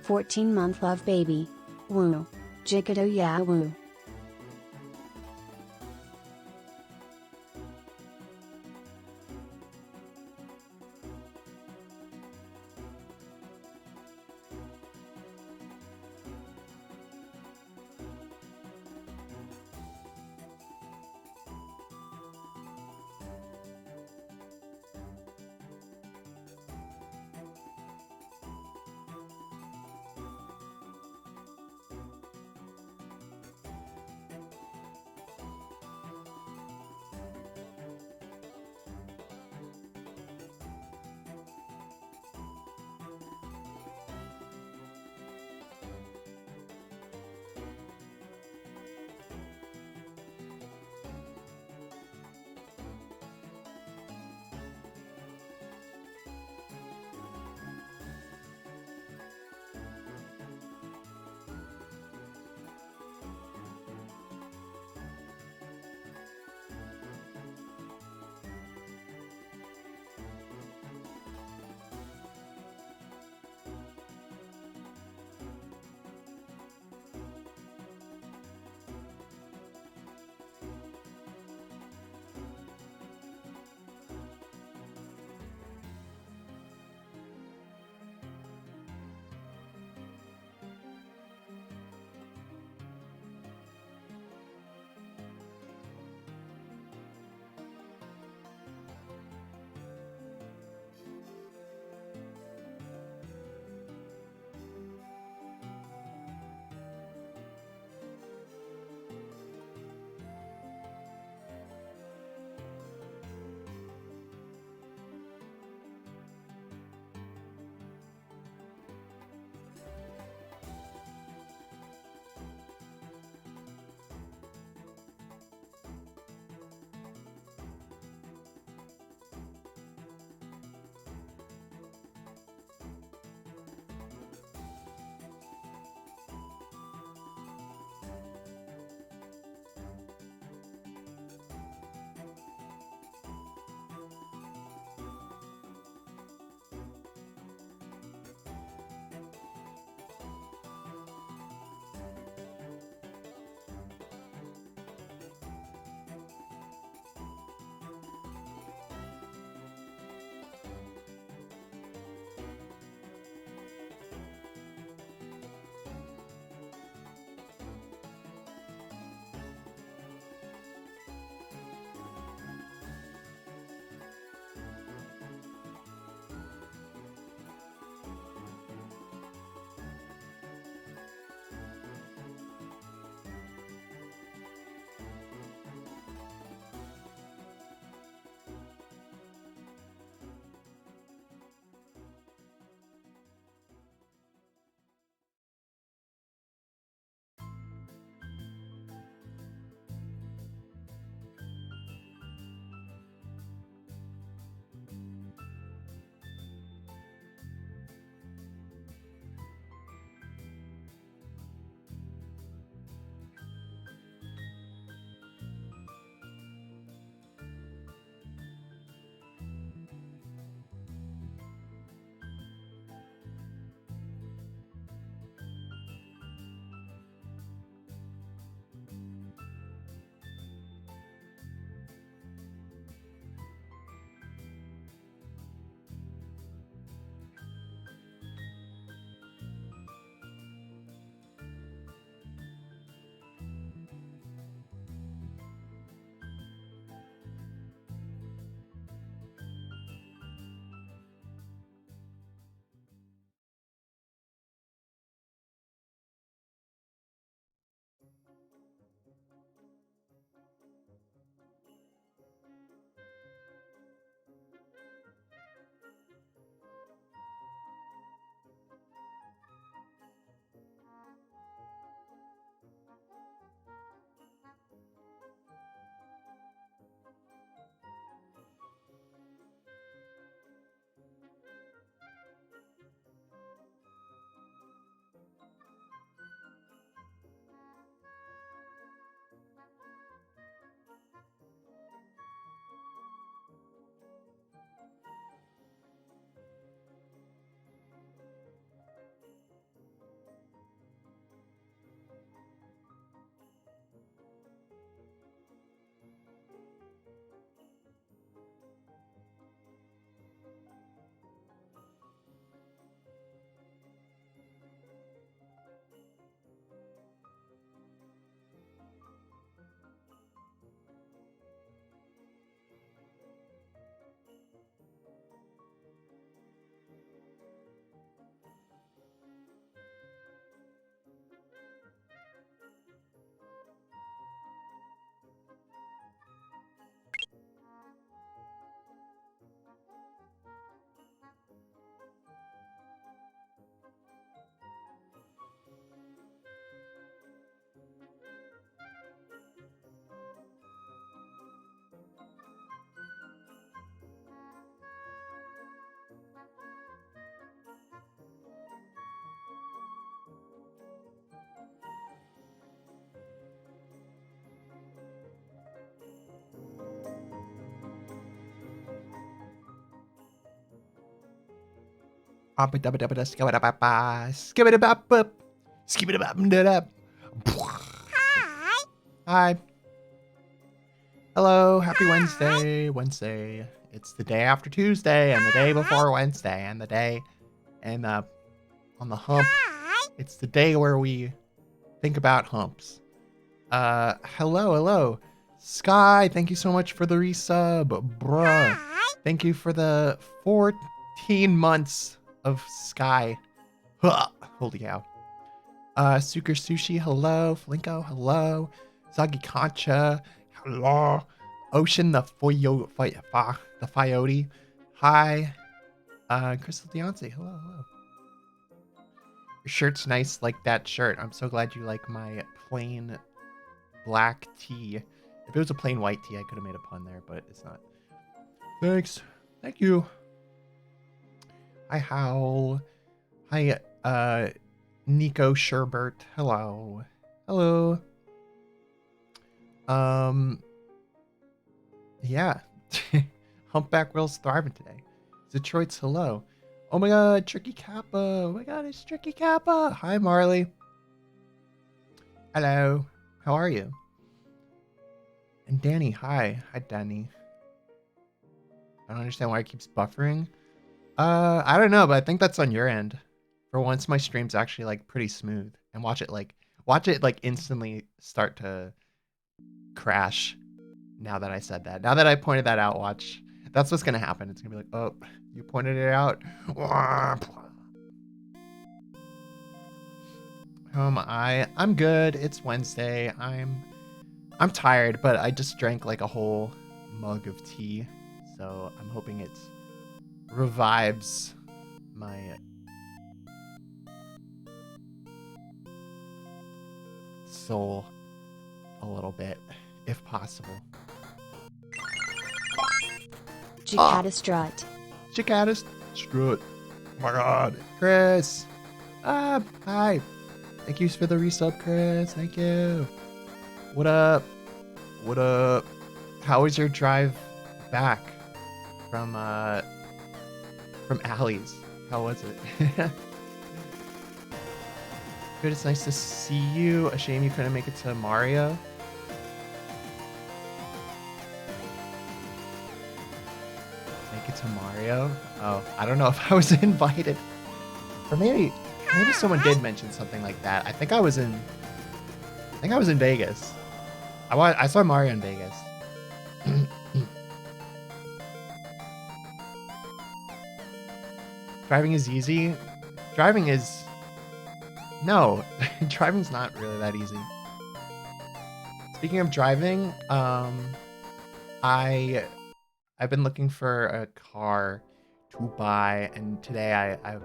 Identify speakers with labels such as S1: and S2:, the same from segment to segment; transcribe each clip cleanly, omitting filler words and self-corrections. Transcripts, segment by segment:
S1: 14-month love baby. Woo. Jigado ya woo.
S2: Hi. Hello, happy Wednesday. Wednesday. It's the day after Tuesday and the day before Wednesday and the day and on the hump. It's the day where we think about humps. Hello. Sky, thank you so much for the resub, bruh. Thank you for the 14 months of Sky. Huh. Holy cow. Suker Sushi, hello. Flinko, hello. Zagi Concha, hello. Ocean, the Coyote, hi. Crystal Deontay, hello. Your shirt's nice like that shirt. I'm so glad you like my plain black tee. If it was a plain white tee, I could have made a pun there, but it's not. Thanks. Thank you. Hi, Howl. Hi, Nico Sherbert. Hello. Yeah. Humpback Will's thriving today. Detroit's hello. Oh my god, Tricky Kappa. Oh my god, it's Tricky Kappa. Hi, Marley. Hello. How are you? And Danny, hi. Hi, Danny. I don't understand why it keeps buffering. I don't know, but I think that's on your end. For once, my stream's actually like pretty smooth. And watch it like instantly start to crash. Now that I said that. Now that I pointed that out, watch. That's what's gonna happen. It's gonna be like, oh, you pointed it out. I'm good. It's Wednesday. I'm tired, but I just drank like a whole mug of tea. So I'm hoping it revives my soul a little bit, if possible.
S1: Cicada Strut.
S2: Cicada Strut. Oh my god. Chris. Hi. Thank you for the resub, Chris. Thank you. What up? How was your drive back from Allie's? How was it? Good, it's nice to see you. A shame you couldn't make it to Mario. Oh, I don't know if I was invited. Or maybe someone did mention something like that. I think I was in Vegas. I saw Mario in Vegas. Driving is easy. No, driving's not really that easy. Speaking of driving, I've been looking for a car to buy, and today I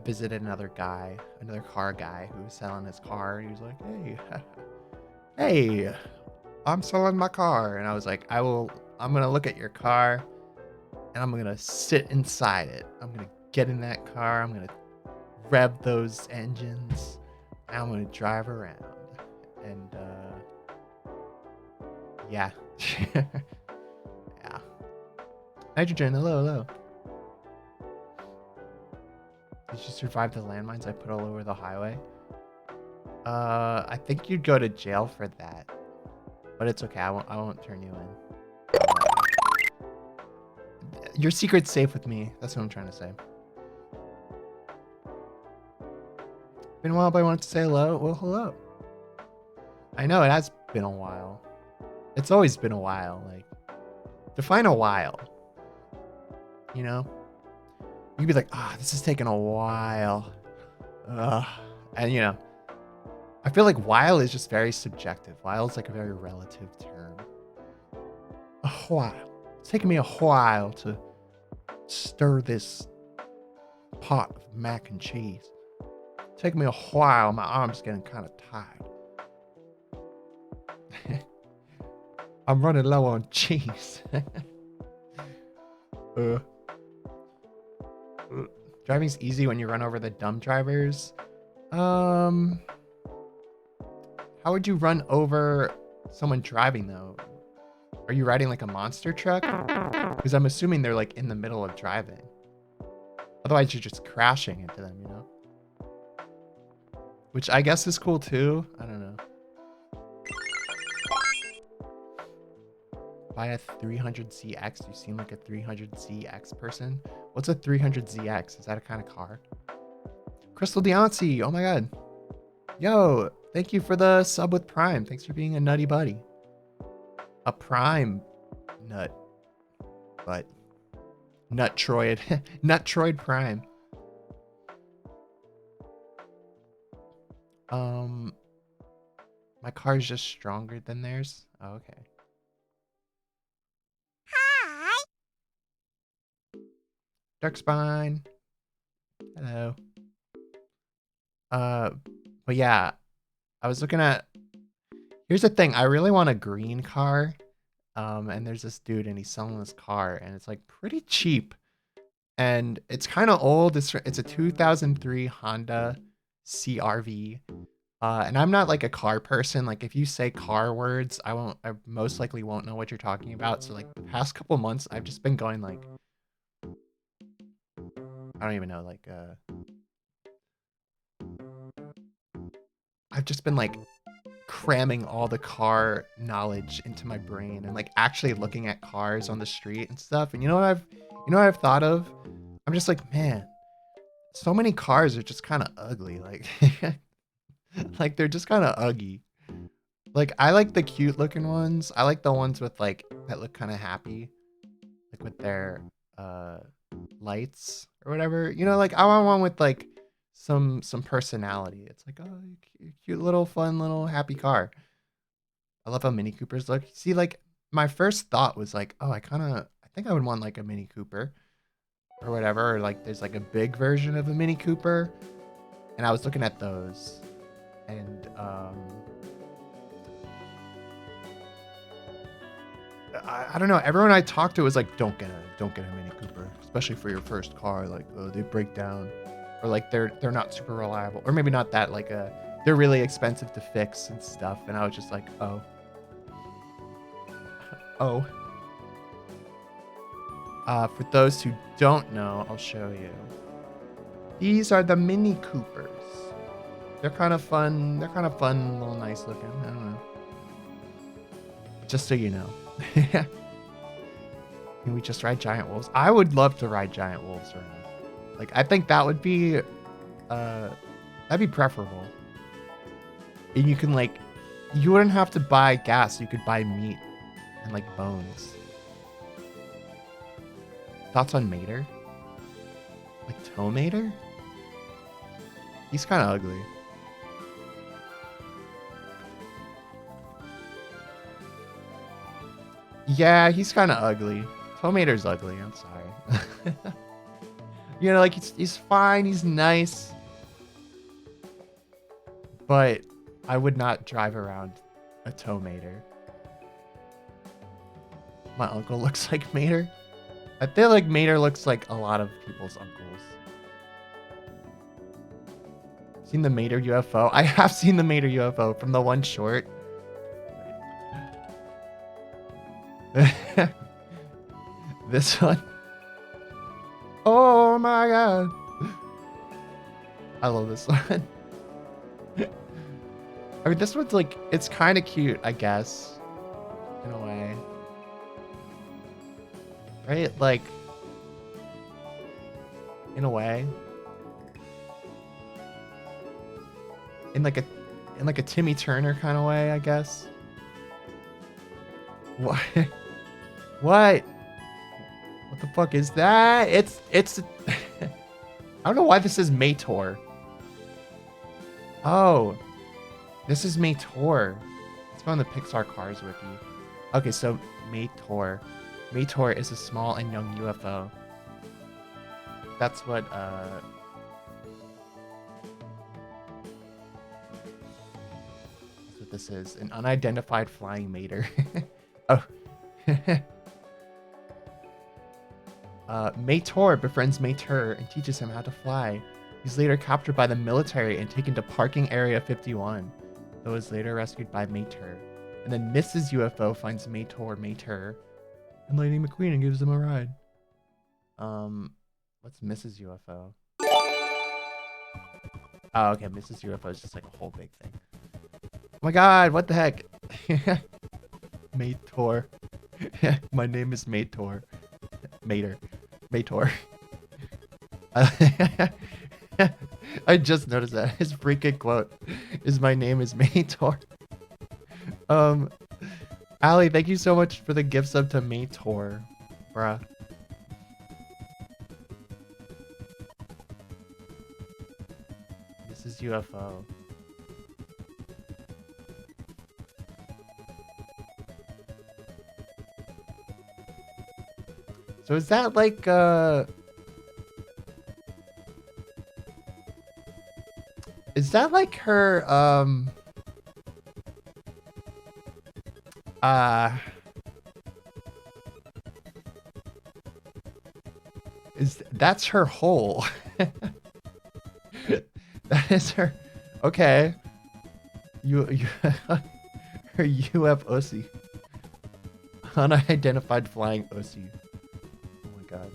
S2: visited another car guy who was selling his car. He was like, hey, I'm selling my car. And I was like, I'm gonna look at your car and I'm gonna sit inside it. I'm gonna get in that car, I'm gonna rev those engines, and I'm gonna drive around. And yeah. Yeah. Nitrogen, hello. Did you survive the landmines I put all over the highway? I think you'd go to jail for that. But it's okay, I won't turn you in. Your secret's safe with me. That's what I'm trying to say. Been a while, but I wanted to say hello. Well, hello. I know, it has been a while. It's always been a while. Like, define a while. You know? You'd be like, this is taking a while. And you know, I feel like while is just very subjective. While is like a very relative term. A while. It's taking me a while to stir this pot of mac and cheese. It's taking me a while. My arm's getting kind of tired. I'm running low on cheese. Driving's easy when you run over the dumb drivers. How would you run over someone driving though? Are you riding like a monster truck? Because I'm assuming they're like in the middle of driving. Otherwise, you're just crashing into them, you know? Which I guess is cool too. I don't know. Buy a 300ZX. You seem like a 300ZX person. What's a 300ZX? Is that a kind of car? Crystal Deoncy. Oh my god. Yo, thank you for the sub with Prime. Thanks for being a nutty buddy. A Prime nut. But Nutroid. Nutroid Prime. My car is just stronger than theirs. Oh, okay.
S3: Hi.
S2: Dark Spine. Hello. But yeah, I was looking at. Here's the thing. I really want a green car. And there's this dude, and he's selling this car, and it's like pretty cheap, and it's kind of old. It's a 2003 Honda CRV. And I'm not like a car person. Like if you say car words, I most likely won't know what you're talking about. So like the past couple months, I've just been going like, I don't even know, like, I've just been like cramming all the car knowledge into my brain and like actually looking at cars on the street and stuff. And you know what I've thought of? I'm just like, man, so many cars are just kind of ugly. Like, like they're just kind of ugly. Like I like the cute looking ones. I like the ones with like that look kind of happy, like with their lights or whatever. You know, like I want one with like some personality. It's like, oh, cute little fun little happy car. I love how Mini Coopers look. See, like my first thought was like, oh, I think I would want like a Mini Cooper or whatever, or like there's like a big version of a Mini Cooper, and I was looking at those, and I don't know. Everyone I talked to was like, don't get a Mini Cooper, especially for your first car. Like, oh, they break down, or like they're not super reliable, or maybe not that. Like, they're really expensive to fix and stuff. And I was just like, oh, oh. For those who don't know, I'll show you. These are the Mini Coopers. They're kind of fun. They're kind of fun, little nice looking. I don't know. Just so you know. Can we just ride giant wolves? I would love to ride giant wolves right now. Like, I think that would be, that'd be preferable. And you can like, you wouldn't have to buy gas. You could buy meat and like bones. Thoughts on Mater? Like Tow Mater? He's kind of ugly. Yeah, he's kind of ugly. Tow Mater's ugly. I'm sorry. You know, like he's fine. He's nice. But I would not drive around a Tow Mater. My uncle looks like Mater. I feel like Mater looks like a lot of people's uncles. Seen the Mater UFO? I have seen the Mater UFO from the one short. This one. Oh my god. I love this one. I mean, this one's like, it's kind of cute, I guess. In a way. Right? Like, in a way. In like a Timmy Turner kind of way, I guess. What? What? What the fuck is that? It's I don't know why this is Mator. Oh. This is Mator. It's from the Pixar Cars wiki. Okay, so Mator. Mator is a small and young UFO. That's what that's what this is. An unidentified flying mater. Oh. Mator befriends Mater and teaches him how to fly. He's later captured by the military and taken to Parking Area 51, though is later rescued by Mater. And then Mrs. UFO finds Mater, and Lady McQueen and gives them a ride. What's Mrs. UFO? Oh, okay. Mrs. UFO is just like a whole big thing. Oh my god, what the heck? Mator. My name is Mator. Mater. Mator. I just noticed that. His freaking quote is my name is Mator. Ali, thank you so much for the gift sub to Mator. Bruh. This is UFO. So is that like is that like her that's her hole. That is her. Okay. You her UFOC. Unidentified flying OC. Oh my god.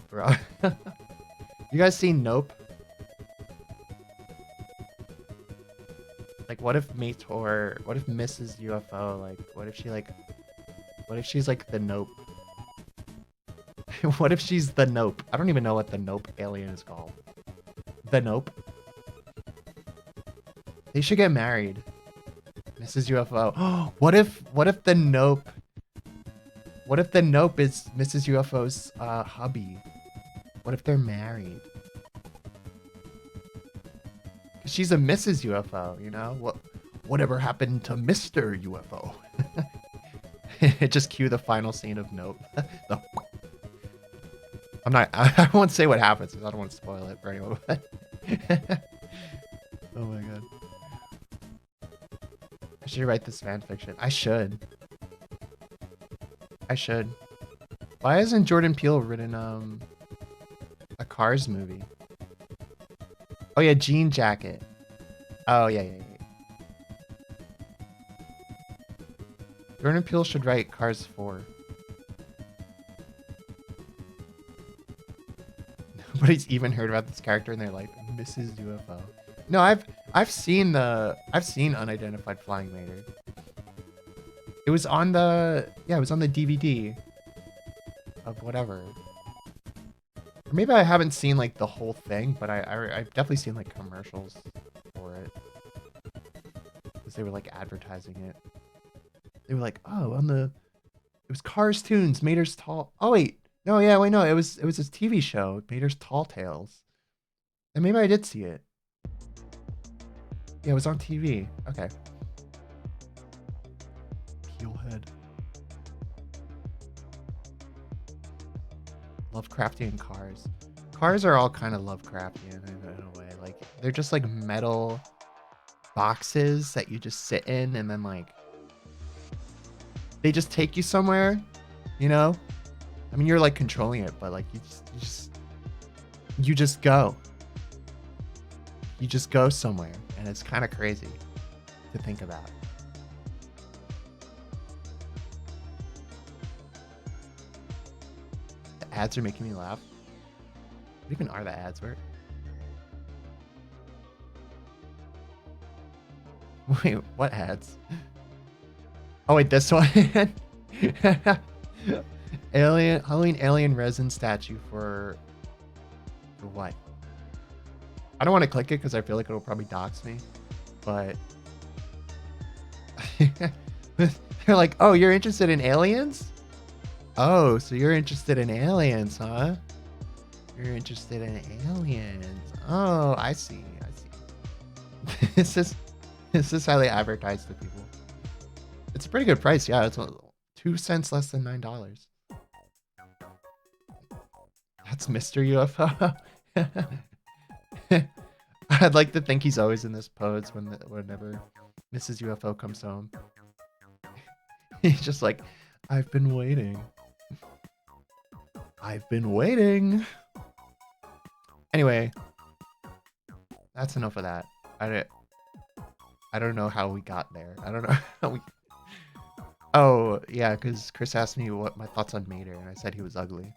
S2: Bro. You guys seen Nope? Like what if Mator, what if Mrs. UFO, like what if she's like the Nope? What if she's the Nope? I don't even know what the Nope alien is called. The Nope? They should get married. Mrs. UFO. What if the Nope is Mrs. UFO's hubby? What if they're married? Cause she's a Mrs. UFO, you know? Whatever happened to Mr. UFO? Just cue the final scene of Nope. I won't say what happens because I don't want to spoil it for anyone. Oh my god. I should write this fan fiction. I should. Why hasn't Jordan Peele written a Cars movie? Oh yeah, Jean Jacket. Oh yeah. Jordan Peele should write Cars 4. Nobody's even heard about this character in their life. Mrs. UFO. No, I've seen Unidentified Flying Mater. It was on the DVD of whatever. Or maybe I haven't seen like the whole thing, but I've definitely seen like commercials for it. Because they were like advertising it. They were like, oh, it was Cars Tunes, Mater's Tall. Oh wait. No, yeah, wait, no, it was this TV show, Mater's Tall Tales. And maybe I did see it. Yeah, it was on TV. Okay. Peelhead. Lovecraftian cars. Cars are all kind of Lovecraftian in a way. Like they're just like metal boxes that you just sit in and then like they just take you somewhere, you know? I mean, you're like controlling it, but like you just go. You just go somewhere, and it's kind of crazy to think about. The ads are making me laugh. What even are the ads? Where? Wait, what ads? Oh wait, this one. Halloween alien resin statue for what? I don't want to click it because I feel like it'll probably dox me, but they're like, oh, you're interested in aliens? Oh, so you're interested in aliens, huh? You're interested in aliens. Oh, I see. This is how they advertise to people. It's a pretty good price. Yeah, it's 2 cents less than $9. That's Mr. UFO. I'd like to think he's always in this pose whenever Mrs. UFO comes home. He's just like, I've been waiting. Anyway, that's enough of that. I don't know how we got there. I don't know how we... Oh, yeah, because Chris asked me what my thoughts on Mater, and I said he was ugly.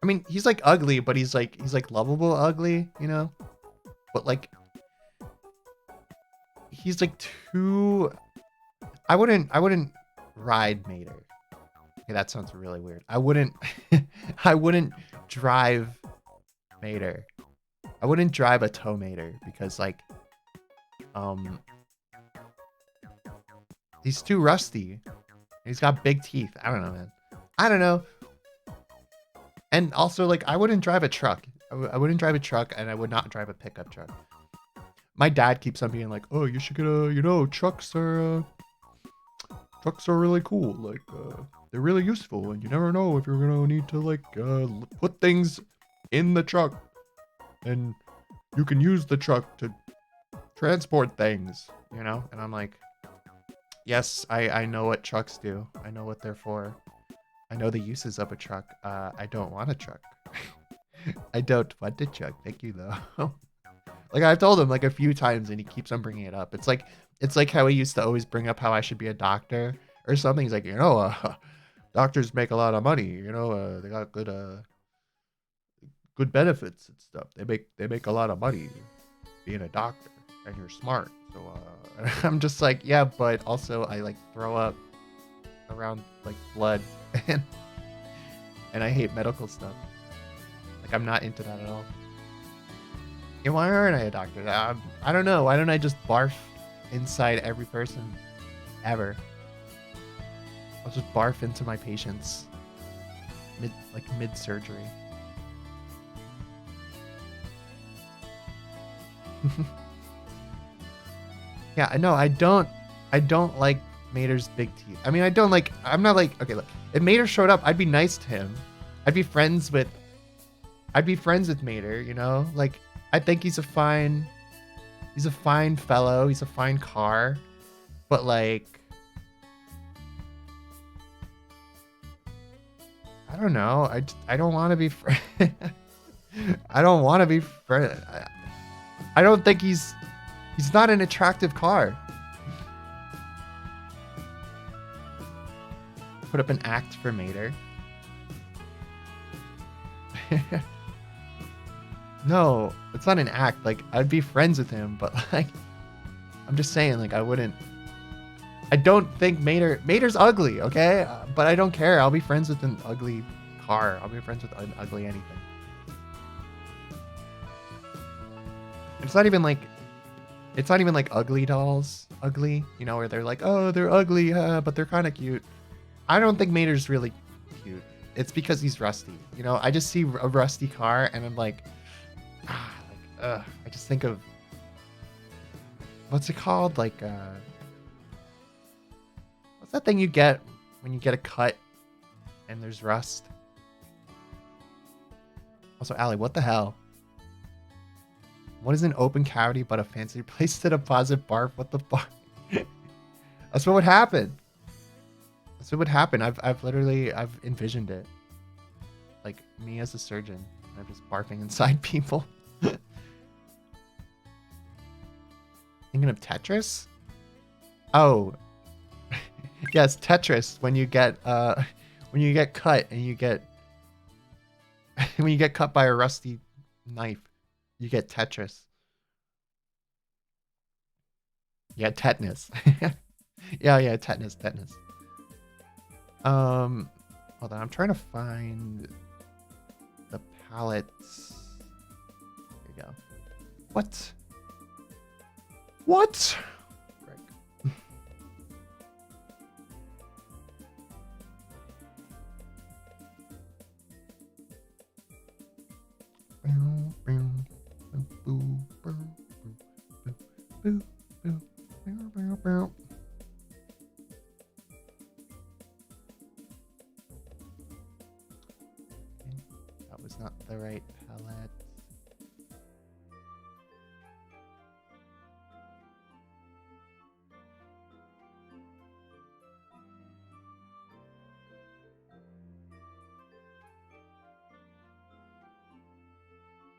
S2: I mean, he's like ugly, but he's like lovable ugly, you know? But like he's like too I wouldn't ride Mater. Okay, that sounds really weird. I wouldn't I wouldn't drive Mater. I wouldn't drive a tow Mater because like um he's too rusty. He's got big teeth. I don't know, man. I don't know. And also like I wouldn't drive a truck. I wouldn't drive a truck and I would not drive a pickup truck. My dad keeps on being like, "Oh, you should get a, you know, trucks are really cool. Like they're really useful and you never know if you're going to need to like put things in the truck and you can use the truck to transport things, you know?" And I'm like, "Yes, I know what trucks do. I know what they're for. I know the uses of a truck. I don't want a truck. I don't want a truck. Thank you though." Like I've told him like a few times and he keeps on bringing it up. It's like how he used to always bring up how I should be a doctor or something. He's like, you know, doctors make a lot of money. You know, they got good benefits and stuff. They make a lot of money being a doctor, and you're smart. So I'm just like, yeah, but also I like throw up around like blood, and I hate medical stuff. Like I'm not into that at all. Yeah, why aren't I a doctor? I don't know. Why don't I just barf inside every person ever? I'll just barf into my patients mid surgery. Yeah, no, I don't like Mater's big teeth. I mean, I'm not like, okay, look, if Mater showed up, I'd be nice to him. I'd be friends with Mater, you know? Like, I think he's a fine fellow. He's a fine car. But like, I don't know. I don't want to be friend. I don't want to be friend. I don't think he's not an attractive car. Put up an act for Mater. No, it's not an act. Like, I'd be friends with him, but like, I'm just saying, like, I don't think Mater's ugly, okay? But I don't care. I'll be friends with an ugly car. I'll be friends with an ugly anything. It's not even like ugly dolls, ugly, you know, where they're like, oh, they're ugly, but they're kind of cute. I don't think Mater's really cute. It's because he's rusty. You know, I just see a rusty car and I'm like, I just think of, what's it called? Like, what's that thing you get when you get a cut and there's rust? Also, Allie, what the hell? What is an open cavity but a fancy place to deposit barf? What the fuck? That's what would happen. That's what would happen. I've envisioned it. Like me as a surgeon. I'm just barfing inside people. Thinking of Tetris? Oh. Yes, Tetris. When you get cut and you get when you get cut by a rusty knife, you get Tetris. Yeah, tetanus. yeah, tetanus. Hold on, I'm trying to find the palettes. There you go. What? Frick. That was not the right palette.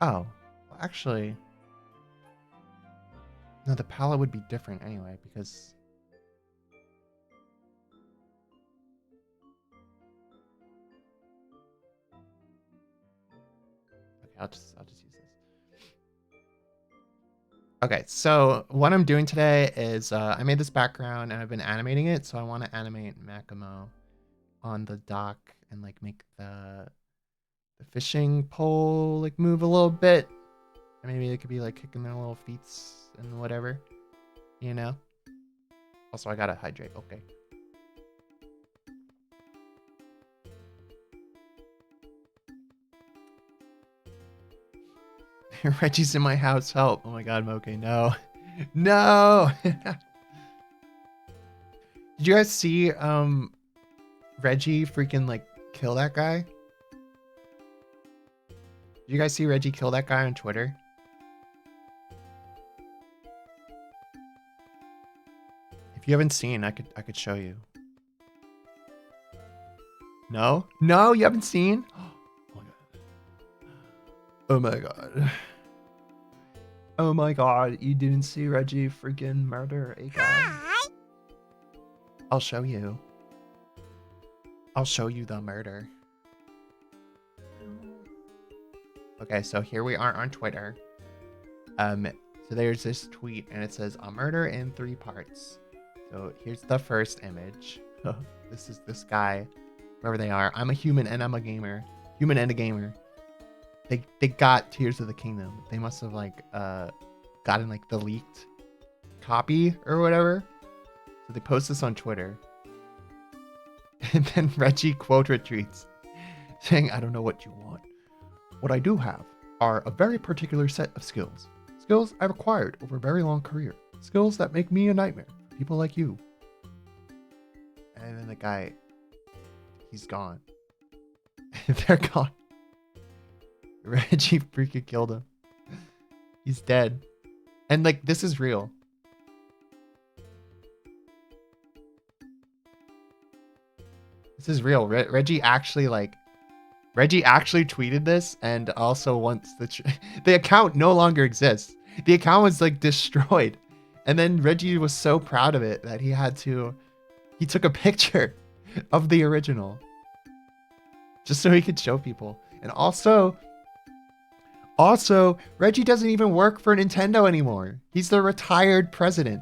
S2: Oh, well, actually, no, the palette would be different anyway because I'll just use this. Okay, so what I'm doing today is I made this background and I've been animating it. So I want to animate Makimo on the dock and like make the fishing pole like move a little bit. And maybe they could be like kicking their little feet and whatever, you know? Also, I gotta hydrate. Okay. Reggie's in my house. Help. Oh my god, Moke. No. No. Did you guys see Reggie freaking like kill that guy? Did you guys see Reggie kill that guy on Twitter? If you haven't seen, I could show you. No? No, you haven't seen? Oh my god. Oh my god, you didn't see Reggie freaking murder a guy? I'll show you. I'll show you the murder. Okay, so here we are on Twitter. So there's this tweet and it says a murder in 3 parts. So here's the first image. This is this guy, whoever they are. I'm a human and I'm a gamer. Human and a gamer. They got Tears of the Kingdom. They must have like gotten like the leaked copy or whatever. So they post this on Twitter. And then Reggie quote retweets saying, I don't know what you want. What I do have are a very particular set of skills. Skills I've acquired over a very long career. Skills that make me a nightmare for people like you. And then the guy, he's gone. They're gone. Reggie freaking killed him. He's dead. And like, this is real. This is real. Reggie actually tweeted this, and also once the account no longer exists. The account was like destroyed. And then Reggie was so proud of it that he took a picture of the original just so he could show people. And also Reggie doesn't even work for Nintendo anymore. He's the retired president.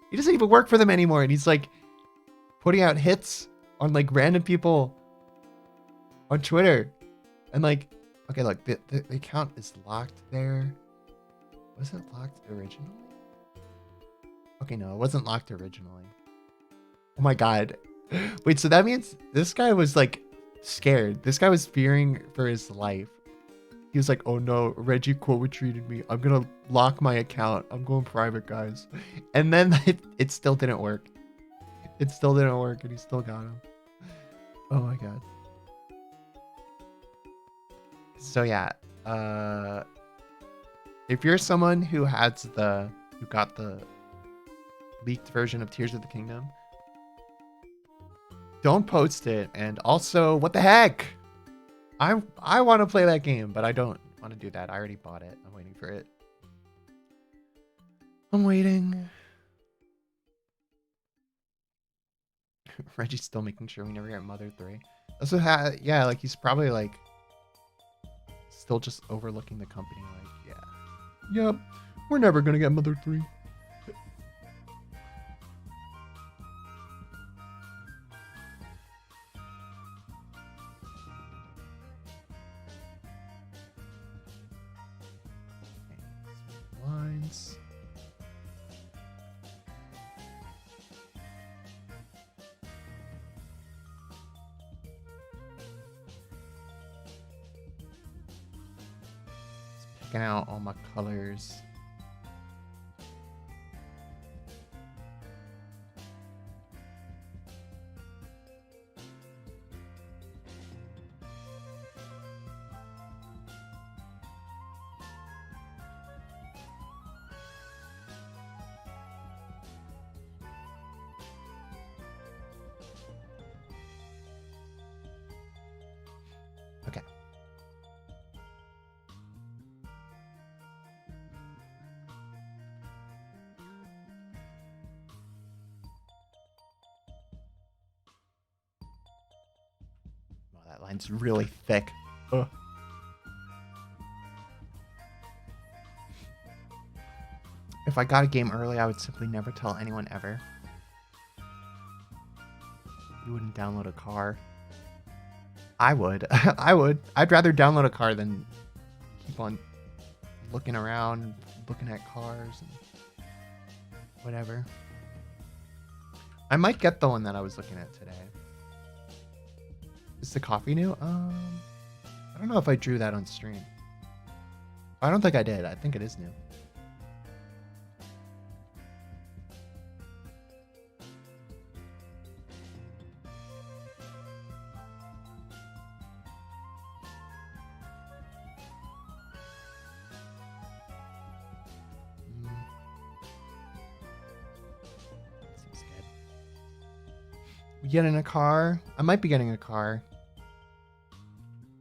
S2: He doesn't even work for them anymore. And he's like putting out hits on like random people on Twitter. And like, okay, look, the account is locked there. Was it locked originally? Okay, no, it wasn't locked originally. Oh my god. Wait, so that means this guy was like scared. This guy was fearing for his life. He was like, oh no, Reggie quote retweeted me. I'm gonna lock my account. I'm going private, guys. And then it still didn't work. It still didn't work and he still got him. Oh my god. So yeah, if you're someone who got the leaked version of Tears of the Kingdom, don't post it. And also, what the heck? I want to play that game, but I don't want to do that. I already bought it. I'm waiting for it. I'm waiting. Reggie's still making sure we never get Mother 3. Also, yeah, like he's probably like still just overlooking the company. Like, yeah, yep, we're never gonna get Mother 3. Lines. Picking out all my colors. Okay. Wow, that line's really thick. Ugh. If I got a game early, I would simply never tell anyone ever. You wouldn't download a car. I would. I would. I'd rather download a car than keep on looking around, looking at cars and whatever. I might get the one that I was looking at today. Is the coffee new? I don't know if I drew that on stream. I don't think I did. I think it is new. Seems good. We getting a car? I might be getting a car.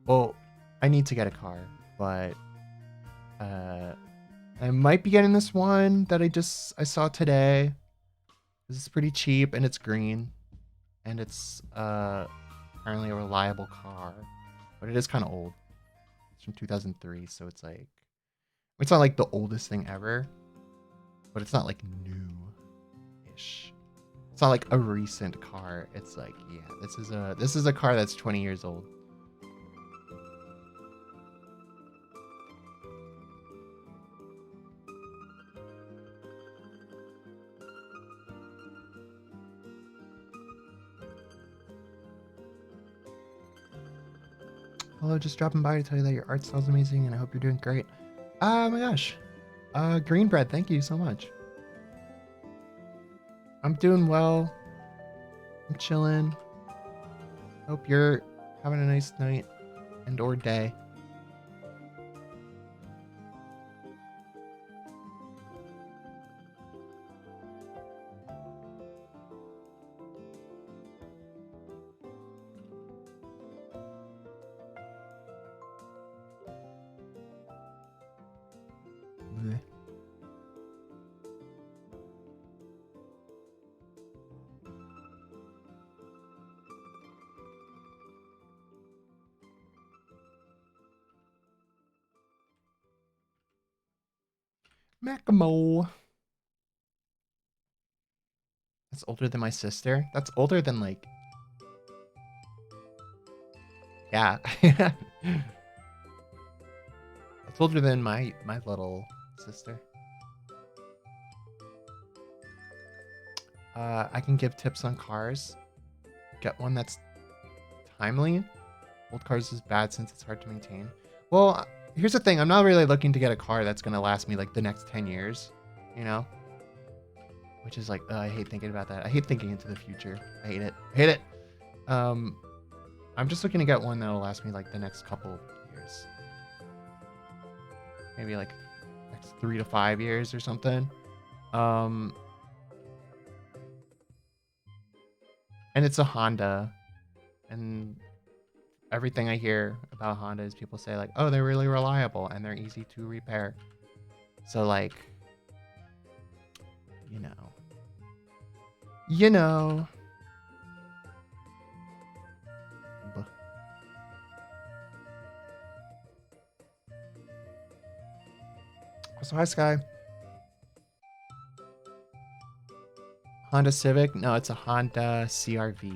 S2: Well, I need to get a car, but I might be getting this one that I saw today. This is pretty cheap and it's green, and it's apparently a reliable car, but it is kind of old. It's from 2003, so it's like it's not like the oldest thing ever, but it's not like new-ish. It's not like a recent car. It's like, yeah, this is a car that's 20 years old. Hello, just dropping by to tell you that your art style's amazing and I hope you're doing great. Oh my gosh. Green bread, thank you so much. I'm doing well. I'm chilling. Hope you're having a nice night and or day. Bleh. Macamo. That's older than my sister. That's older than like, yeah. That's older than my little sister. I can give tips on cars. Get one that's timely. Old cars is bad since it's hard to maintain. Well, here's the thing. I'm not really looking to get a car that's going to last me like the next 10 years, you know? Which is like, I hate thinking about that. I hate thinking into the future. I hate it. I hate it. I'm just looking to get one that'll last me like the next couple years. Maybe like next 3 to 5 years or something. And it's a Honda. And everything I hear about Honda is people say like, oh, they're really reliable and they're easy to repair. So like, you know. So hi, Sky. Honda Civic? No, it's a Honda CR-V.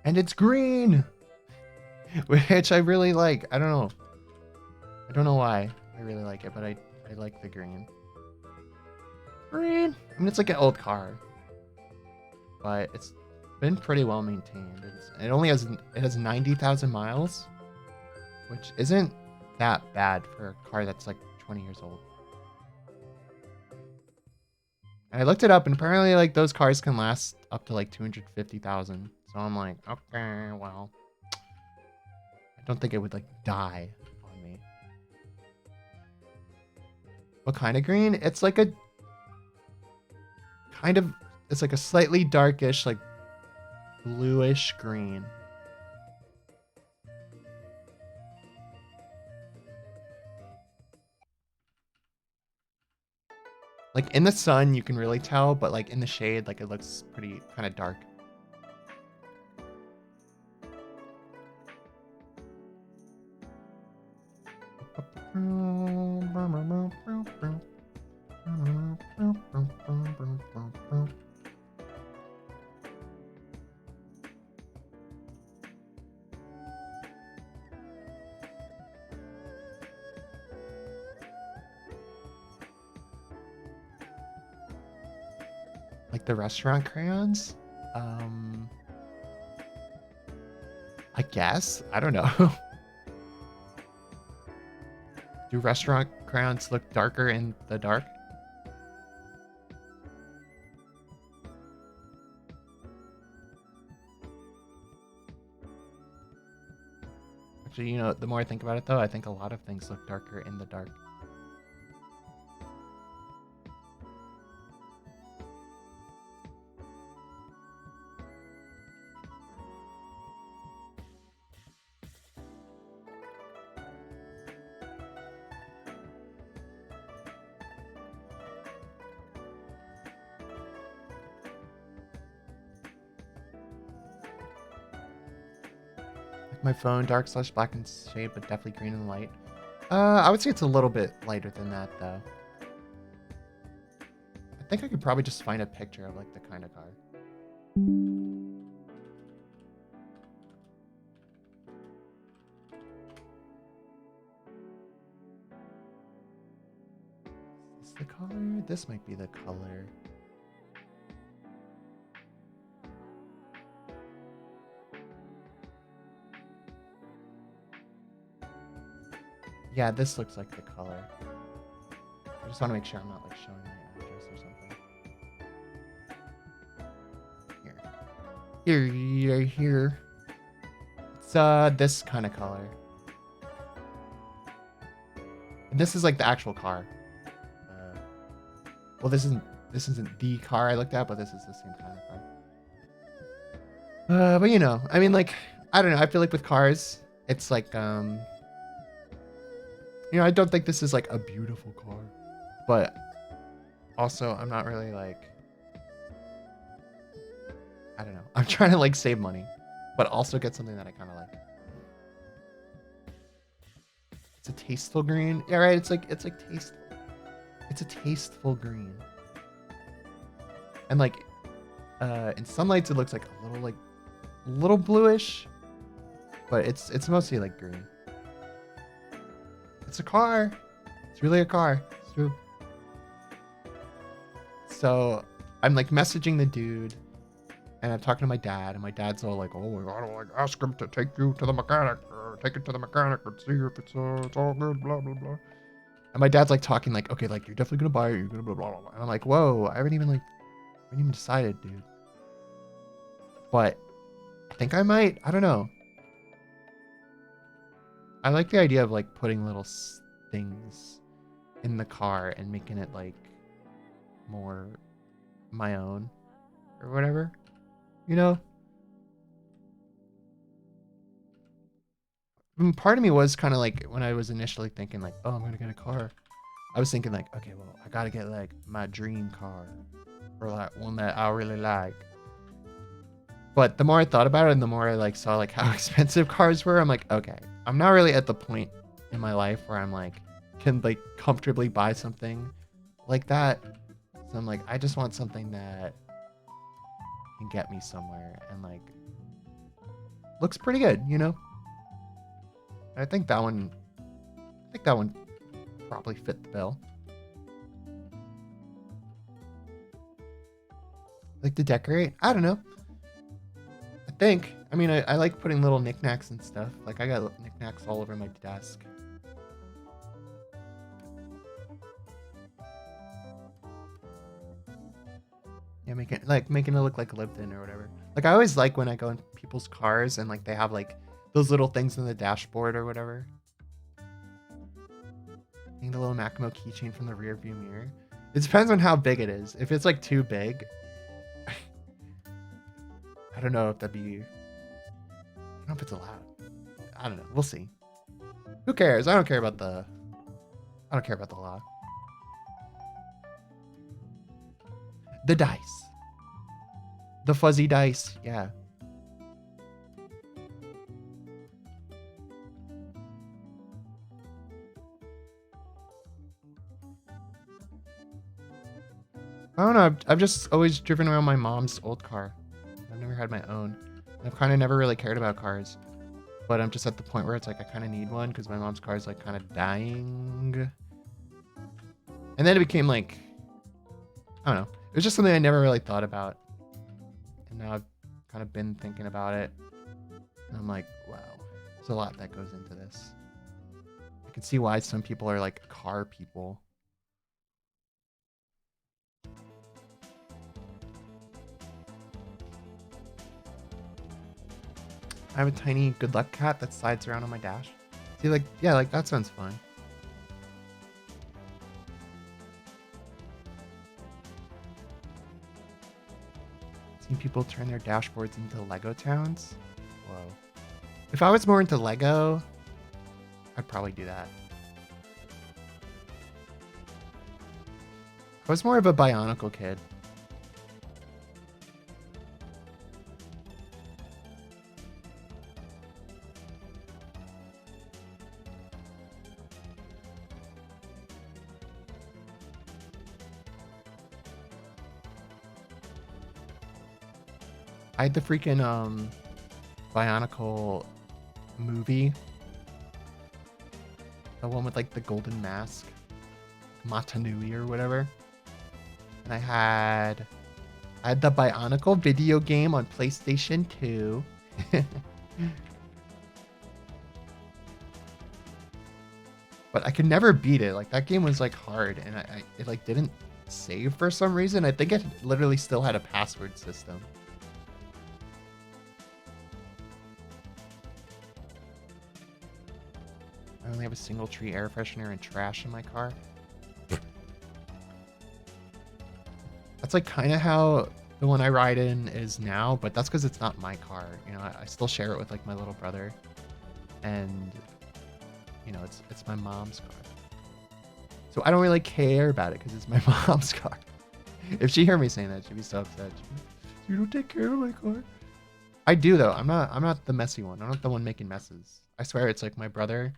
S2: And it's green, which I really like. I don't know. I don't know why I really like it, but I like the green. Green. I mean, it's like an old car, but it's been pretty well maintained. It has 90,000 miles, which isn't that bad for a car that's like 20 years old. And I looked it up, and apparently, like, those cars can last up to like 250,000. So I'm like, okay, well, I don't think it would like die on me. What kind of green? It's like a it's like a slightly darkish, like bluish green. Like in the sun, you can really tell, but like in the shade, like it looks pretty kind of dark. Like the restaurant crayons? I guess. I don't know. Do restaurant crayons look darker in the dark? Actually, you know, the more I think about it though, I think a lot of things look darker in the dark. My phone, dark slash black in shade, but definitely green in light. I would say it's a little bit lighter than that, though. I think I could probably just find a picture of, like, the kind of car. Is this the color? This might be the color. Yeah, this looks like the color. I just want to make sure I'm not like showing my address or something. Here. It's this kind of color. And this is like the actual car. Well, this isn't the car I looked at, but this is the same kind of car. But you know, I mean, like, I don't know. I feel like with cars, it's like you know, I don't think this is like a beautiful car, but also I'm not really like, I don't know. I'm trying to like save money, but also get something that I kind of like. It's a tasteful green. Yeah, right. It's like tasteful. It's a tasteful green. And like, in sunlights it looks like a little bluish, but it's mostly like green. It's a car. It's really a car. It's true. So I'm like messaging the dude and I'm talking to my dad, and my dad's all like, oh my god, like ask him to take you to the mechanic, or take it to the mechanic and see if it's all good, blah blah blah. And my dad's like talking like, okay, like you're definitely gonna buy it, you're gonna blah blah blah. And I'm like, whoa, I haven't even decided, dude. But I think I might. I don't know. I like the idea of like putting little things in the car and making it like more my own or whatever, you know? Part of me was kind of like, when I was initially thinking like, oh, I'm gonna get a car, I was thinking like, okay, well, I gotta get like my dream car, or like one that I really like. But the more I thought about it and the more I like saw like how expensive cars were, I'm like, okay, I'm not really at the point in my life where I'm like, can like comfortably buy something like that. So I'm like, I just want something that can get me somewhere and like looks pretty good, you know? I think that one probably fit the bill. Like to decorate? I don't know. I mean, I like putting little knickknacks and stuff. Like I got knickknacks all over my desk. Yeah, making it look like lived in or whatever. Like I always like when I go in people's cars and like they have like those little things in the dashboard or whatever. Getting the little Makimo keychain from the rear view mirror. It depends on how big it is. If it's like too big, I don't know if that'd be. I don't know if it's allowed. I don't know. We'll see. Who cares? I don't care about the law. The dice. The fuzzy dice. Yeah. I don't know. I've just always driven around my mom's old car. I've never had my own. I've kind of never really cared about cars. But I'm just at the point where it's like I kind of need one because my mom's car is like kind of dying. And then it became like, I don't know. It was just something I never really thought about. And now I've kind of been thinking about it. And I'm like, wow, there's a lot that goes into this. I can see why some people are like car people. I have a tiny good luck cat that slides around on my dash. See, like, yeah, like that sounds fun. Seen people turn their dashboards into Lego towns. Whoa. If I was more into Lego, I'd probably do that. I was more of a Bionicle kid. I had the freaking Bionicle movie. The one with like the golden mask. Matanui or whatever. And I had the Bionicle video game on PlayStation 2. But I could never beat it. Like that game was like hard and it like didn't save for some reason. I think it literally still had a password system. I only have a single tree air freshener and trash in my car. That's like kind of how the one I ride in is now, but that's because it's not my car. You know, I still share it with like my little brother, and you know, it's my mom's car. So I don't really care about it because it's my mom's car. If she heard me saying that, she'd be so upset. You don't take care of my car. I do though. I'm not the messy one. I'm not the one making messes. I swear it's like my brother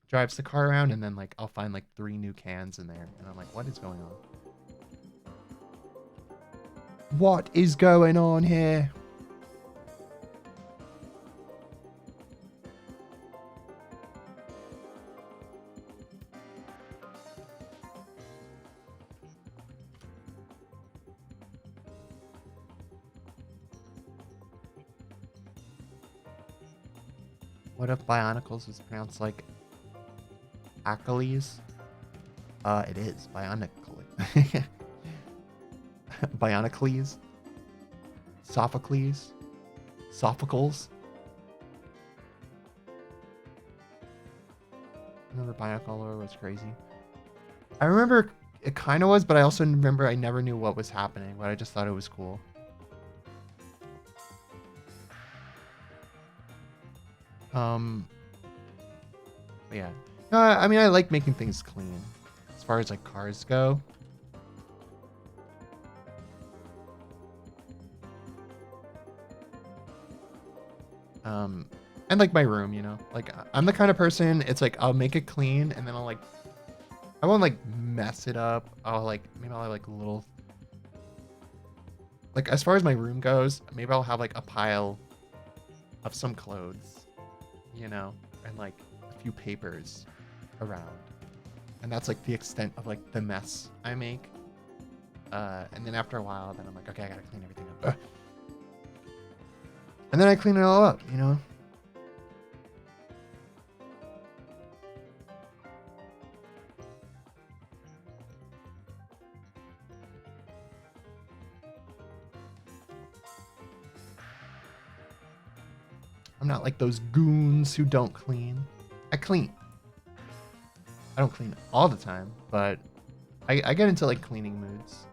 S2: drives the car around and then like I'll find like 3 new cans in there and I'm like, what is going on? What is going on here? What if Bionicles is pronounced like Achilles? It is Bionicle. Bionicles? Sophocles? Sophocles? Remember Bionicle was crazy. I remember it kind of was, but I also remember I never knew what was happening, but I just thought it was cool. Yeah. No, I mean, I like making things clean as far as like cars go. And like my room, you know, like I'm the kind of person, it's like, I'll make it clean and then I'll like, I won't like mess it up. I'll like, maybe I'll have like a little, like as far as my room goes, maybe I'll have like a pile of some clothes, you know, and like a few papers around. And that's like the extent of like the mess I make. And then after a while, then I'm like, okay, I gotta clean everything up. And then I clean it all up, you know? I'm not like those goons who don't clean. I clean. I don't clean all the time, but I get into like cleaning moods.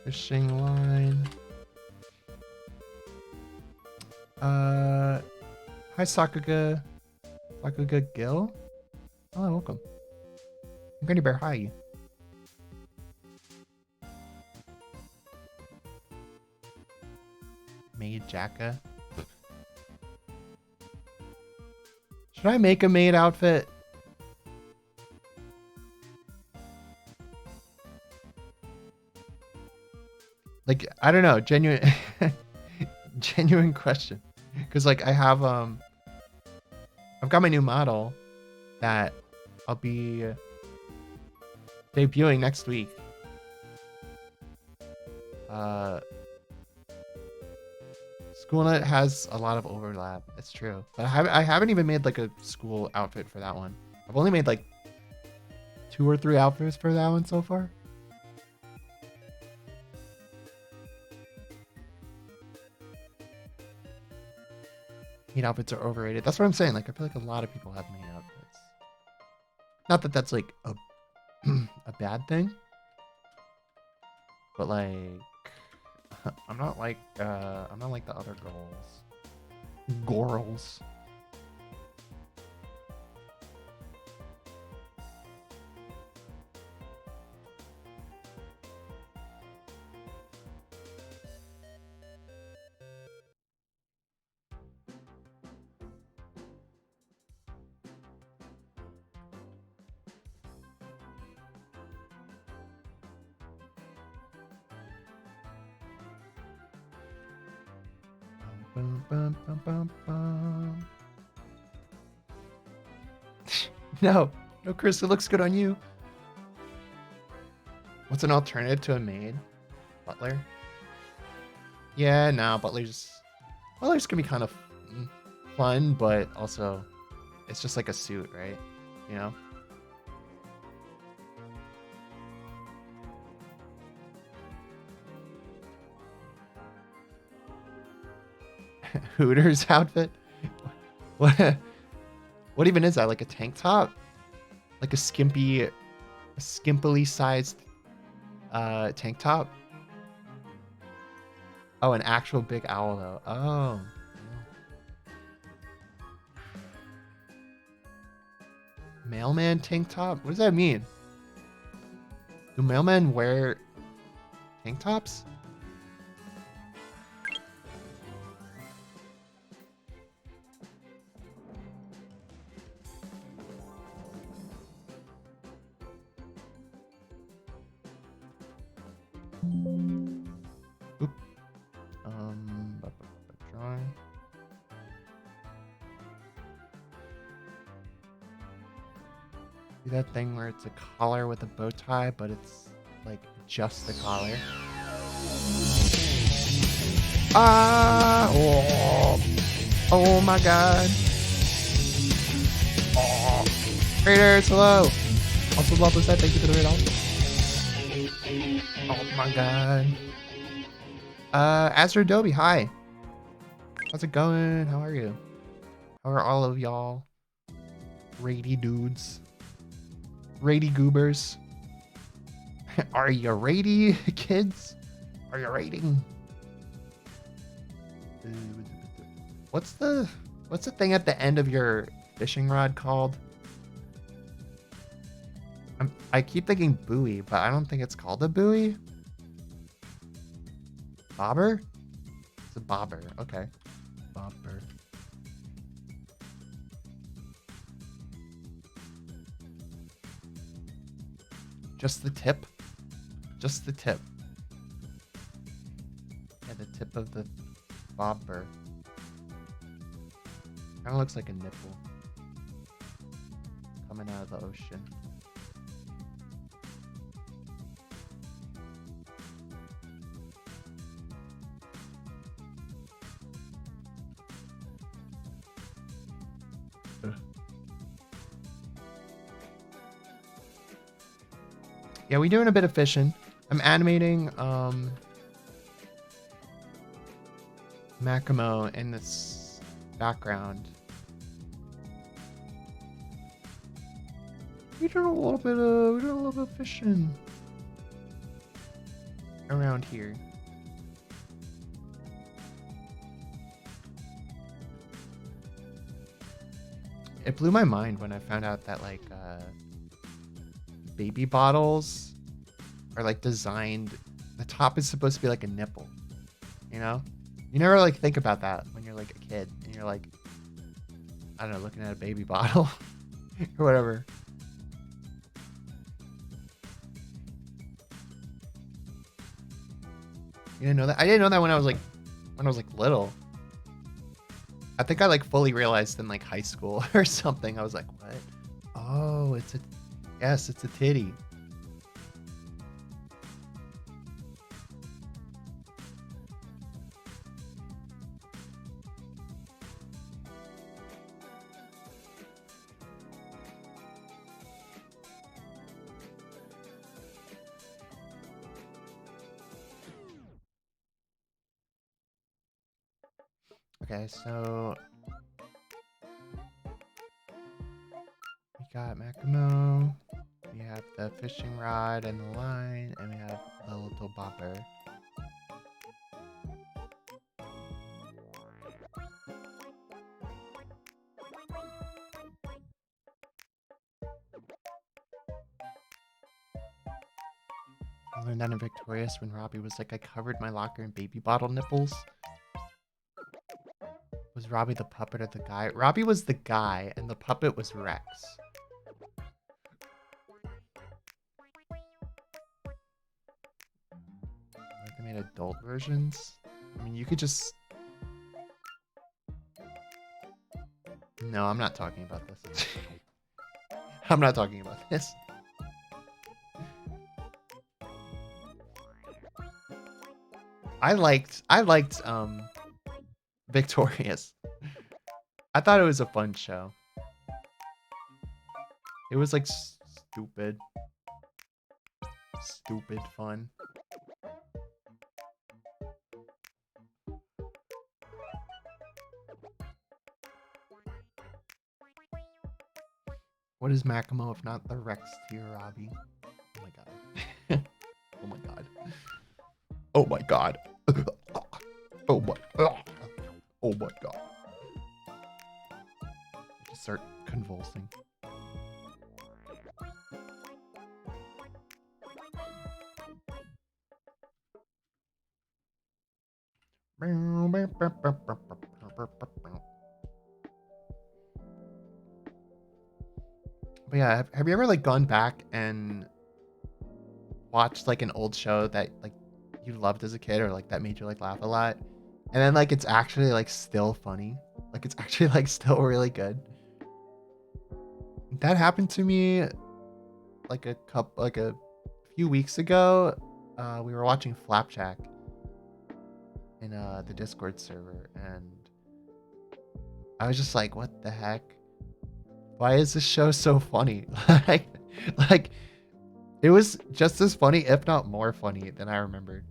S2: Fishing line. Hi Sakuga. Sakuga Gill? Hello, welcome. Granny Bear, hi. Maid Jacka. Should I make a maid outfit? Like, I don't know, genuine genuine question. Cause like I've got my new model that I'll be debuting next week. SchoolNet has a lot of overlap. It's true, but I haven't even made like a school outfit for that one. I've only made like 2 or 3 outfits for that one so far. Maid outfits are overrated. That's what I'm saying. Like I feel like a lot of people have maid outfits. Not that that's like a a bad thing, but like I'm not like the other girls. Girls. Bum, bum, bum, bum, bum. No, Chris, it looks good on you. What's an alternative to a maid? Butler? Yeah, no, Butler's gonna be kind of fun, but also it's just like a suit, right? You know? Hooters outfit? What even is that? Like a tank top? Like a skimpily sized tank top? Oh, an actual big owl though. Oh. Mailman tank top? What does that mean? Do mailmen wear tank tops? Oop. Drawing. Do that thing where it's a collar with a bow tie, but it's like just the collar. Ah! Oh my god. Oh. Traders, hello. Also love this. Thank you for the raid. Oh my god. Azure Adobe, hi. How's it going? How are you? How are all of y'all? Rady dudes. Rady goobers. Are you rady, kids? Are you rating? What's the thing at the end of your fishing rod called? I keep thinking buoy, but I don't think it's called a buoy. Bobber? It's a bobber. Okay. Bobber. Just the tip? Just the tip. Yeah, the tip of the bobber. Kind of looks like a nipple coming out of the ocean. Yeah, we're doing a bit of fishing. I'm animating Makimo in this background. We're doing a little bit of fishing. around here. It blew my mind when I found out that like baby bottles are like designed. The top is supposed to be like a nipple. You know, you never like think about that when you're like a kid and you're like, I don't know, looking at a baby bottle or whatever. You didn't know that? I didn't know that when I was like little. I think I like fully realized in like high school or something. I was like, what? Oh, yes, it's a titty. Okay, so we got Makimo, we have the fishing rod and the line, and we have the little bopper. I learned that in Victorious when Robbie was like, I covered my locker in baby bottle nipples. Was Robbie the puppet or the guy? Robbie was the guy, and the puppet was Rex. Like they made adult versions? I mean, you could just... No, I'm not talking about this. I'm not talking about this. I liked Victorious. I thought it was a fun show. It was like stupid fun. What is Makimo if not the Rex to your Robbie? Oh my god. Oh my god. Oh my god. Oh my god. Oh my god. I just start convulsing. But yeah, have you ever like gone back and watched like an old show that like you loved as a kid or like that made you like laugh a lot, and then like it's actually like still funny, like it's actually like still really good? That happened to me like a few weeks ago. We were watching Flapjack in the Discord server, and I was just like, what the heck? Why is this show so funny? like it was just as funny, if not more funny than I remembered.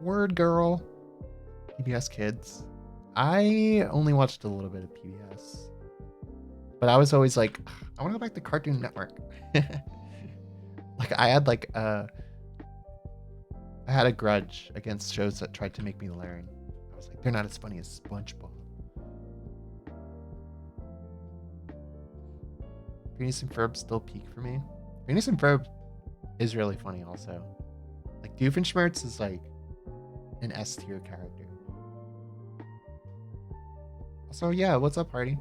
S2: Word girl. PBS Kids. I only watched a little bit of PBS. But I was always like, I want to go back to Cartoon Network. Like I had a grudge against shows that tried to make me learn. I was like, they're not as funny as SpongeBob. Phineas and Ferb still peak for me. Phineas and Ferb is really funny also. Like Doofenshmirtz is like an S tier character. So yeah, what's up, party?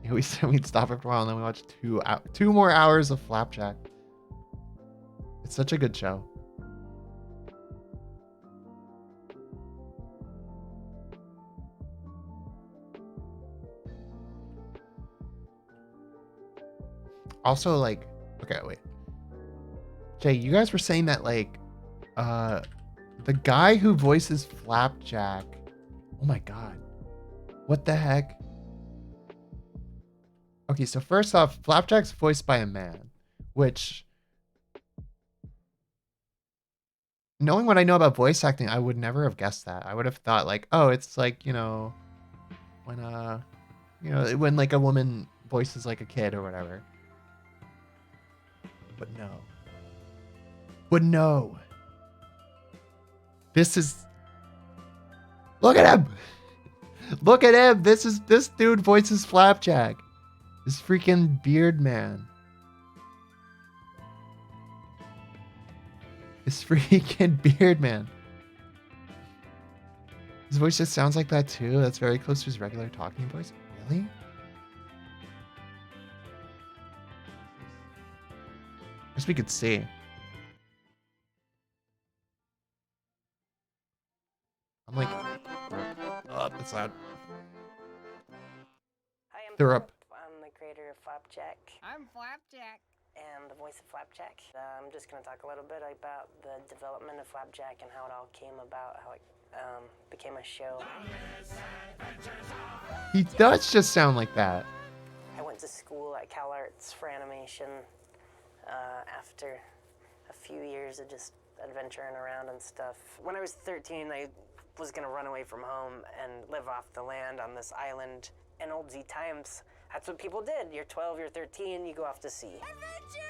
S2: Yeah, we said we'd stop after a while, and then we watched 2 more hours of Flapjack. It's such a good show. Also, like, okay, wait. Jay, you guys were saying that like, the guy who voices Flapjack. Oh my god, what the heck? Okay, so first off, Flapjack's voiced by a man, which, knowing what I know about voice acting, I would never have guessed that. I would have thought like, oh, it's like, you know, when You know, when like a woman voices like a kid or whatever. But no. But no. This is. Look at him! Look at him! This dude voices Flapjack. This freaking beard man. This freaking beard man. His voice just sounds like that too. That's very close to his regular talking voice. Really? I guess we could see. I'm like, oh, that's loud.
S3: Hi,
S2: They're up.
S3: I'm the creator of Flapjack.
S4: I'm Flapjack.
S3: And the voice of Flapjack. I'm just going to talk a little bit about the development of Flapjack and how it all came about, how it became a show.
S2: He does just sound like that.
S3: I went to school at CalArts for animation after a few years of just adventuring around and stuff. When I was 13, I was going to run away from home and live off the land on this island. In old Z times, that's what people did. You're 12, you're 13, you go off to sea. Adventure!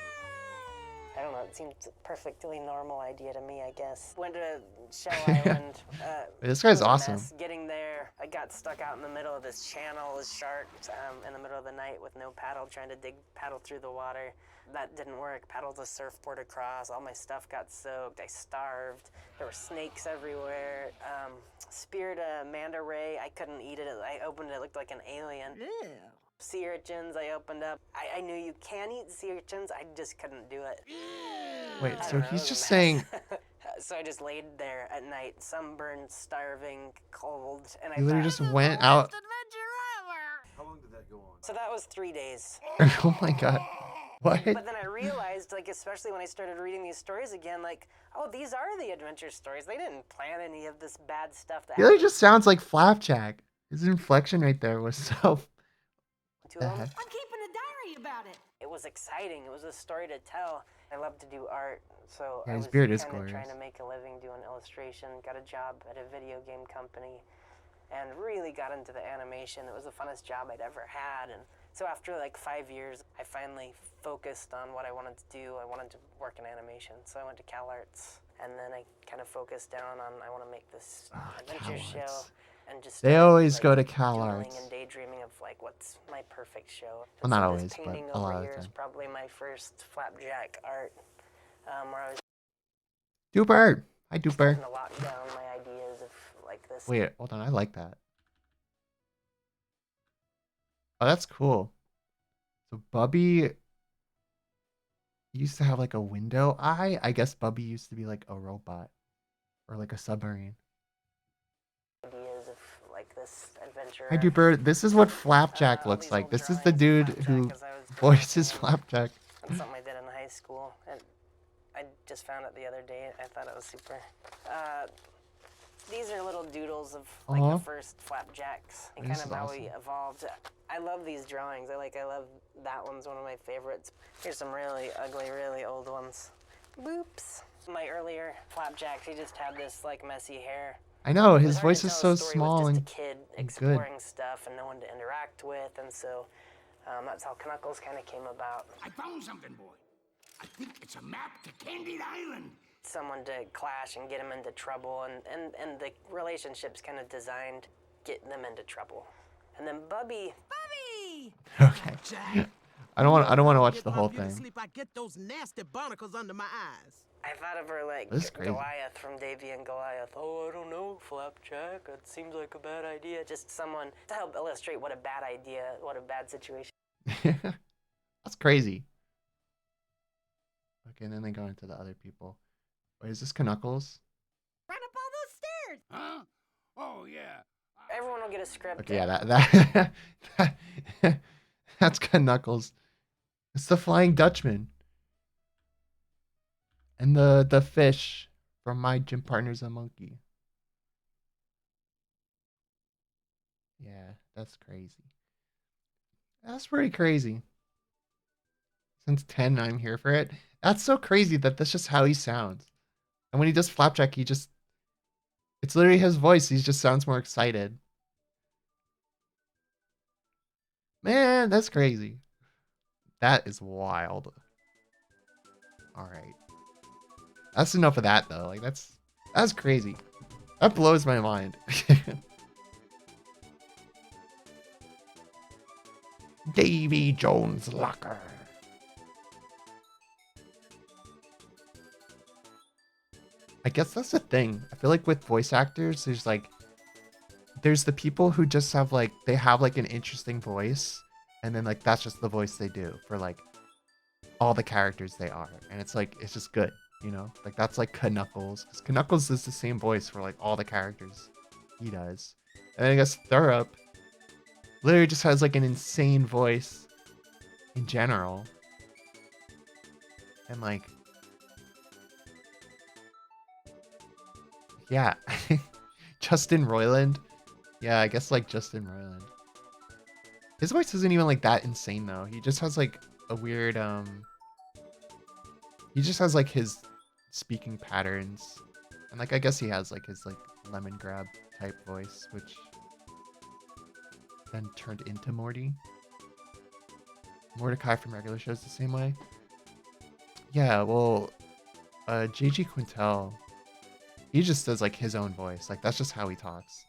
S3: I don't know, it seemed a perfectly normal idea to me, I guess. Went to Shell Island.
S2: This guy's awesome.
S3: Getting there, I got stuck out in the middle of this channel with sharks in the middle of the night with no paddle, trying to paddle through the water. That didn't work. Paddled a surfboard across. All my stuff got soaked. I starved. There were snakes everywhere. Speared a manta ray. I couldn't eat it. I opened it. It looked like an alien.
S4: Ew.
S3: Sea urchins I opened up. I knew you can eat sea urchins. I just couldn't do it.
S2: Wait,
S3: I
S2: so
S3: don't know,
S2: he's
S3: it was
S2: just
S3: a
S2: saying
S3: mess. So I just laid there at night, sunburned, starving, cold, and I
S2: he literally
S3: thought,
S2: just went out.
S4: Best adventure ever.
S5: How long did that go on?
S3: so that was 3 days.
S2: Oh my god. What?
S3: But then I realized, like, especially when I started reading these stories again, like, oh, these are the adventure stories. They didn't plan any of this bad stuff to
S2: He literally
S3: happen
S2: just sounds like Flapjack. His inflection right there was so.
S3: to them.
S4: I'm keeping a diary about it.
S3: It was exciting. It was a story to tell. I love to do art, so
S2: Yeah,
S3: I
S2: his
S3: was
S2: beard is
S3: kind of trying
S2: glorious.
S3: to make a living doing illustration. Got a job at a video game company, and really got into the animation. It was the funnest job I'd ever had. And so after like 5 years, I finally focused on what I wanted to do. I wanted to work in animation, so I went to CalArts, and then I kind of focused down on I want to make this adventure show.
S2: CalArts.
S3: And just
S2: They
S3: started,
S2: always
S3: like,
S2: go to
S3: doodling
S2: CalArts.
S3: and daydreaming of like what's my perfect show.
S2: Well, not
S3: So
S2: always,
S3: this
S2: but
S3: painting
S2: a lot
S3: over
S2: of the
S3: here is
S2: time.
S3: probably my first Flapjack art, where I was
S2: Duper. Hi, Duper.
S3: starting to lock down my ideas of like this.
S2: Wait, hold on. I like that. Oh, that's cool. So Bubby used to have like a window eye. I guess Bubby used to be like a robot or like a submarine.
S3: Ideas of like this adventure.
S2: Hi, Duper. This is what Flapjack
S3: all
S2: looks
S3: these
S2: like.
S3: old
S2: This is the
S3: drawings of
S2: dude who
S3: Flapjack as I was
S2: voices
S3: developing.
S2: Flapjack.
S3: That's something I did in high school, and I just found it the other day. I thought it was super. These are little doodles of like
S2: Aw.
S3: the first Flapjacks and
S2: This
S3: kind
S2: is
S3: of how
S2: awesome.
S3: we evolved. I love these drawings. I love that one's one of my favorites. Here's some really ugly, really old ones. Boops. My earlier Flapjacks, he just had this like messy hair.
S2: I know
S3: It
S2: his
S3: was hard
S2: voice
S3: to
S2: is
S3: tell
S2: so
S3: a story
S2: small
S3: with
S2: and
S3: just a kid
S2: good.
S3: exploring stuff and no one to interact with, and so that's how Knuckles kind of came about.
S5: I found something, boy. I think it's a map to Candied Island.
S3: Someone to clash and get him into trouble, and the relationship's kind of designed to get them into trouble. And then Bubby,
S4: Bubby!
S2: Okay. I don't want to watch the whole thing.
S6: Sleep, I get those nasty barnacles under my eyes.
S3: I thought of her like
S2: This is crazy.
S3: Goliath from Davy and Goliath. Oh, I don't know, Flapjack. It seems like a bad idea. Just someone to help illustrate what a bad idea, what a bad situation.
S2: That's crazy. Okay, and then they go into the other people. Wait, is this Knuckles?
S4: Run up all those stairs!
S5: Huh? Oh, yeah.
S3: Everyone will get a script.
S2: Okay, yeah, that's Knuckles. It's the Flying Dutchman. And the fish from My Gym Partner's a Monkey. Yeah, that's crazy. That's pretty crazy. Since 10, I'm here for it. That's so crazy that that's just how he sounds. And when he does Flapjack, it's literally his voice. He just sounds more excited. Man, that's crazy. That is wild. All right. That's enough of that though. Like that's crazy. That blows my mind. Davy Jones' locker. I guess that's the thing. I feel like with voice actors, there's the people who just have like they have like an interesting voice, and then like that's just the voice they do for like all the characters they are, and it's like it's just good, you know? Like that's like Knuckles, because Knuckles is the same voice for like all the characters he does, and then I guess Thurup literally just has like an insane voice in general, and like yeah, Justin Roiland. Yeah, I guess like Justin Roiland. His voice isn't even like that insane though. He just has like a weird he just has like his speaking patterns. And like I guess he has like his like lemon grab type voice, which then turned into Morty. Mordecai from regular shows the same way. Yeah, well, JG Quintel, he just does like his own voice. Like that's just how he talks.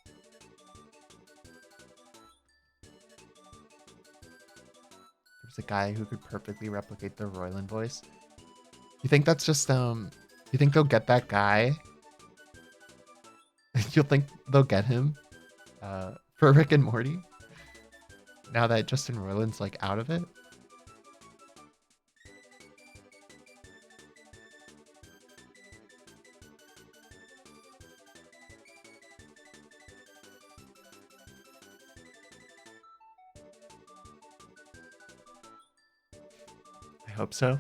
S2: There's a guy who could perfectly replicate the Roiland voice. You think that's just you think they'll get that guy? You'll think they'll get him for Rick and Morty now that Justin Roiland's like out of it? I hope so.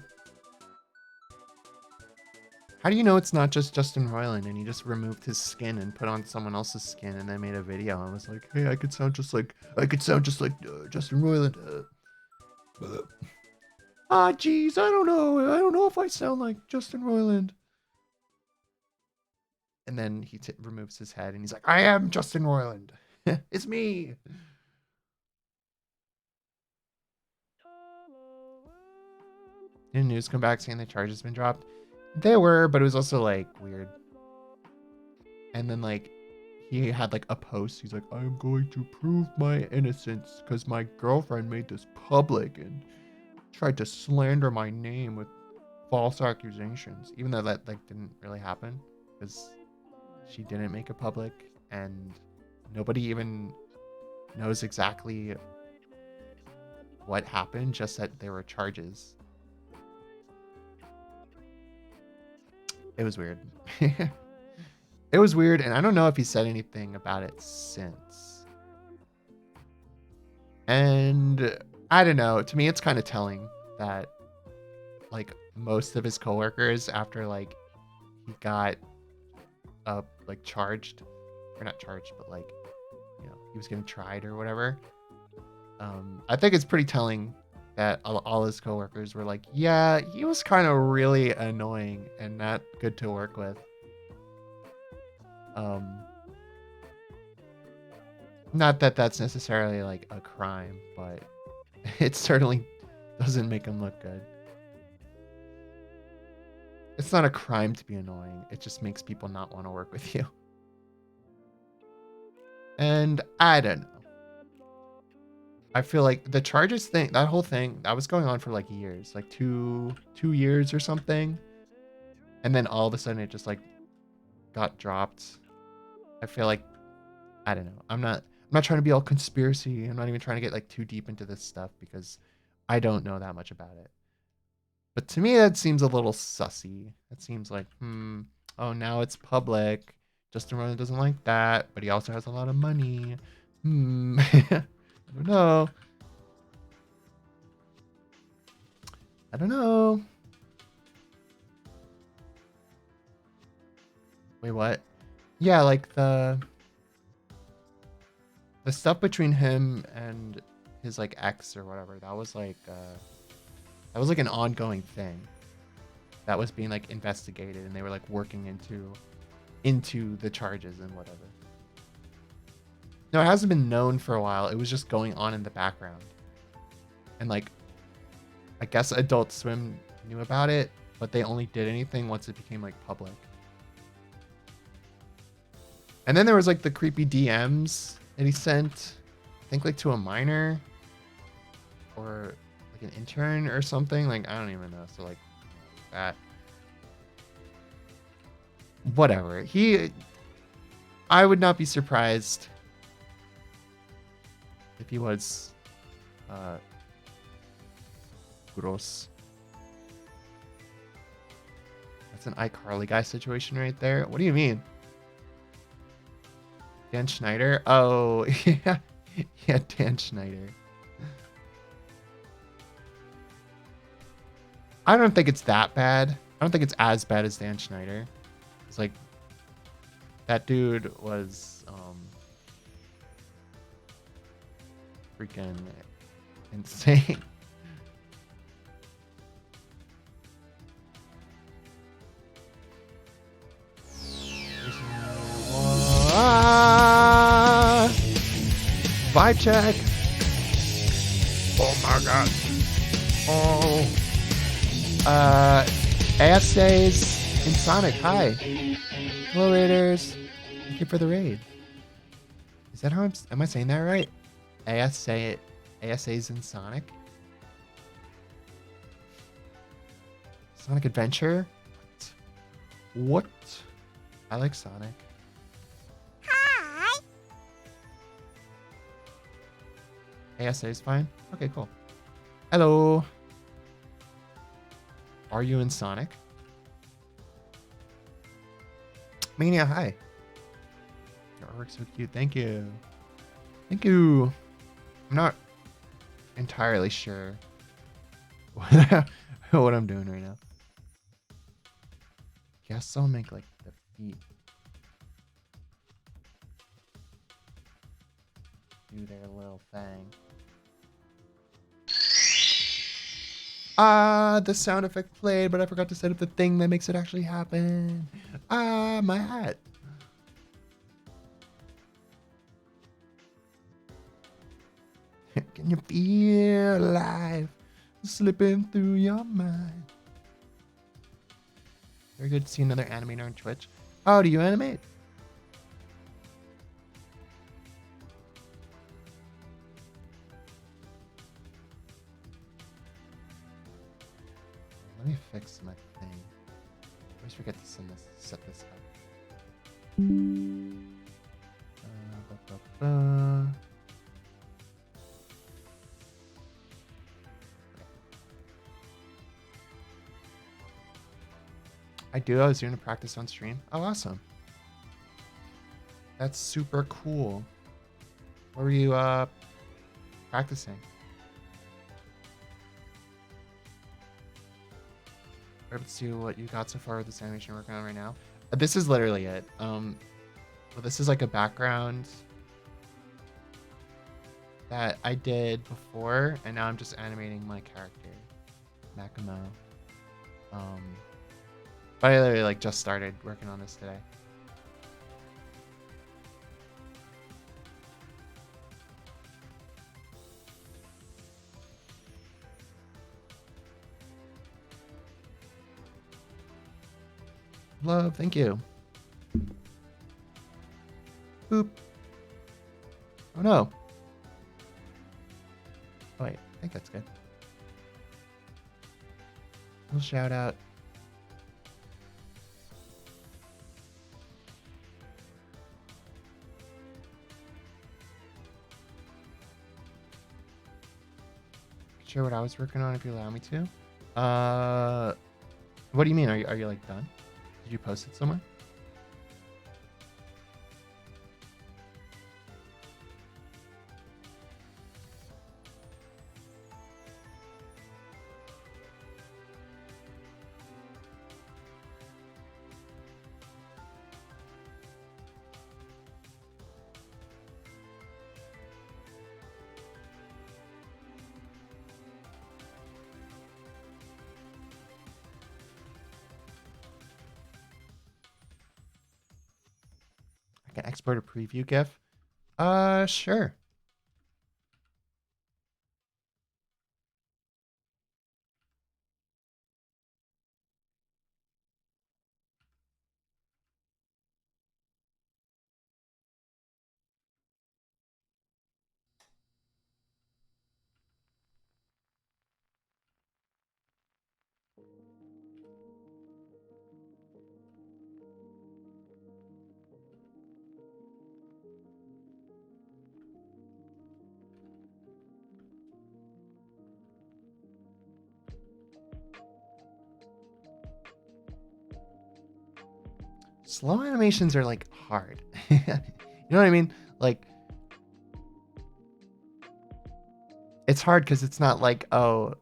S2: How do you know it's not just Justin Roiland and he just removed his skin and put on someone else's skin and then made a video and was like, "Hey, I could sound just like Justin Roiland." Geez, I don't know. I don't know if I sound like Justin Roiland. And then he removes his head and he's like, "I am Justin Roiland. It's me." Didn't news come back saying the charge has been dropped? They were, but it was also like weird. And then like he had like a post. He's like, "I'm going to prove my innocence because my girlfriend made this public and tried to slander my name with false accusations," even though that like didn't really happen because she didn't make it public and nobody even knows exactly what happened, just that there were charges. It was weird. It was weird, and I don't know if he said anything about it since. And I don't know. To me, it's kind of telling that like most of his coworkers, after like he got like charged, or not charged, but like he was getting tried or whatever. I think it's pretty telling that all his coworkers were like, "Yeah, he was kind of really annoying and not good to work with." Not that that's necessarily like a crime, but it certainly doesn't make him look good. It's not a crime to be annoying. It just makes people not want to work with you. And I don't know. I feel like the charges thing, that whole thing, that was going on for like years, like two years or something. And then all of a sudden it just like got dropped. I feel like, I don't know. I'm not trying to be all conspiracy. I'm not even trying to get like too deep into this stuff because I don't know that much about it. But to me, that seems a little sussy. It seems like, oh, now it's public. Justin Roiland doesn't like that, but he also has a lot of money. I don't know. I don't know. Wait, what? Yeah, like the stuff between him and his like ex or whatever. That was like an ongoing thing. That was being like investigated, and they were like working into the charges and whatever. No, it hasn't been known for a while. It was just going on in the background. And like, I guess Adult Swim knew about it, but they only did anything once it became like public. And then there was like the creepy DMs that he sent, I think like to a minor or like an intern or something. Like, I don't even know. So like that. Whatever. I would not be surprised if he was gross. That's an iCarly guy situation right there. What do you mean? Dan Schneider? Oh, yeah. Yeah, Dan Schneider. I don't think it's that bad. I don't think it's as bad as Dan Schneider. It's like that dude was freaking insane. Vibe check.
S5: Oh my god.
S2: Oh. ASAs in Sonic. Hi. Hello, Raiders. Thank you for the raid. Is that how am I saying that right? ASAs in Sonic? Sonic Adventure? What? I like Sonic.
S7: Hi.
S2: ASA is fine? Okay, cool. Hello. Are you in Sonic? Mania, hi. Your artwork's so cute. Thank you. Thank you. I'm not entirely sure what I'm doing right now. Guess I'll make like the feet do their little thing. The sound effect played, but I forgot to set up the thing that makes it actually happen. My hat. Can you feel life slipping through your mind? Very good to see another animator on Twitch. Oh, do you animate? Let me fix my thing. I always forget to set this up. I do. I was doing a practice on stream. Oh, awesome. That's super cool. What were you practicing? Let's see what you got so far with this animation you're working on right now. This is literally it. Well, this is like a background that I did before, and now I'm just animating my character, Makamo. But I literally like just started working on this today. Love, thank you. Boop. Oh no. Oh wait, I think that's good. Little shout out. Share what I was working on if you allow me to. What do you mean? Are you like done? Did you post it somewhere? I can export a preview GIF. Sure. Slow animations are like hard. You know what I mean? Like, it's hard because it's not like, oh,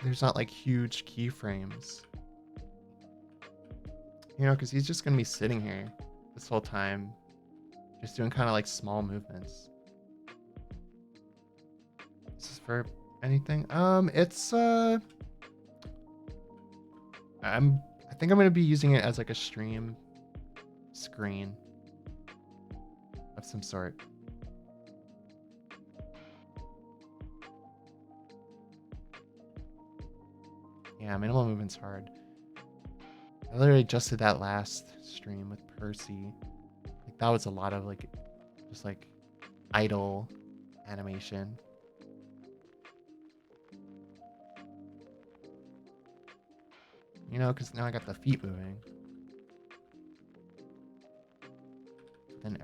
S2: there's not like huge keyframes. You know, because he's just gonna be sitting here this whole time, just doing kind of like small movements. Is this for anything? It's I think I'm gonna be using it as like a stream screen of some sort. Yeah, minimal movement's hard. I literally just did that last stream with Percy. Like that was a lot of like just like idle animation. You know, because now I got the feet moving. Then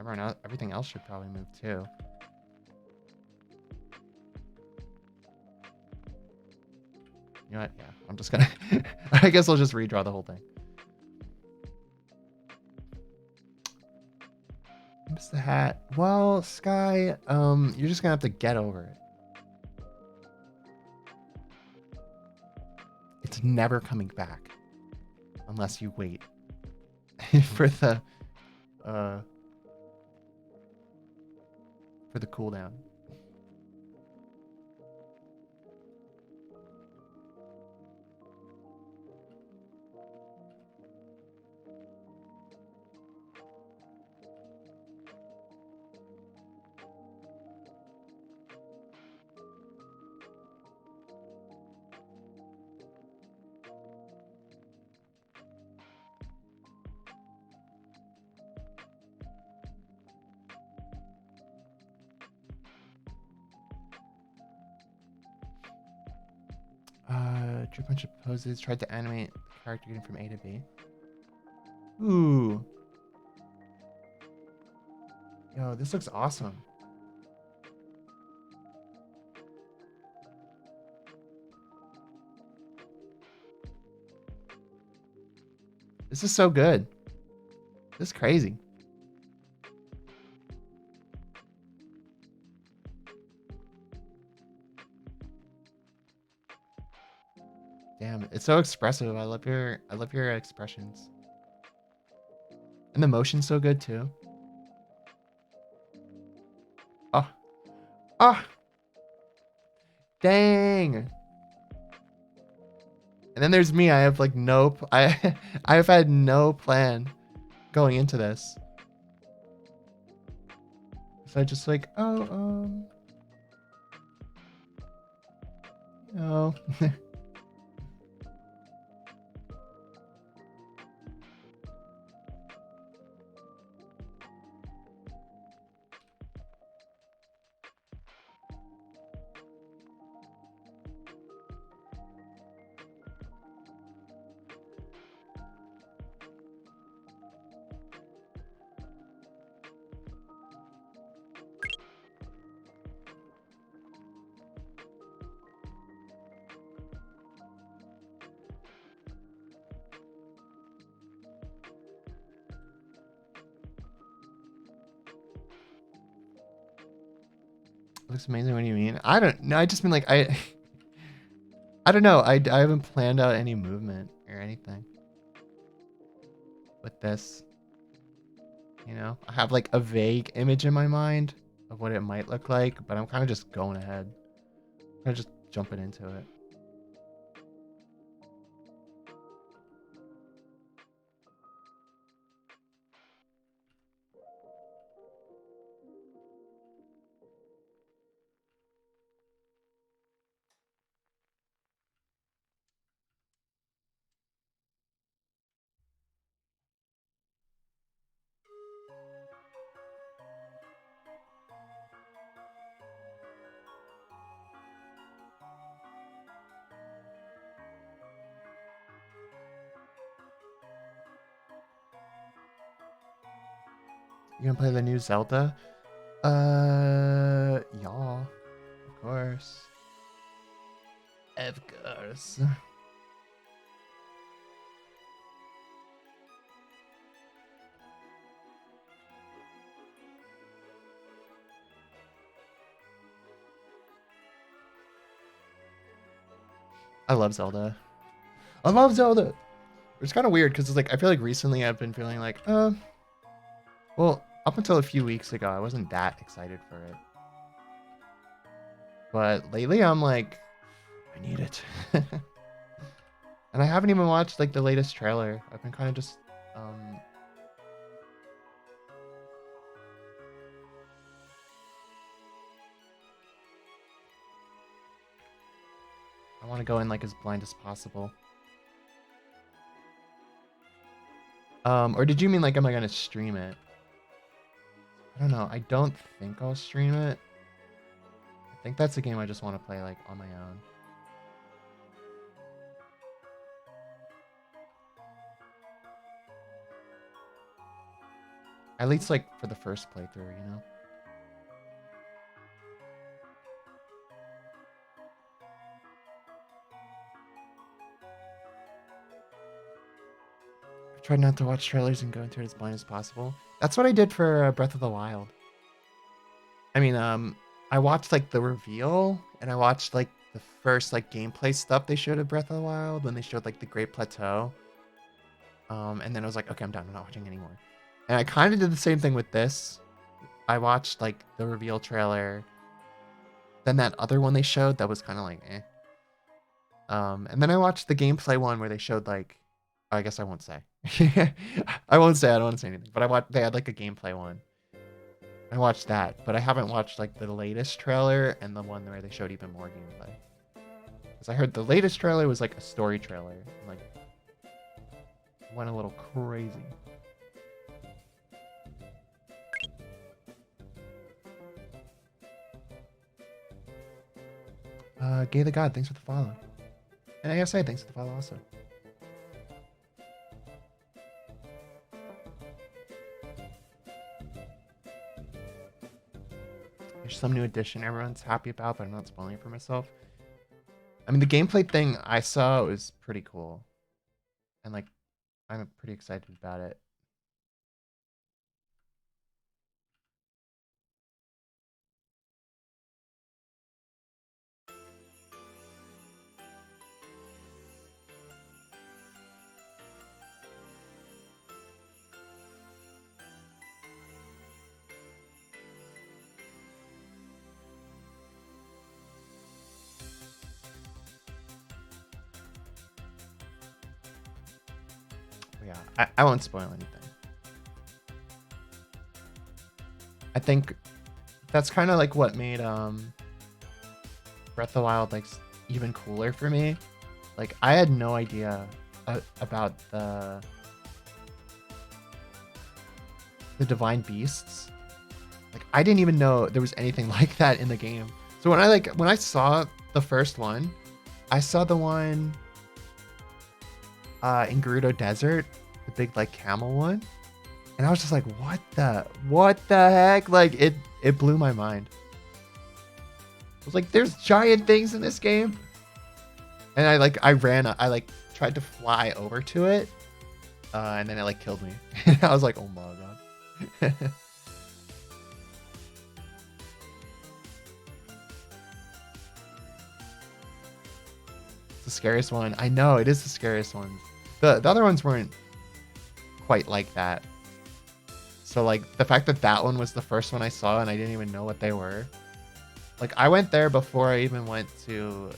S2: everything else should probably move too. You know what? Yeah, I'm just gonna. I guess I'll just redraw the whole thing. What's the hat? Well, Sky, you're just gonna have to get over it. It's never coming back unless you wait for the cooldown. Drew a bunch of poses, tried to animate the character getting from A to B. Ooh. Yo, this looks awesome. This is so good. This is crazy. Damn, it's so expressive. I love your expressions. And the motion's so good too. Oh. Oh. Dang. And then there's me. I have like I've had no plan going into this. So I just like, oh, you know. Looks amazing. What do you mean? I don't know. I just mean like I don't know. I haven't planned out any movement or anything with this. You know, I have like a vague image in my mind of what it might look like, but I'm kind of just going ahead. Kind of just jumping into it. You gonna play the new Zelda? Yeah, of course. Of course. I love Zelda. I love Zelda. It's kind of weird because it's like I feel like recently I've been feeling like, well, up until a few weeks ago, I wasn't that excited for it. But lately, I'm like, I need it. And I haven't even watched like the latest trailer. I've been kind of just, I want to go in like as blind as possible. Or did you mean like, am I gonna stream it? I don't know. I don't think I'll stream it. I think that's a game I just want to play like on my own. At least like for the first playthrough, you know? I've tried not to watch trailers and go into it as blind as possible. That's what I did for Breath of the Wild. I mean, I watched like the reveal and I watched like the first like gameplay stuff they showed at Breath of the Wild when they showed like the Great Plateau. And then I was like, okay, I'm done. I'm not watching anymore. And I kind of did the same thing with this. I watched like the reveal trailer. Then that other one they showed that was kind of like, eh. And then I watched the gameplay one where they showed like, I guess I won't say. I won't say. I don't want to say anything. But I watched. They had like a gameplay one. I watched that, but I haven't watched like the latest trailer and the one where they showed even more gameplay. Because I heard the latest trailer was like a story trailer. And, like, went a little crazy. Gay the God, thanks for the follow. And ASA, thanks for the follow also. There's some new addition everyone's happy about, but I'm not spoiling it for myself. I mean, the gameplay thing I saw was pretty cool. And like, I'm pretty excited about it. Yeah, I won't spoil anything. I think that's kind of like what made Breath of the Wild like even cooler for me. Like I had no idea about the divine beasts. Like I didn't even know there was anything like that in the game. So when I saw the first one, I saw the one in Gerudo Desert, the big like camel one, and I was just like, what the heck? Like it blew my mind. I was like, there's giant things in this game, and I tried to fly over to it, and then it like killed me. I was like, oh my god. It's the scariest one. I know it is the scariest one. The other ones weren't quite like that. So like the fact that that one was the first one I saw and I didn't even know what they were. Like I went there before I even went to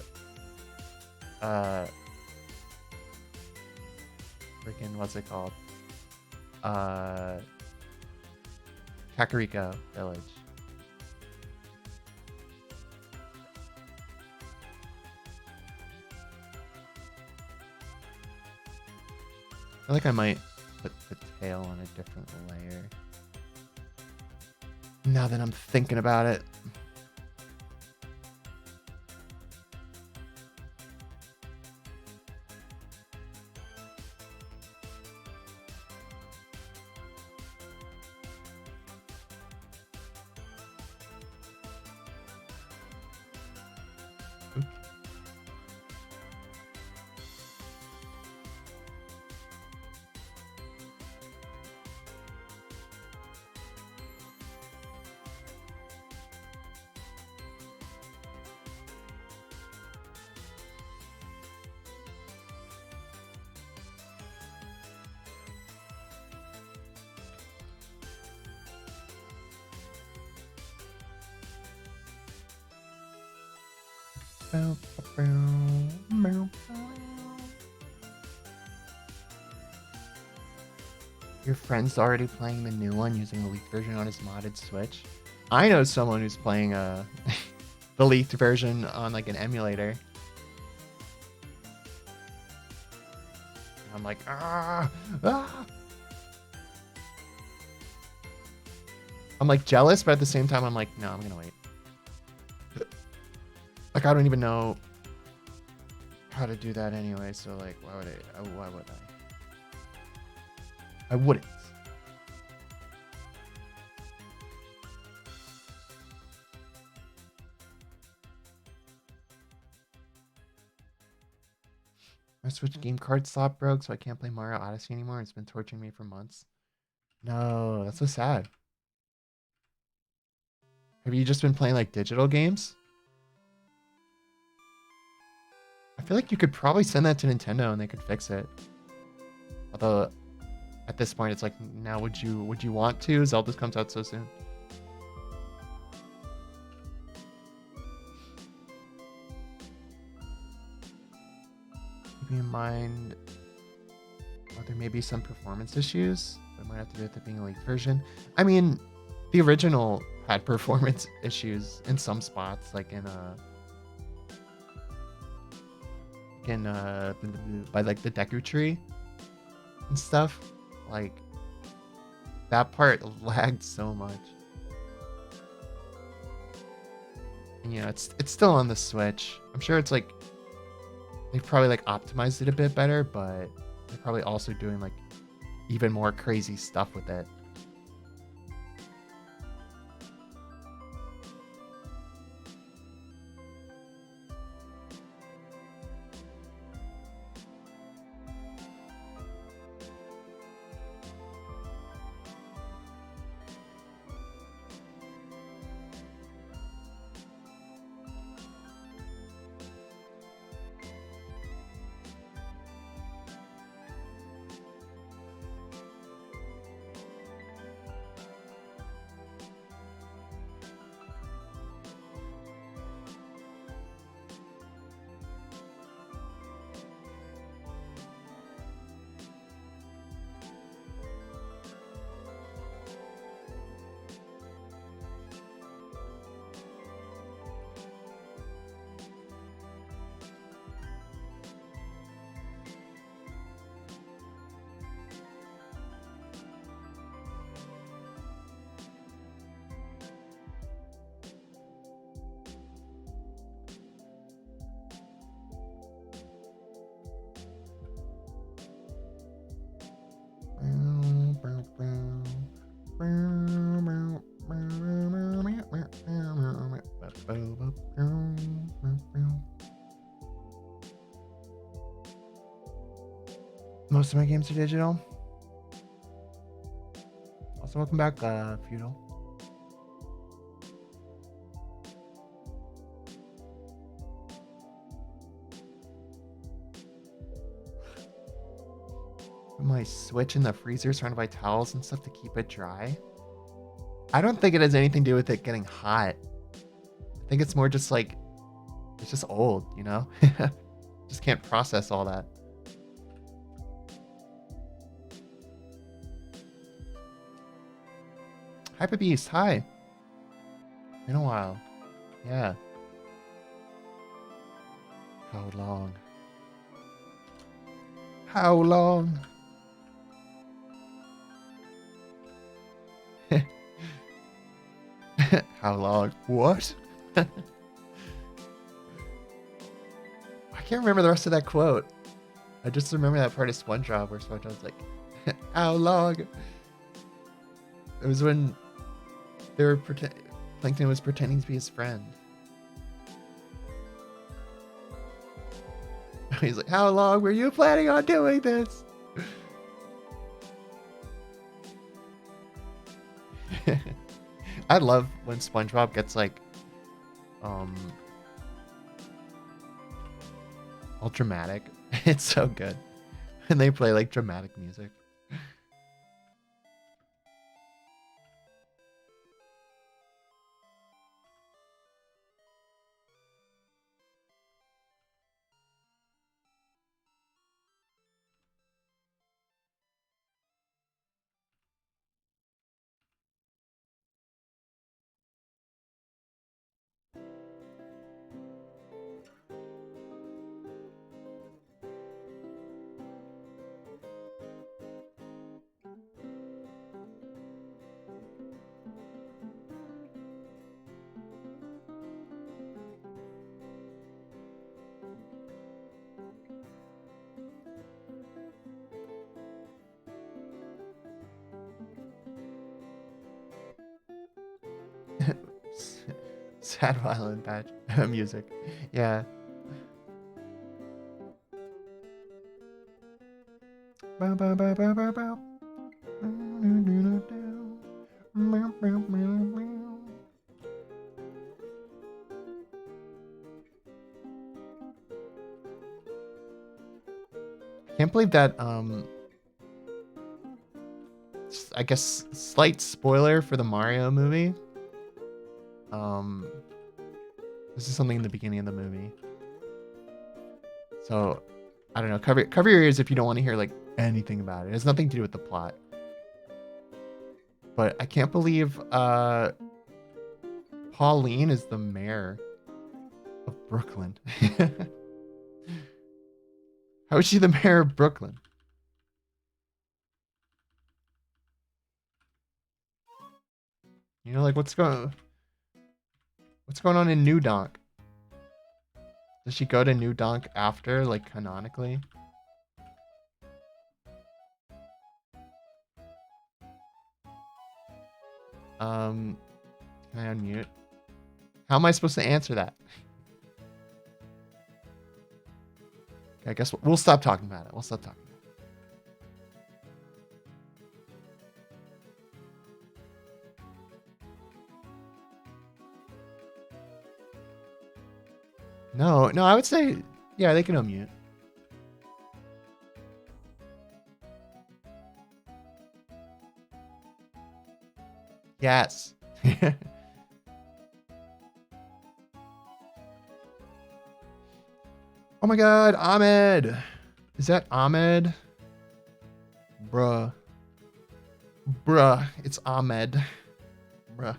S2: freaking what's it called? Kakariko Village. I feel like I might put the tail on a different layer. Now that I'm thinking about it. Your friend's already playing the new one using the leaked version on his modded Switch. I know someone who's playing the leaked version on like an emulator. I'm like, ah. I'm like jealous, but at the same time, I'm like, no, I'm gonna wait. Like, I don't even know how to do that anyway. So like, why would I? Why would I? I wouldn't. My Switch game card slot broke, so I can't play Mario Odyssey anymore. It's been torturing me for months. No, that's so sad. Have you just been playing like digital games? I feel like you could probably send that to Nintendo and they could fix it. Although at this point it's like, now would you want to? Zelda comes out so soon. Keeping in mind there may be some performance issues. I might have to do with it being a leaked version. I mean, the original had performance issues in some spots, like by like the Deku Tree and stuff. Like that part lagged so much. And you know, it's still on the Switch. I'm sure it's like they've probably like optimized it a bit better, but they're probably also doing like even more crazy stuff with it. Most of my games are digital. Also, welcome back, Feudal. Put my Switch in the freezer, surrounded by towels and stuff to keep it dry. I don't think it has anything to do with it getting hot. I think it's more just like, it's just old, you know? Just can't process all that. Hyper Beast, hi. Been a while. Yeah. How long? How long? How long? What? I can't remember the rest of that quote. I just remember that part of SpongeBob where SpongeBob's like, how long? It was when they were Plankton was pretending to be his friend. He's like, how long were you planning on doing this? I love when SpongeBob gets like all dramatic. It's so good. And they play like dramatic music. Sad violin patch music. Yeah. Bow, bow, bow, bow, bow, bow. Can't believe that I guess slight spoiler for the Mario movie. This is something in the beginning of the movie. So, I don't know. Cover your ears if you don't want to hear like anything about it. It has nothing to do with the plot. But I can't believe Pauline is the mayor of Brooklyn. How is she the mayor of Brooklyn? You know, like what's going on in New Donk? Does she go to New Donk after, like canonically? Can I unmute? How am I supposed to answer that? Okay, I guess we'll stop talking about it. We'll stop talking. No, I would say, yeah, they can unmute. Yes. Oh my God, Ahmed. Is that Ahmed? Bruh, it's Ahmed. Bruh.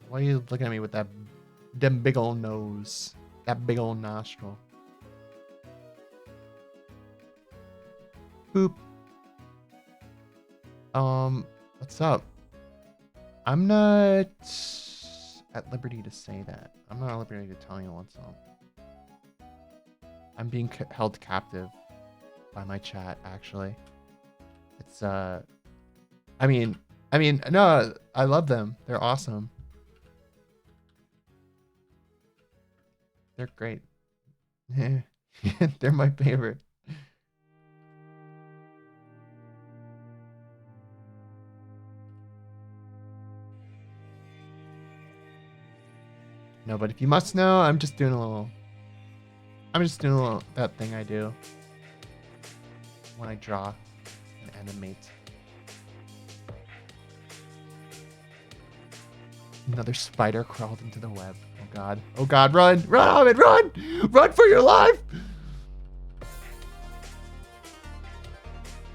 S2: Why are you looking at me with that big old nose? That big old nostril. Boop. What's up? I'm not at liberty to say that. I'm not at liberty to tell you what's up. I'm being held captive by my chat, actually. It's, I mean, no, I love them. They're awesome. They're great. They're my favorite. No, but if you must know, I'm just doing a little, that thing I do when I draw and animate. Another spider crawled into the web. Oh God. Oh God, run! Run, Ahmed, run! Run for your life!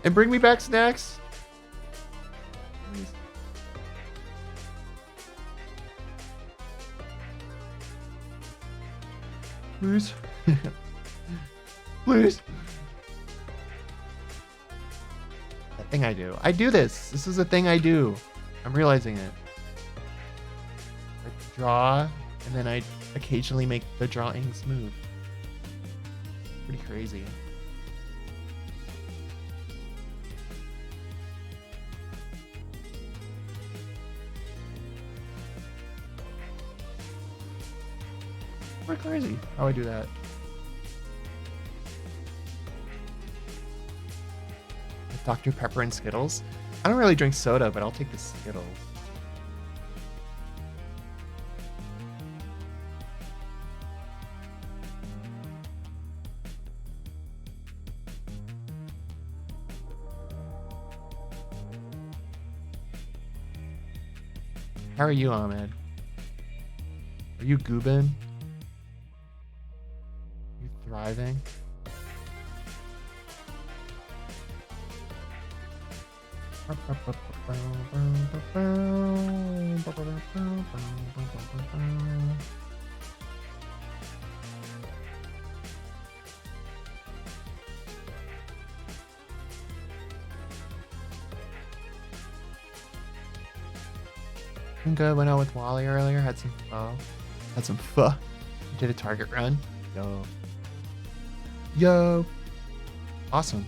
S2: And bring me back snacks. Please. Please. That thing I do. I do this. This is a thing I do. I'm realizing it. I draw, and then I occasionally make the drawings move. Pretty crazy. Pretty crazy how I do that. With Dr. Pepper and Skittles. I don't really drink soda, but I'll take the Skittles. How are you, Ahmed? Are you goobin? You thriving? I'm good. Went out with Wally earlier. Had some pho. Did a Target run. Yo. Awesome.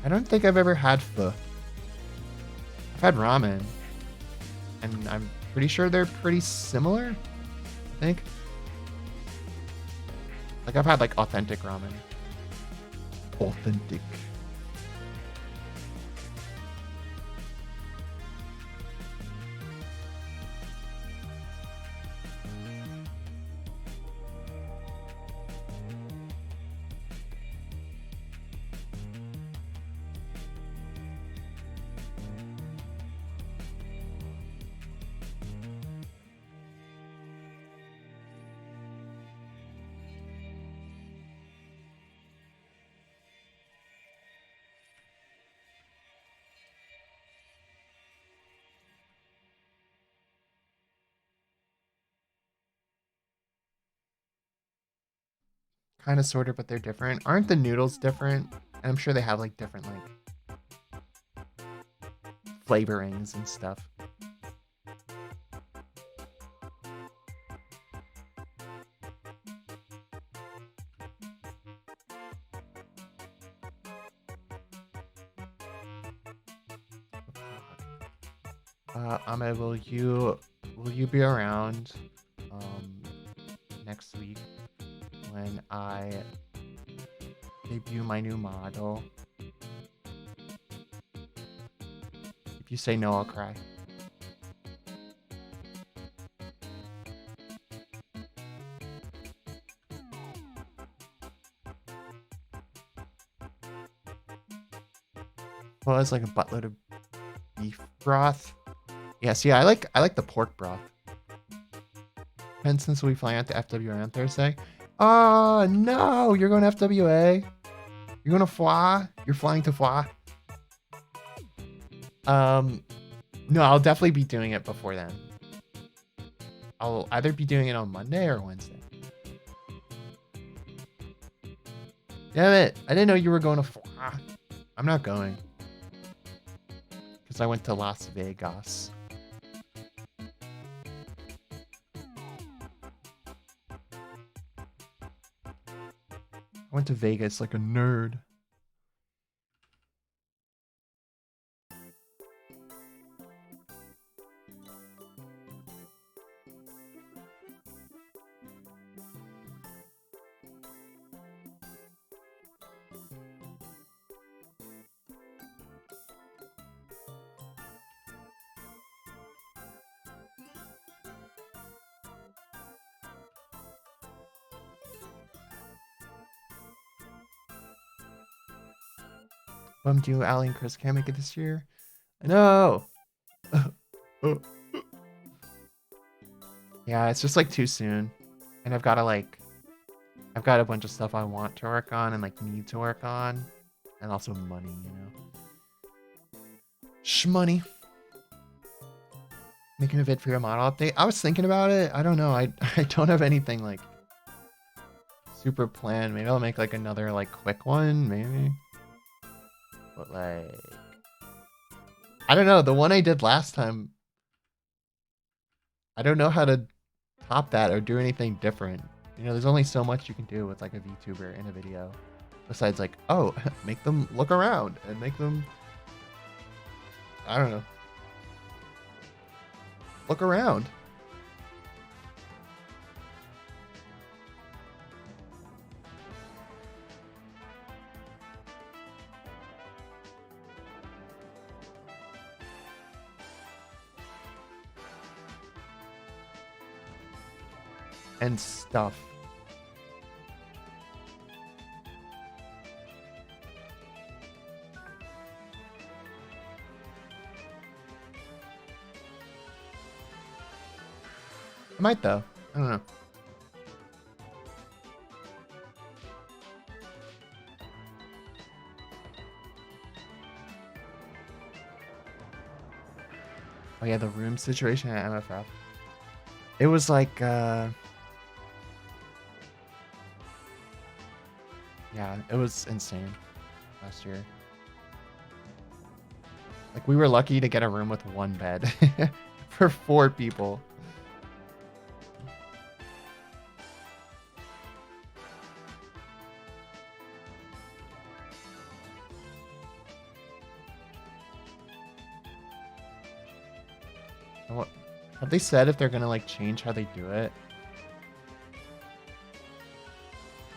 S2: I don't think I've ever had pho. I've had ramen. and I'm pretty sure they're pretty similar. I think. Like I've had like authentic ramen. Authentic. Kind of sort of, but they're different. Aren't the noodles different? And I'm sure they have like different like flavorings and stuff. Ahmed, will you be around next week when I debut my new model? If you say no, I'll cry. Well, it's like a buttload of beef broth. Yeah, see, I like the pork broth. And since we fly out to FWA on Thursday. Oh no, you're going to FWA? You're going to Foix? You're flying to Foix? No, I'll definitely be doing it before then. I'll either be doing it on Monday or Wednesday. Damn it, I didn't know you were going to Foix. I'm not going. Because I went to Las Vegas. I went to Vegas like a nerd. Bummed you, Allie and Chris can't make it this year. I know. Yeah, it's just like too soon. And I've got a bunch of stuff I want to work on and like need to work on. And also money, you know. Shmoney. Making a vid for your model update. I was thinking about it. I don't know. I don't have anything like super planned. Maybe I'll make like another like quick one, maybe. But like, I don't know. The one I did last time, I don't know how to top that or do anything different. You know, there's only so much you can do with like a VTuber in a video. Besides like, oh, make them look around and make them, I don't know. Look around. And stuff. I might though. I don't know. Oh yeah, the room situation at MFF. It was like yeah, it was insane last year. Like we were lucky to get a room with one bed for 4 people. What, have they said if they're gonna like change how they do it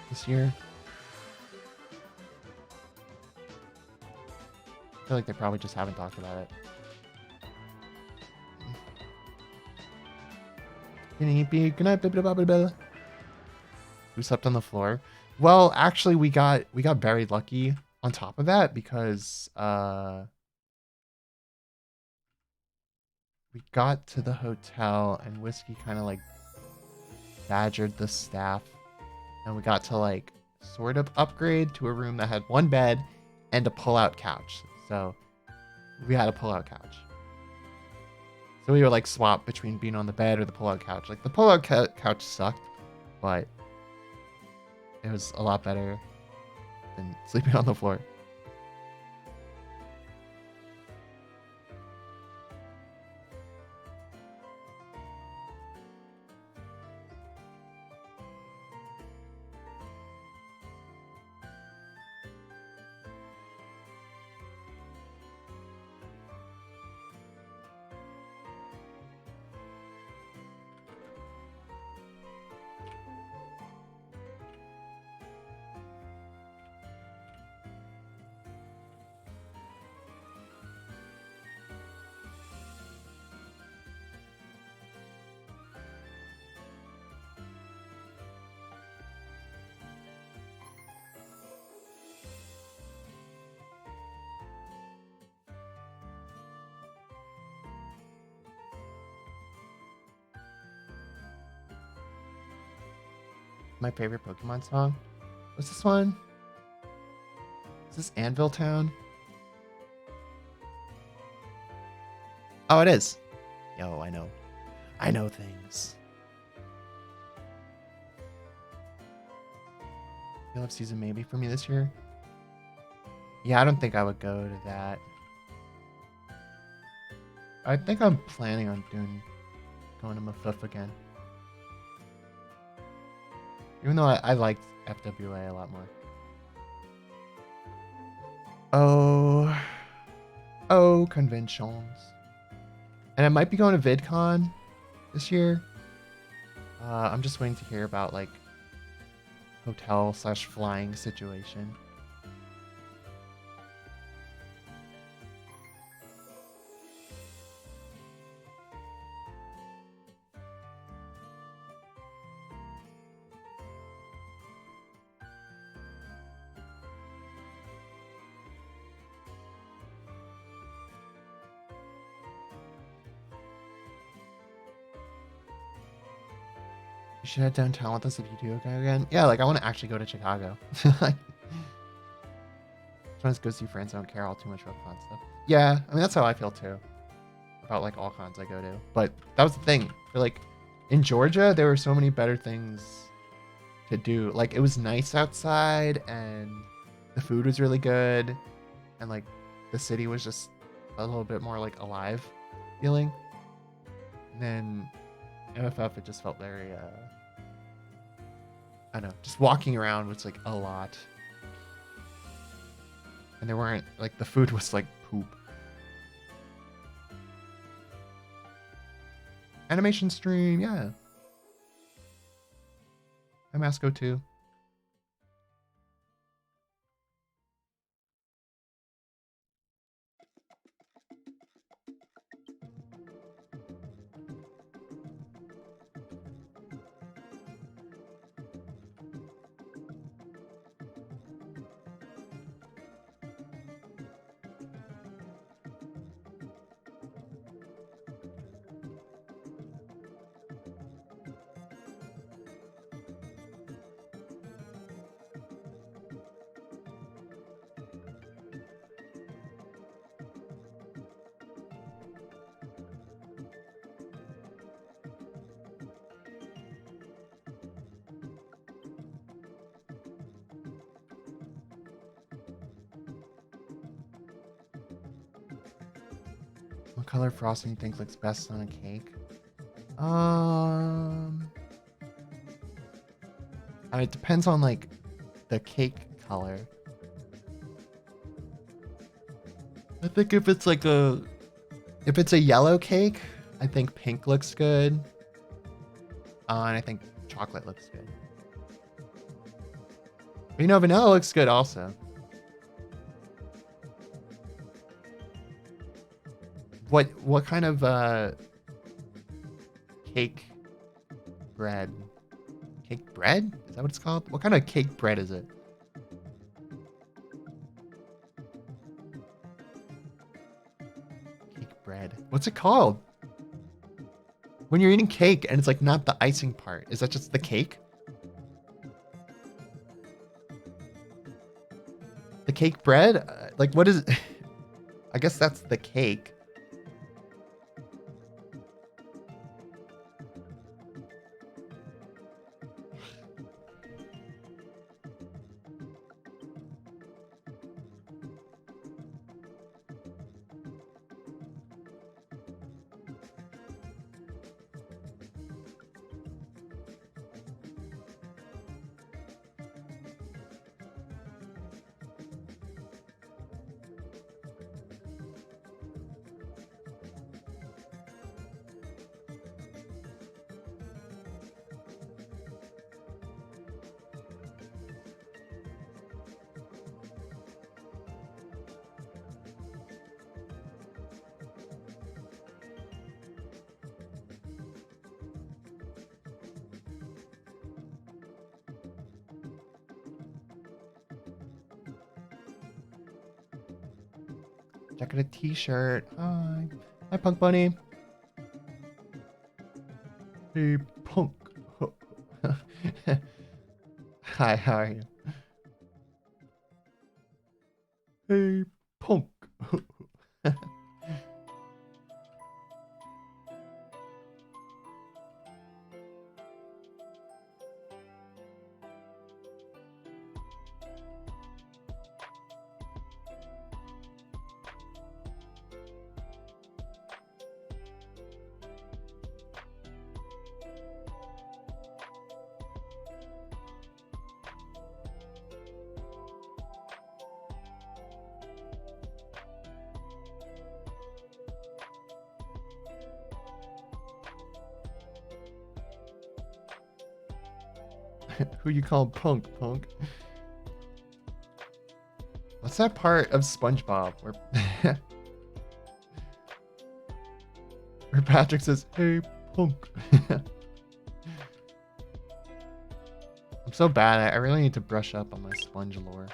S2: this year? I feel like they probably just haven't talked about it. Good night, Bella. Who slept on the floor? Well, actually, we got very lucky on top of that because we got to the hotel and Whiskey kind of like badgered the staff, and we got to like sort of upgrade to a room that had one bed and a pull-out couch. So we had a pull-out couch. So we would like swap between being on the bed or the pull-out couch. Like the pull-out couch sucked, but it was a lot better than sleeping on the floor. My favorite Pokemon song? What's this one? Is this Anvil Town? Oh, it is. Yo, I know. I know things. You'll have season maybe for me this year? Yeah, I don't think I would go to that. I think I'm planning on going to Mafuf again. Even though I liked FWA a lot more. Oh, conventions. And I might be going to VidCon this year. I'm just waiting to hear about like hotel/flying situation. You should head downtown with us if you do okay again. Yeah, like I want to actually go to Chicago. Like, just want to go see friends. I don't care all too much about con stuff. Yeah, I mean that's how I feel too about like all cons I go to. But that was the thing. For like in Georgia, there were so many better things to do. Like it was nice outside, and the food was really good, and like the city was just a little bit more like alive feeling. And then MFF, it just felt very I don't know, just walking around was like a lot. And there weren't like the food was like poop. Animation stream, yeah. I'm Masco too. What color frosting do you think looks best on a cake? It depends on like the cake color. I think if it's a yellow cake, I think pink looks good. And I think chocolate looks good. But, you know, vanilla looks good also. What kind of cake bread? Cake bread? Is that what it's called? What kind of cake bread is it? Cake bread. What's it called? When you're eating cake and it's like not the icing part. Is that just the cake? The cake bread? Like what is it? I guess that's the cake. Jacket a t-shirt. Hi. Hi, Punk Bunny. Hey, Punk. Hi, how are you? Hey, Punk. Who you call Punk, Punk? What's that part of SpongeBob where where Patrick says, "Hey, Punk"? I'm so bad. I really need to brush up on my sponge lore.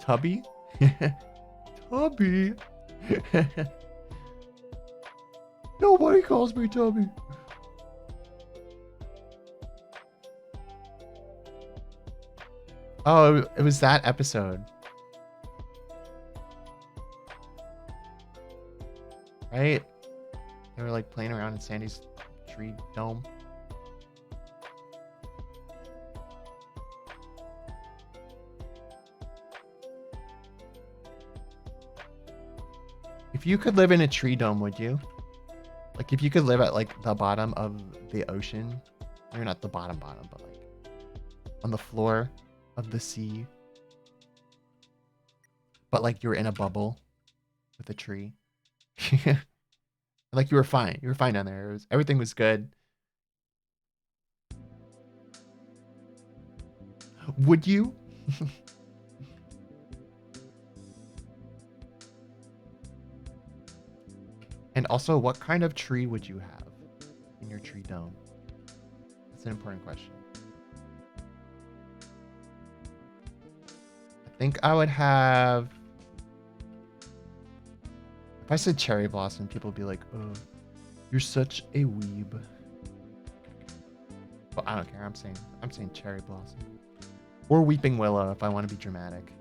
S2: Tubby? Tubby? Nobody calls me Tubby. Oh, it was that episode. Right? They were like playing around in Sandy's tree dome. If you could live in a tree dome, would you? Like if you could live at like the bottom of the ocean, or not the bottom, but like on the floor of the sea, but like you were in a bubble with a tree. Like you were fine. You were fine down there. Everything was good. Would you? And also, what kind of tree would you have in your tree dome? That's an important question. I think I would have... If I said cherry blossom, people would be like, "Oh, you're such a weeb." But I don't care. I'm saying cherry blossom. Or weeping willow if I want to be dramatic.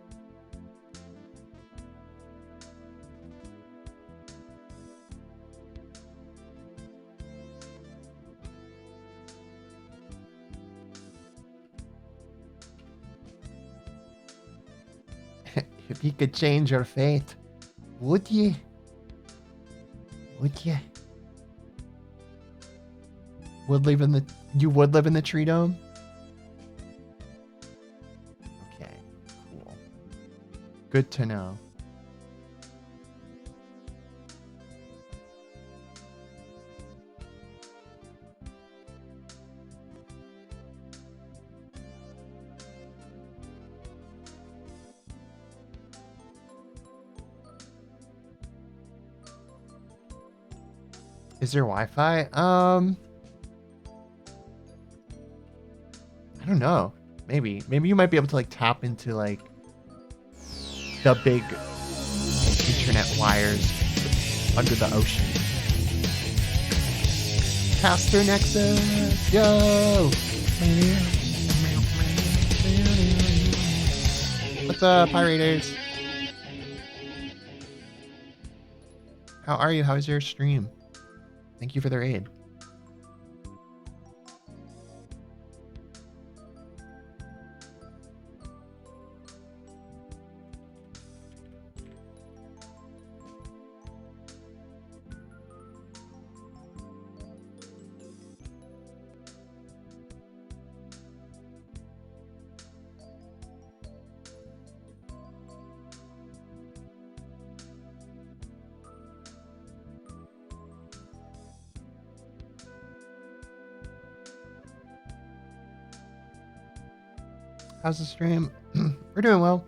S2: If you could change your fate, would you? Would you? You would live in the tree dome? Good to know. Is there Wi-Fi? I don't know. Maybe you might be able to like tap into like the big internet wires under the ocean. Caster Nexus, yo! What's up, Pirators? How are you? How's your stream? Thank you for their aid. How's the stream? We're doing well.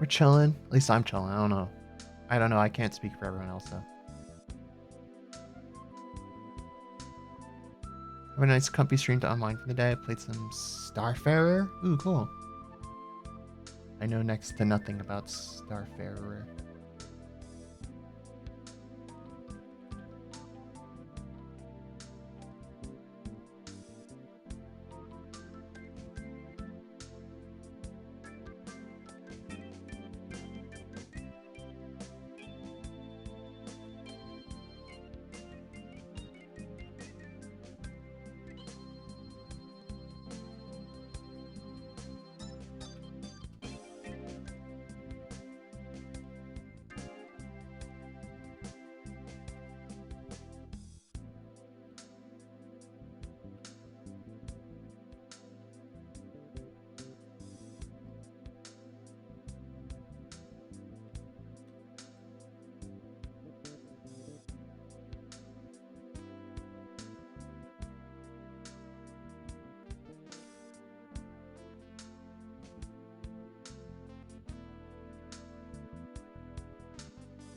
S2: We're chilling. At least I'm chilling. I don't know. I can't speak for everyone else though. Have a nice comfy stream to unwind for the day. I played some Starfarer. Ooh, cool. I know next to nothing about Starfarer.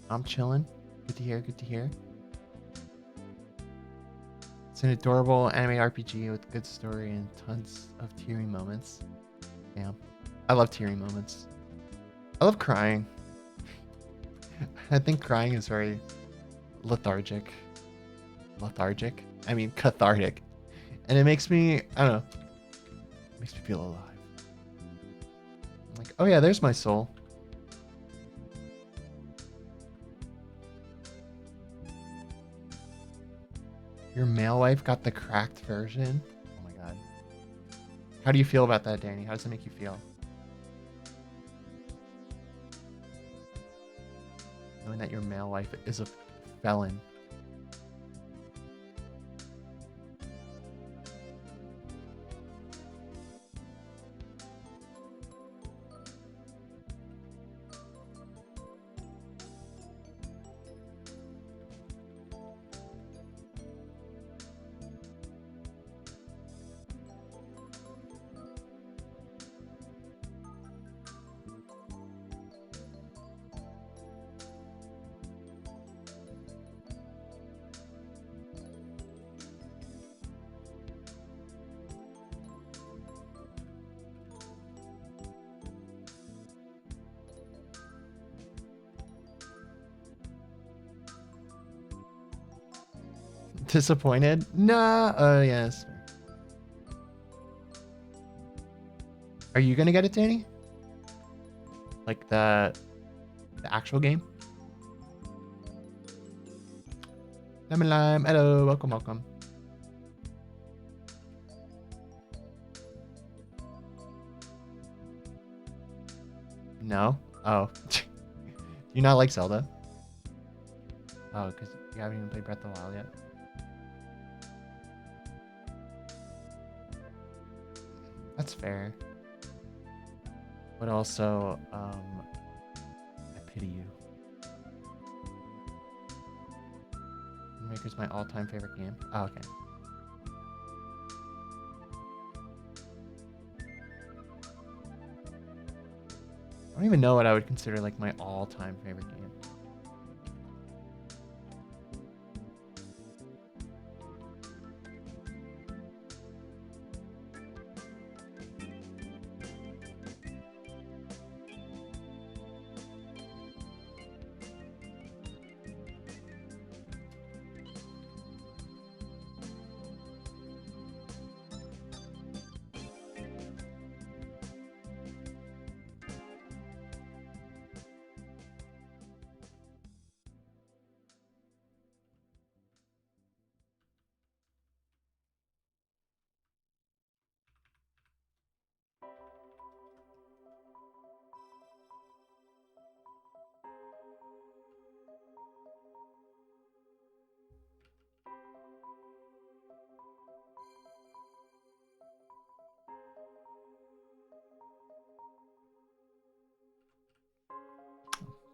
S2: I'm chilling. Good to hear. Good to hear. It's an adorable anime RPG with good story and tons of tearing moments. Yeah, I love tearing moments. I love crying. I think crying is very lethargic. Lethargic? I mean cathartic. And it makes me, I don't know, it makes me feel alive. I'm like, oh yeah, there's my soul. Your male wife got the cracked version? Oh my god. How do you feel about that, Danny? How does it make you feel? Knowing that your male wife is a felon. Disappointed? Nah. Yes. Are you gonna get it, Danny? Like the actual game? Lemon Lime. Hello. Welcome. Welcome. No. Oh. Do you not like Zelda? Oh, because you haven't even played Breath of the Wild yet. That's fair. But also, pity you. Maker's my all-time favorite game. Oh, okay. I don't even know what I would consider like my all-time favorite game.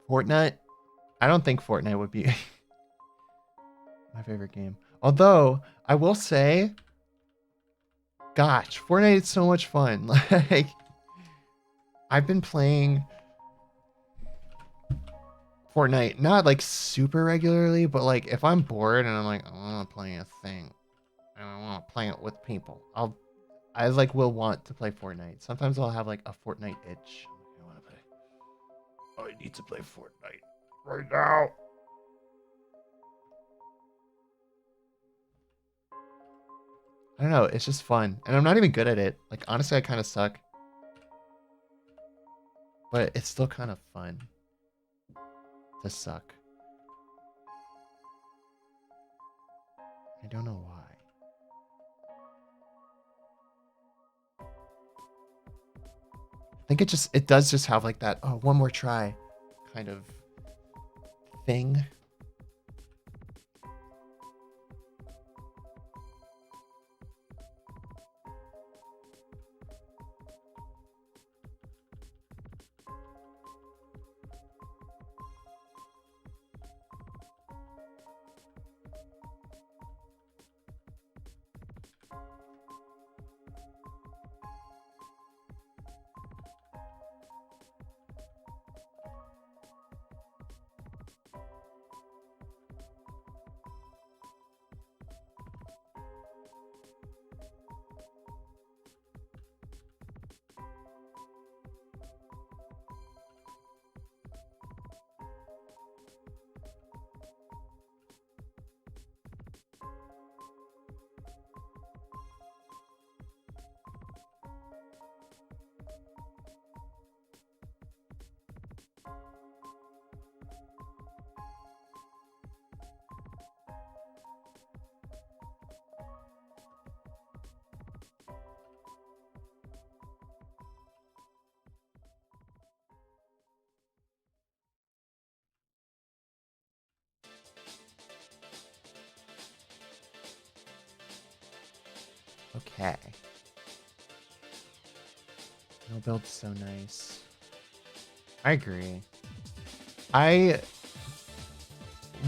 S2: Fortnite? I don't think Fortnite would be my favorite game. Although, I will say, gosh, Fortnite is so much fun. Like, I've been playing Fortnite, not like super regularly, but like if I'm bored and I'm like, I want to play a thing and I want to play it with people, I like will want to play Fortnite. Sometimes I'll have like a Fortnite itch. I want to play. Oh, I need to play Fortnite right now. I don't know. It's just fun. And I'm not even good at it. Like, honestly, I kind of suck. But it's still kind of fun to suck. I don't know why. I think it does just have like that, oh, one more try kind of thing. Okay. No build's so nice. I agree.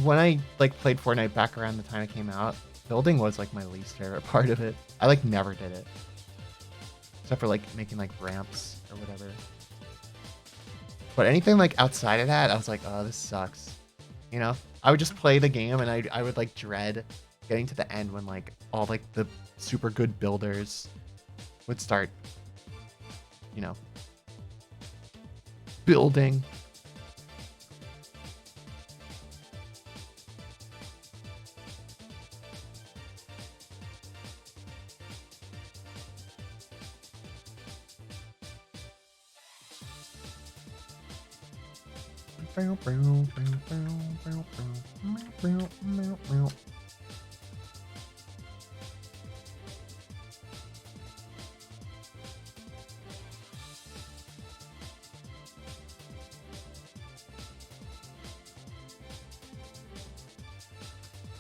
S2: When I like played Fortnite back around the time it came out, building was like my least favorite part of it. I like never did it. Except for like making like ramps or whatever. But anything like outside of that, I was like, oh, this sucks. You know? I would just play the game and I would like dread getting to the end when like all like the super good builders would start, you know, building.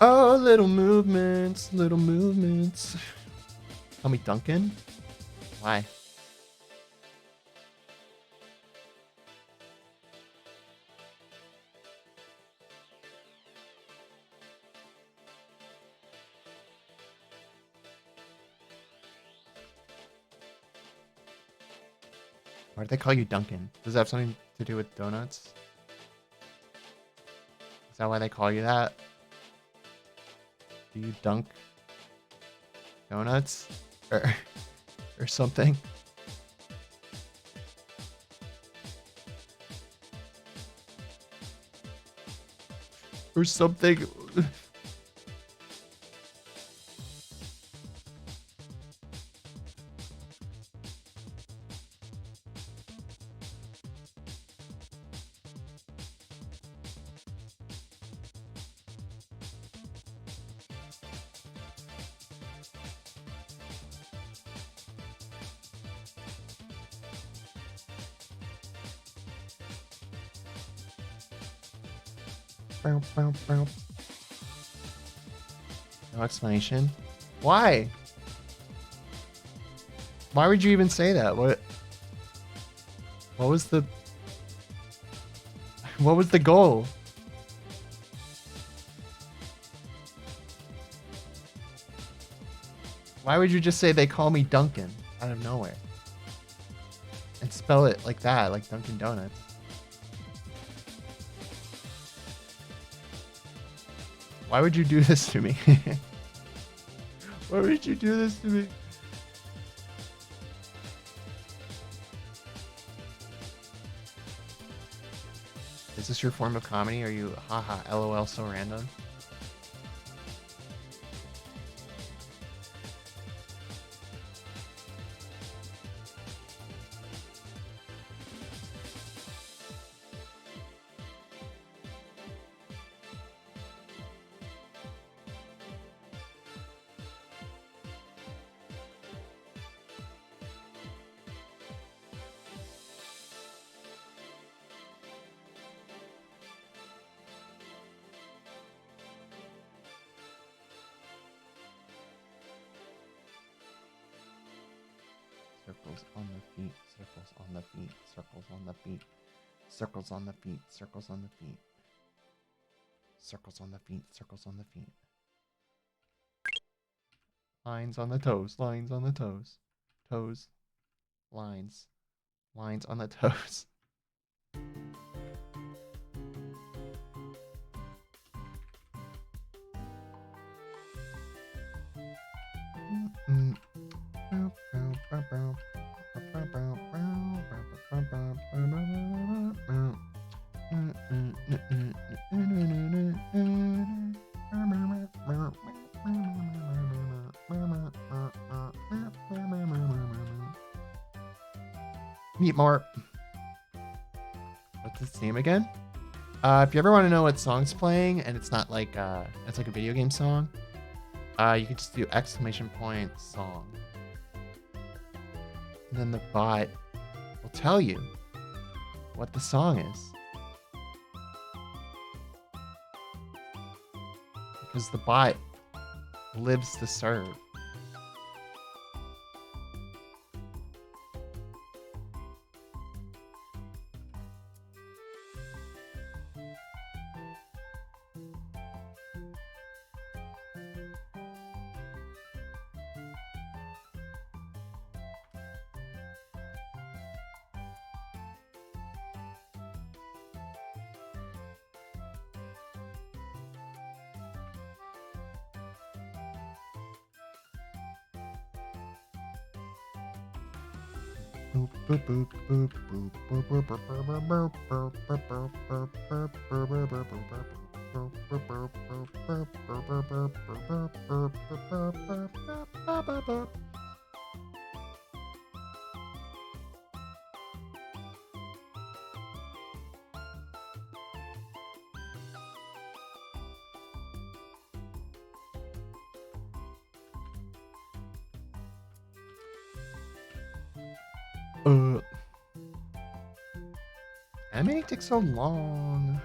S2: Oh, little movements, little movements. Call me Duncan? Why? Why do they call you Duncan? Does that have something to do with donuts? Is that why they call you that? Do you dunk donuts? Or something? Or something. Bow, bow, bow. No explanation. Why? Why would you even say that? What was the goal? Why would you just say they call me Duncan out of nowhere? And spell it like that, like Dunkin' Donuts. Why would you do this to me? Why would you do this to me? Is this your form of comedy? Are you haha lol so random? Circles on the feet, circles on the feet, circles on the feet, circles on the feet, circles on the feet, circles on the feet, circles on the feet. Lines on the toes, lines on the toes, toes, lines, lines on the toes. Meet more. What's its name again? If you ever want to know what song's playing and it's not like it's like a video game song, you can just do ! song. And then the bot will tell you what the song is. Because the bot lives to serve. Animating takes so long.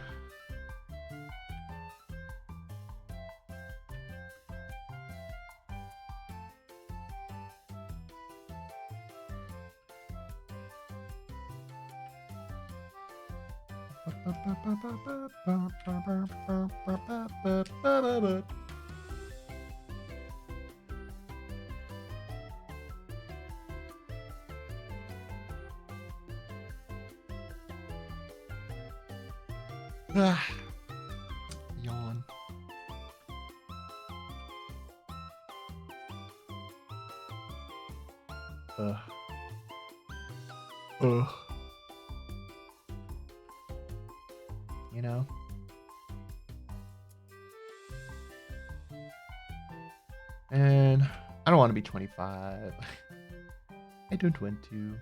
S2: Yawn. Ugh. Ugh. You know? And I don't want to be 25. I don't want to.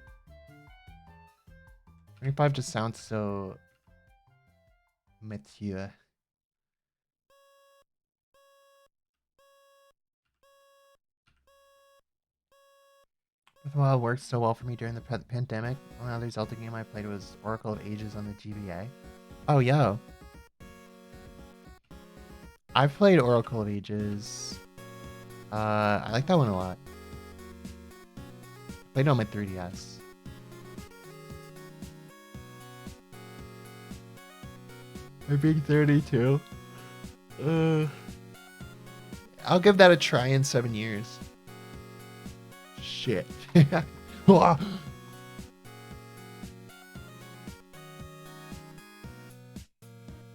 S2: 25 just sounds so mature. Well, it worked so well for me during the pandemic. One other Zelda game I played was Oracle of Ages on the GBA. Oh, yo. I've played Oracle of Ages. I like that one a lot. Played it on my 3DS. I'm being 32. I'll give that a try in 7 years. Shit.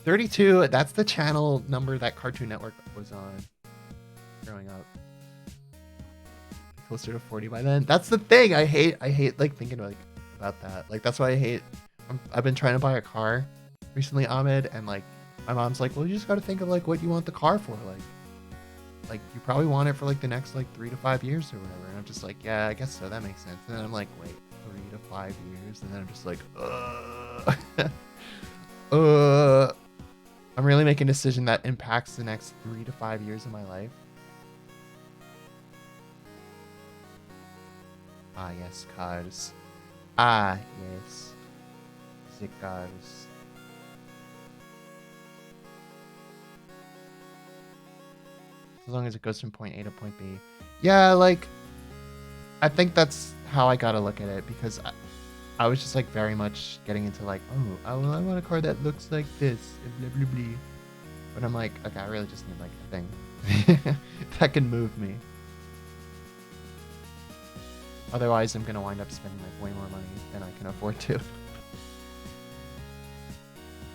S2: 32, that's the channel number that Cartoon Network was on growing up. Closer to 40 by then. That's the thing. I hate like thinking like about that. Like that's why I hate I've been trying to buy a car recently, Ahmed, and like my mom's like, well, you just got to think of like what you want the car for, like you probably want it for like the next like 3 to 5 years or whatever. And I'm just like, yeah, I guess so, that makes sense. And then I'm like, wait, 3 to 5 years, and then I'm just like, I'm really making a decision that impacts the next 3 to 5 years of my life. Ah, yes, cars. Ah, yes. The cars. As long as it goes from point A to point B. Yeah, like, I think that's how I gotta look at it, because I was just like very much getting into like, oh, well, I want a car that looks like this, and blah, blah, blah. But I'm like, okay, I really just need like a thing that can move me. Otherwise, I'm gonna wind up spending like way more money than I can afford to.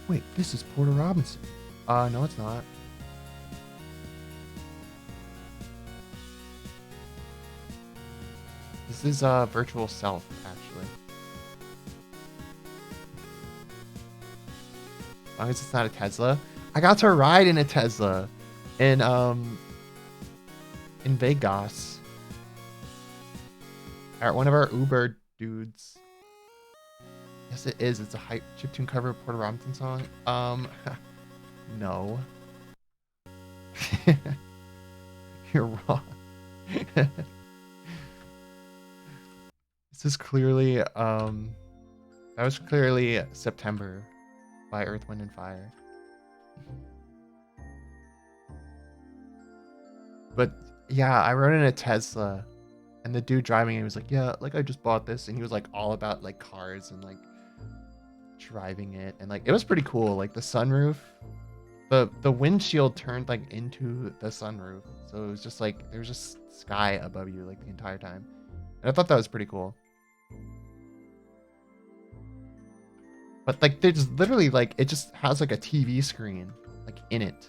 S2: Wait, this is Porter Robinson. No, it's not. This is Virtual Self, actually. As long as it's not a Tesla. I got to ride in a Tesla in Vegas at one of our Uber dudes. Yes, it is. It's a hype chiptune cover of Porter Robinson song. No. You're wrong. This is clearly that was clearly September by Earth, Wind and Fire. But yeah, I rode in a Tesla, and the dude driving it was like, yeah, like I just bought this, and he was like all about like cars and like driving it, and like it was pretty cool. Like the sunroof, the windshield turned like into the sunroof, so it was just like there was just sky above you like the entire time, and I thought that was pretty cool. But like there's literally like it just has like a TV screen like in it.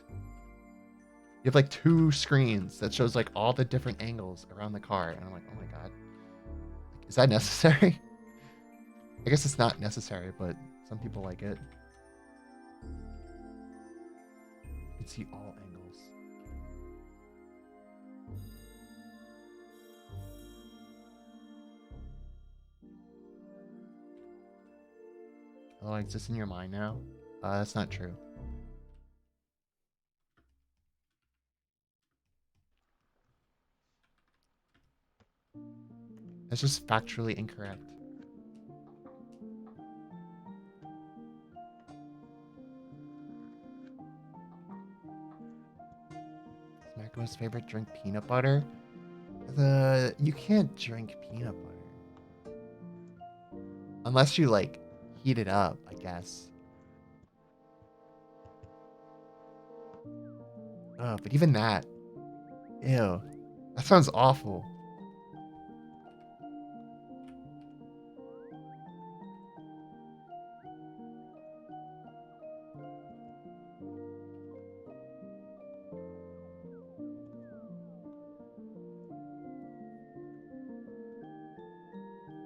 S2: You have like 2 screens that shows like all the different angles around the car, and I'm like, oh my god, like, is that necessary? I guess it's not necessary, but some people like it. You can see all angles. Oh, it's just in your mind now? That's not true. That's just factually incorrect. Is Marco's favorite drink peanut butter? You can't drink peanut butter. Unless you like heat it up, I guess. But even that. Ew. That sounds awful.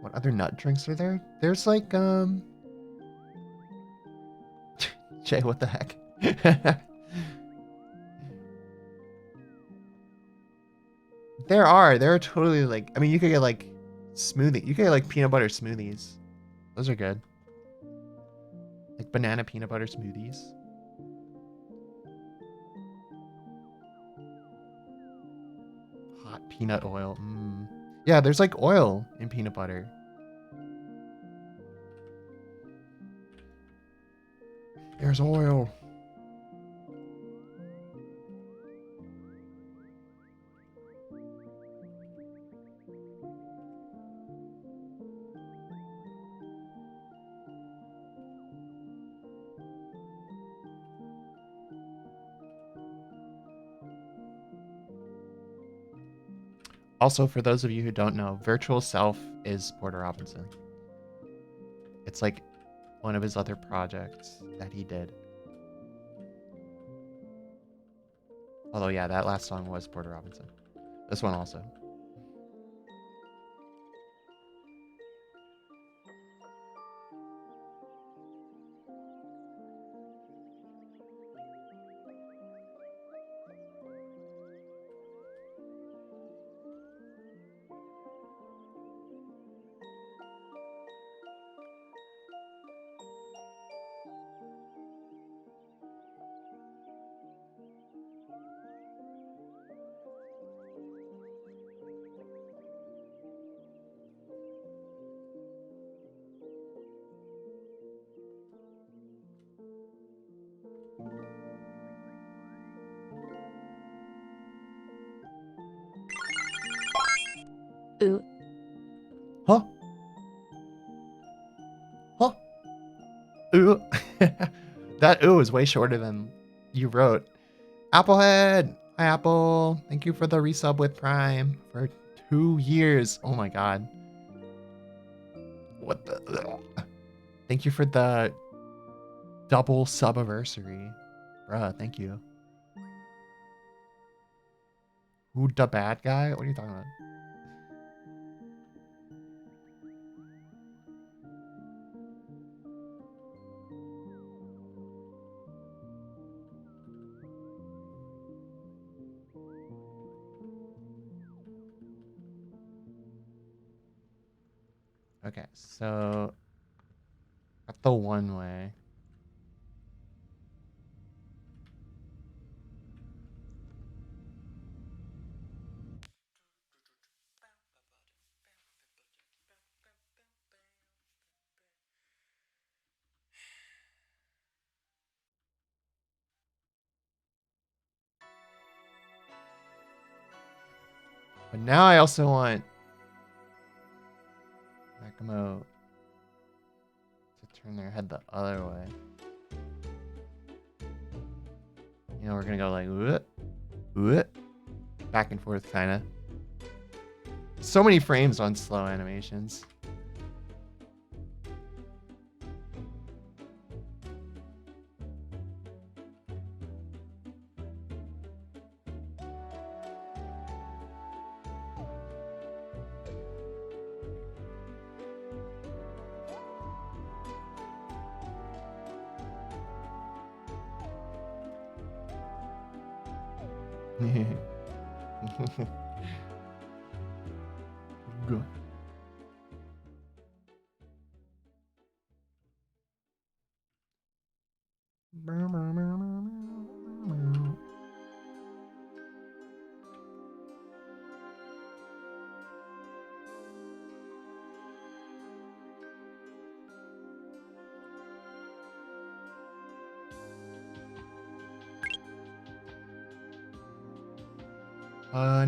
S2: What other nut drinks are there? There's like Jay, what the heck? There are totally like, I mean, you could get like smoothie. You could get like peanut butter smoothies. Those are good. Like banana peanut butter smoothies. Hot peanut oil. Mm. Yeah, there's like oil in peanut butter. There's oil. Also, for those of you who don't know, Virtual Self is Porter Robinson. It's like one of his other projects that he did. Although, yeah, that last song was Porter Robinson. This one also.
S1: Ooh.
S2: Huh? Huh? Ooh. That ooh is way shorter than you wrote. Applehead! Hi, Apple. Thank you for the resub with Prime for 2 years. Oh my god. What the... Thank you for the double subiversary. Bruh, thank you. Who the bad guy? What are you talking about? Okay, so at the one way. But now I also want Nakamo to turn their head the other way. You know, we're gonna go like whoop, back and forth, kind of. So many frames on slow animations. Good.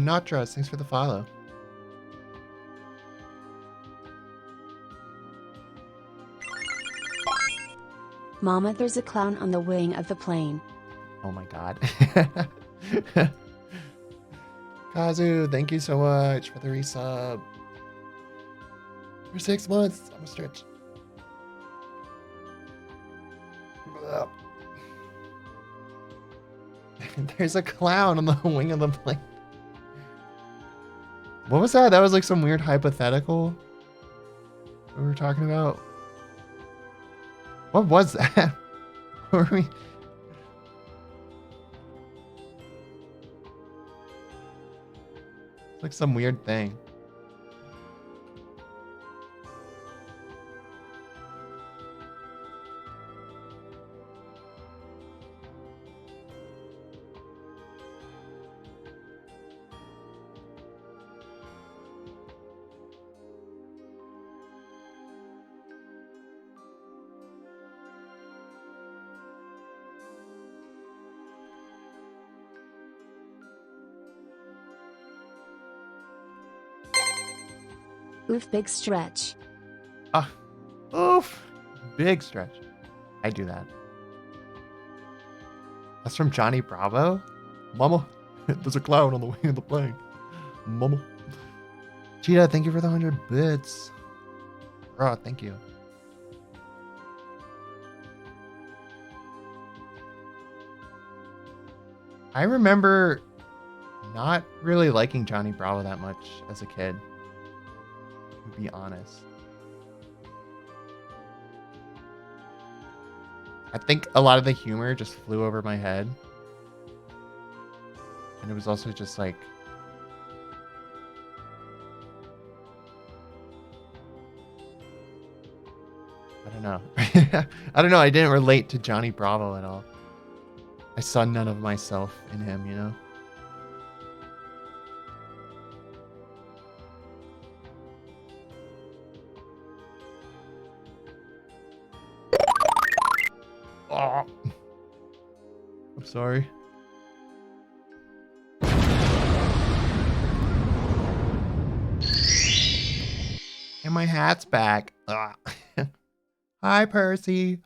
S2: Natras, thanks for the follow.
S1: Mama, there's a clown on the wing of the plane.
S2: Oh my god. Kazu, thank you so much for the resub. For 6 months. I'm a stretch. There's a clown on the wing of the plane. What was that? That was like some weird hypothetical. we were talking about? What was that? What were we? It's like some weird thing.
S1: Oof, big stretch.
S2: Ah, oof. Big stretch. I do that. That's from Johnny Bravo. Mama, there's a cloud on the wing of the plane. Mama. Cheetah, thank you for the 100 bits. Bro, thank you. I remember not really liking Johnny Bravo that much as a kid, to be honest. I think a lot of the humor just flew over my head. And it was also just like, I don't know. I don't know. I didn't relate to Johnny Bravo at all. I saw none of myself in him, you know? Oh. I'm sorry. And my hat's back. Ugh. Hi, Percy.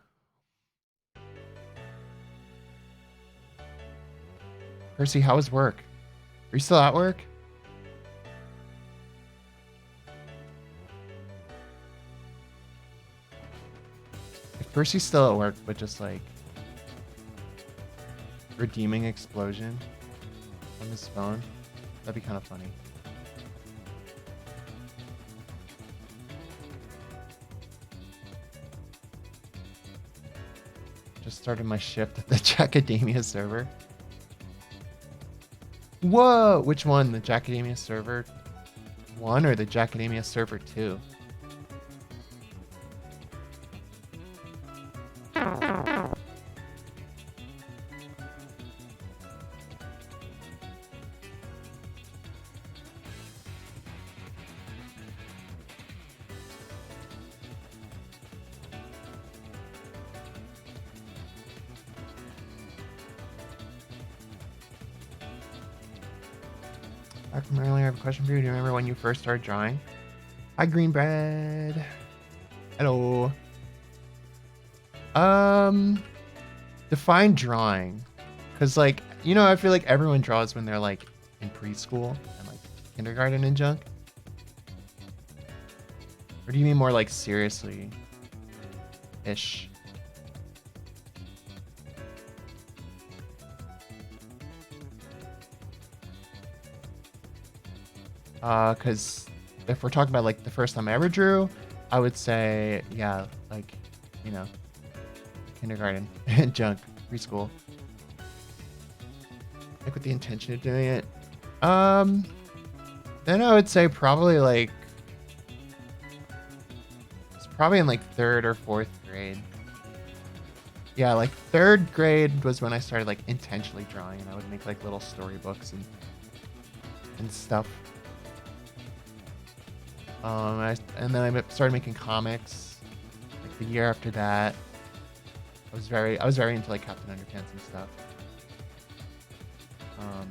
S2: Percy, how was work? Are you still at work? If Percy's still at work, but just like redeeming explosion on his phone, that'd be kind of funny. Just started my shift at the Jackademia server. Whoa! Which one? The Jackademia server 1 or the Jackademia server 2? Back from earlier, I have a question for you. Do you remember when you first started drawing? Hi, Green Bread. Hello. Define drawing. Because, like, you know, I feel like everyone draws when they're, like, in preschool and, like, kindergarten and junk. Or do you mean more, like, seriously-ish? Because if we're talking about like the first time I ever drew, I would say, yeah, like, you know, kindergarten and junk, preschool. Like with the intention of doing it. Then I would say probably like, it's probably in like 3rd or 4th grade. Yeah, like 3rd grade was when I started like intentionally drawing, and I would make like little storybooks and stuff. And then I started making comics like the year after that. I was very into like Captain Underpants and stuff.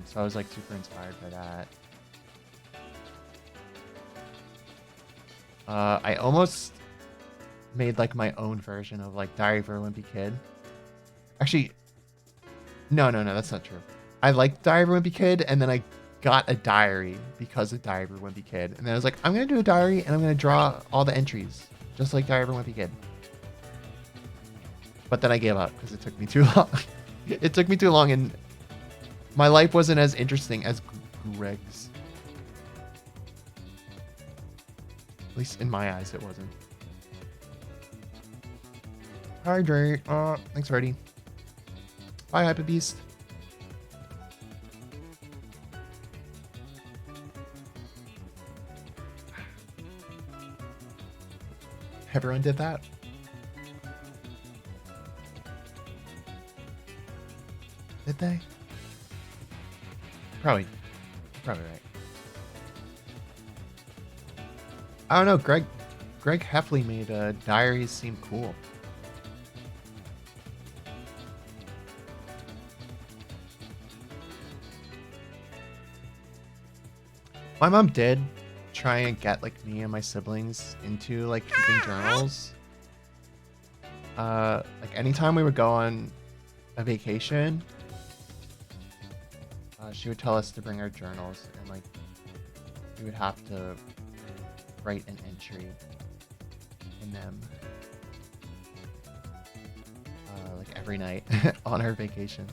S2: So I was like super inspired by that. I almost made like my own version of like Diary of a Wimpy Kid. Actually, no, that's not true. I liked Diary of a Wimpy Kid, and then I got a diary because of Diary of a Wimpy Kid. And then I was like, I'm going to do a diary and I'm going to draw all the entries, just like Diary of a Wimpy Kid. But then I gave up because it took me too long. It took me too long, and my life wasn't as interesting as Greg's. At least in my eyes, it wasn't. Hydrate. Thanks, Freddy. Bye, Hyper Beast. Everyone did that. Did they? Probably right. I don't know. Greg Heffley made diaries seem cool. My mom did try and get like me and my siblings into like keeping journals. Like anytime we would go on a vacation, she would tell us to bring our journals, and like we would have to write an entry in them like every night on our vacation.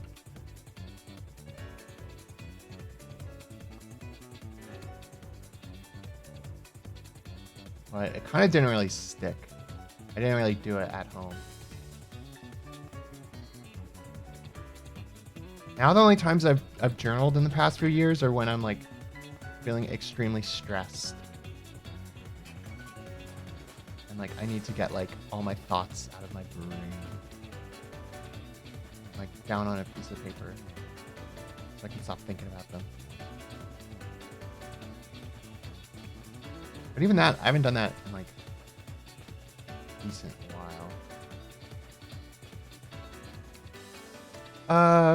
S2: But it kind of didn't really stick. I didn't really do it at home. Now the only times I've journaled in the past few years are when I'm like feeling extremely stressed. And like I need to get like all my thoughts out of my brain. Like down on a piece of paper. So I can stop thinking about them. But even that, I haven't done that in like a decent while.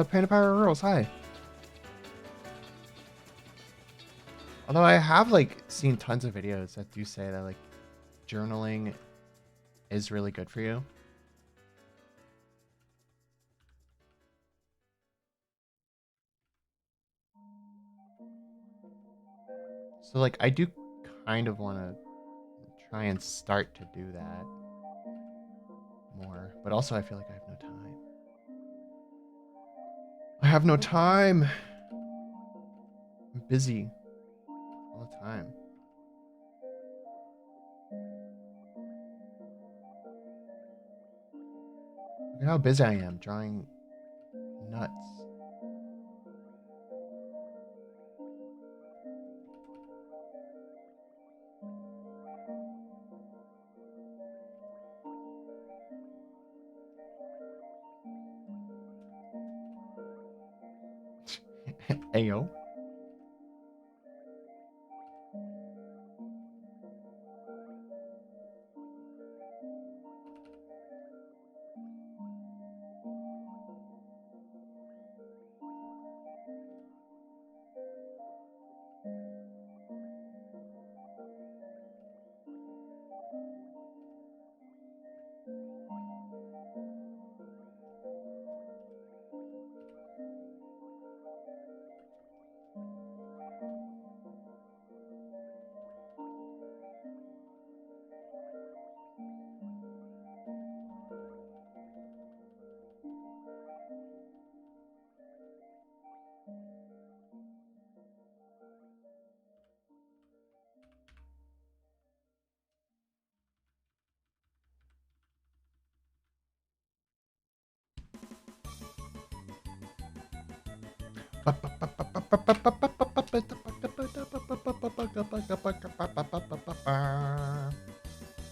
S2: Panda Power Rules, hi. Although I have like seen tons of videos that do say that like journaling is really good for you. So like I do kind of want to try and start to do that more, but also I feel like I have no time. I have no time. I'm busy all the time. Look at how busy I am drawing nuts. Ayo.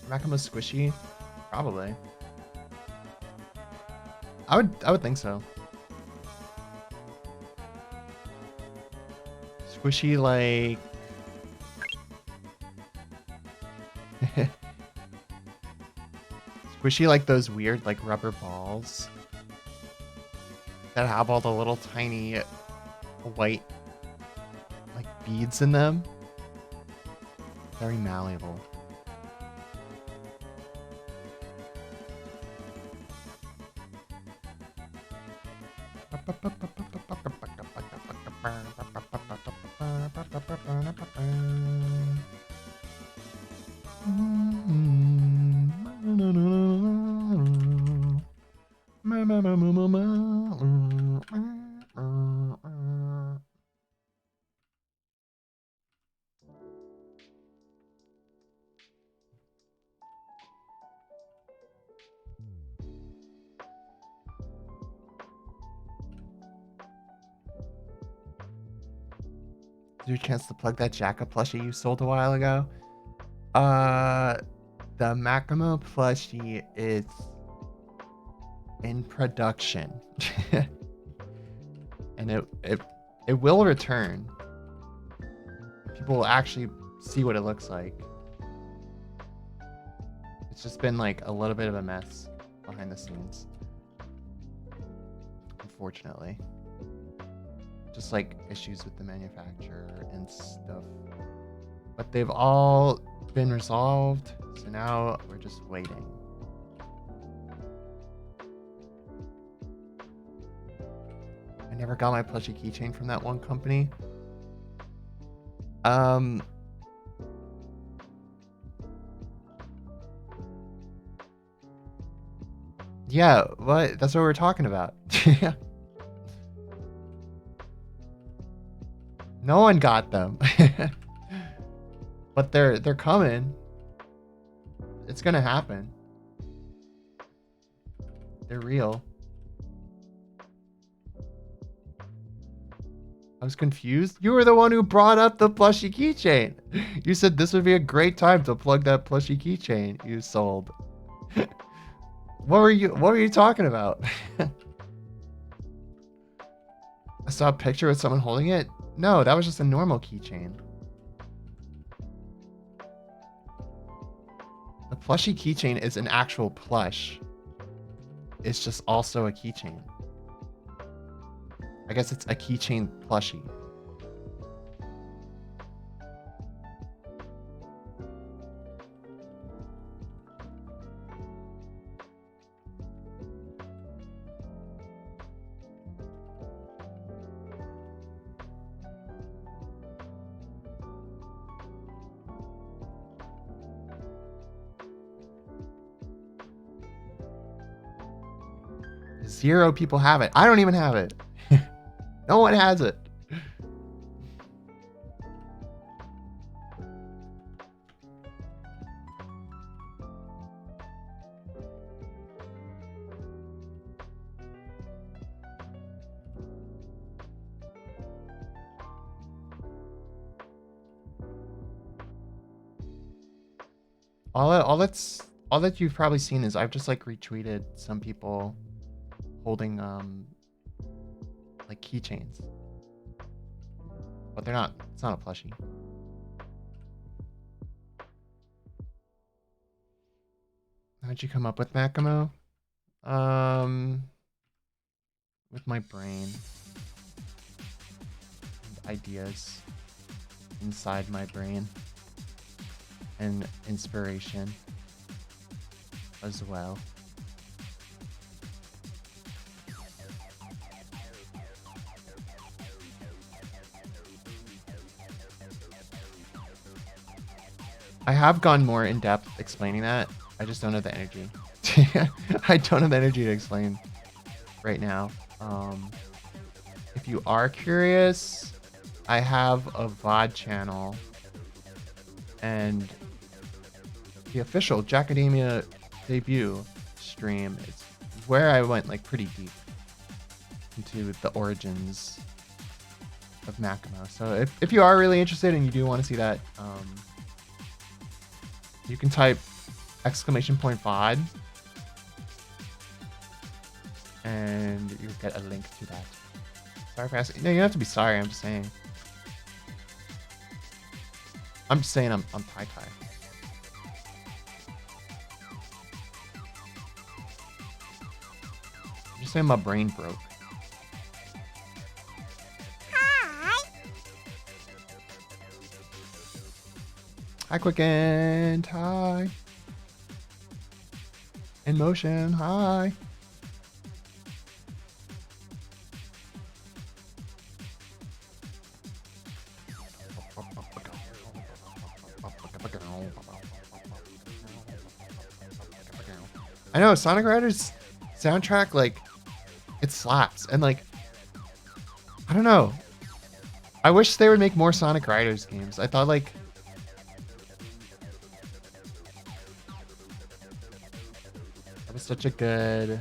S2: Nakama squishy? Probably. I would think so. Squishy like squishy like those weird like rubber balls that have all the little tiny white like beads in them. Very malleable. your chance to plug that Jacka plushie you sold a while ago? The Makimo plushie is in production. And it will return. People will actually see what it looks like. It's just been like a little bit of a mess behind the scenes. Unfortunately. Just like issues with the manufacturer and stuff. But they've all been resolved, so now we're just waiting. I never got my plushie keychain from that one company. Yeah, what? That's what we're talking about. No one got them. But they're coming. It's gonna happen. They're real. I was confused. You were the one who brought up the plushie keychain. You said this would be a great time to plug that plushie keychain you sold. What were you talking about? I saw a picture with someone holding it. No, that was just a normal keychain. The plushie keychain is an actual plush. It's just also a keychain. I guess it's a keychain plushie. Zero people have it. I don't even have it. No one has it. All that you've probably seen is I've just like retweeted some people holding like keychains, but they're not. It's not a plushie. How'd you come up with Makimo? With my brain, and ideas inside my brain, and inspiration as well. I have gone more in depth explaining that. I just don't have the energy. I don't have the energy to explain right now. If you are curious, I have a VOD channel and the official Jackademia debut stream. It's where I went like pretty deep into the origins of Makimo. So if you are really interested and you do want to see that, you can type !VOD and you'll get a link to that. Sorry for asking. No, you don't have to be sorry. I'm just saying. I'm just saying I'm tie-tie. I'm just saying my brain broke. Hi, Quicken. Hi. In motion. Hi. I know Sonic Riders soundtrack, like, it slaps, and like, I don't know. I wish they would make more Sonic Riders games. I thought like that was such a good.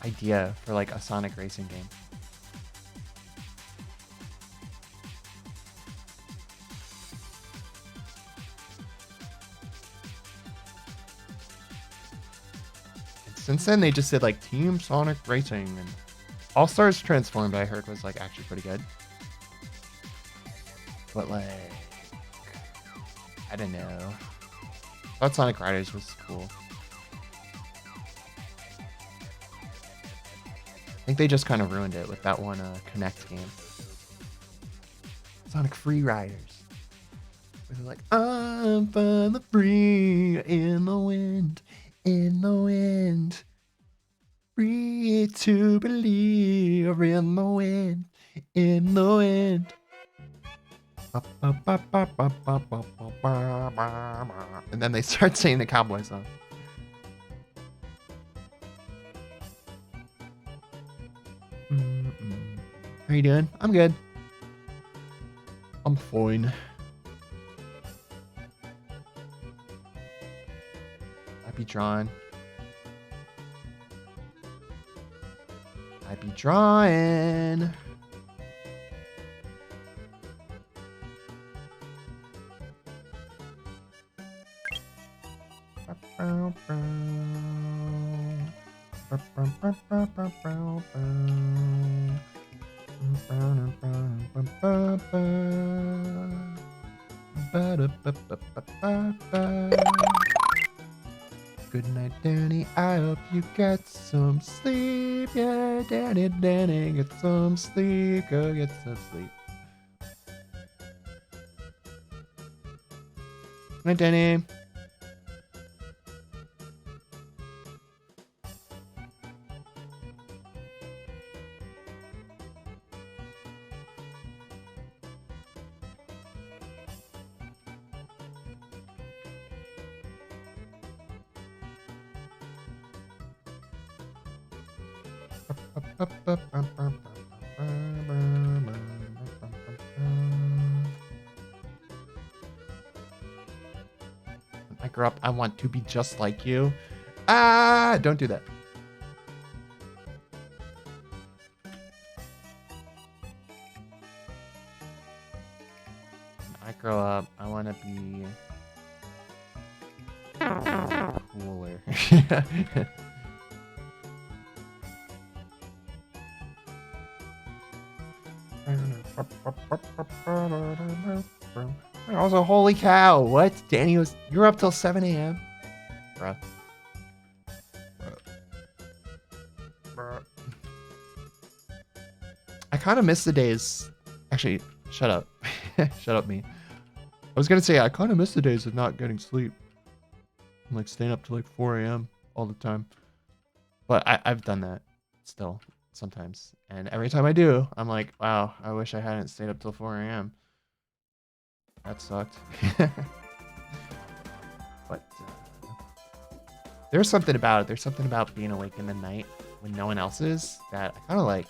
S2: idea for like a Sonic racing game. And since then, they just did like Team Sonic Racing, and All Stars Transformed, I heard, was like actually pretty good. But like, I don't know. I thought Sonic Riders was cool. I think they just kind of ruined it with that one Connect game. Sonic Free Riders. Where they're like, I'm on the free in the wind, free to believe in the wind, in the wind. And then they start singing the cowboy song. How you doing? I'm good. I'm fine. I be drawing. I be drawing. Good night, Danny. I hope you get some sleep. Yeah, Danny, get some sleep. Go get some sleep. Good night, Danny. When I grow up, I want to be just like you. Ah, don't do that. When I grow up, I want to be cooler. Also, holy cow! What? Danny you're up till 7 a.m. Bruh. I kind of miss the days. Actually, shut up. Shut up, me. I was gonna say I kind of miss the days of not getting sleep. I'm like staying up till like 4 a.m. all the time. But I've done that still sometimes. And every time I do, I'm like, wow, I wish I hadn't stayed up till 4 a.m. That sucked. But there's something about it. There's something about being awake in the night when no one else is that I kind of like.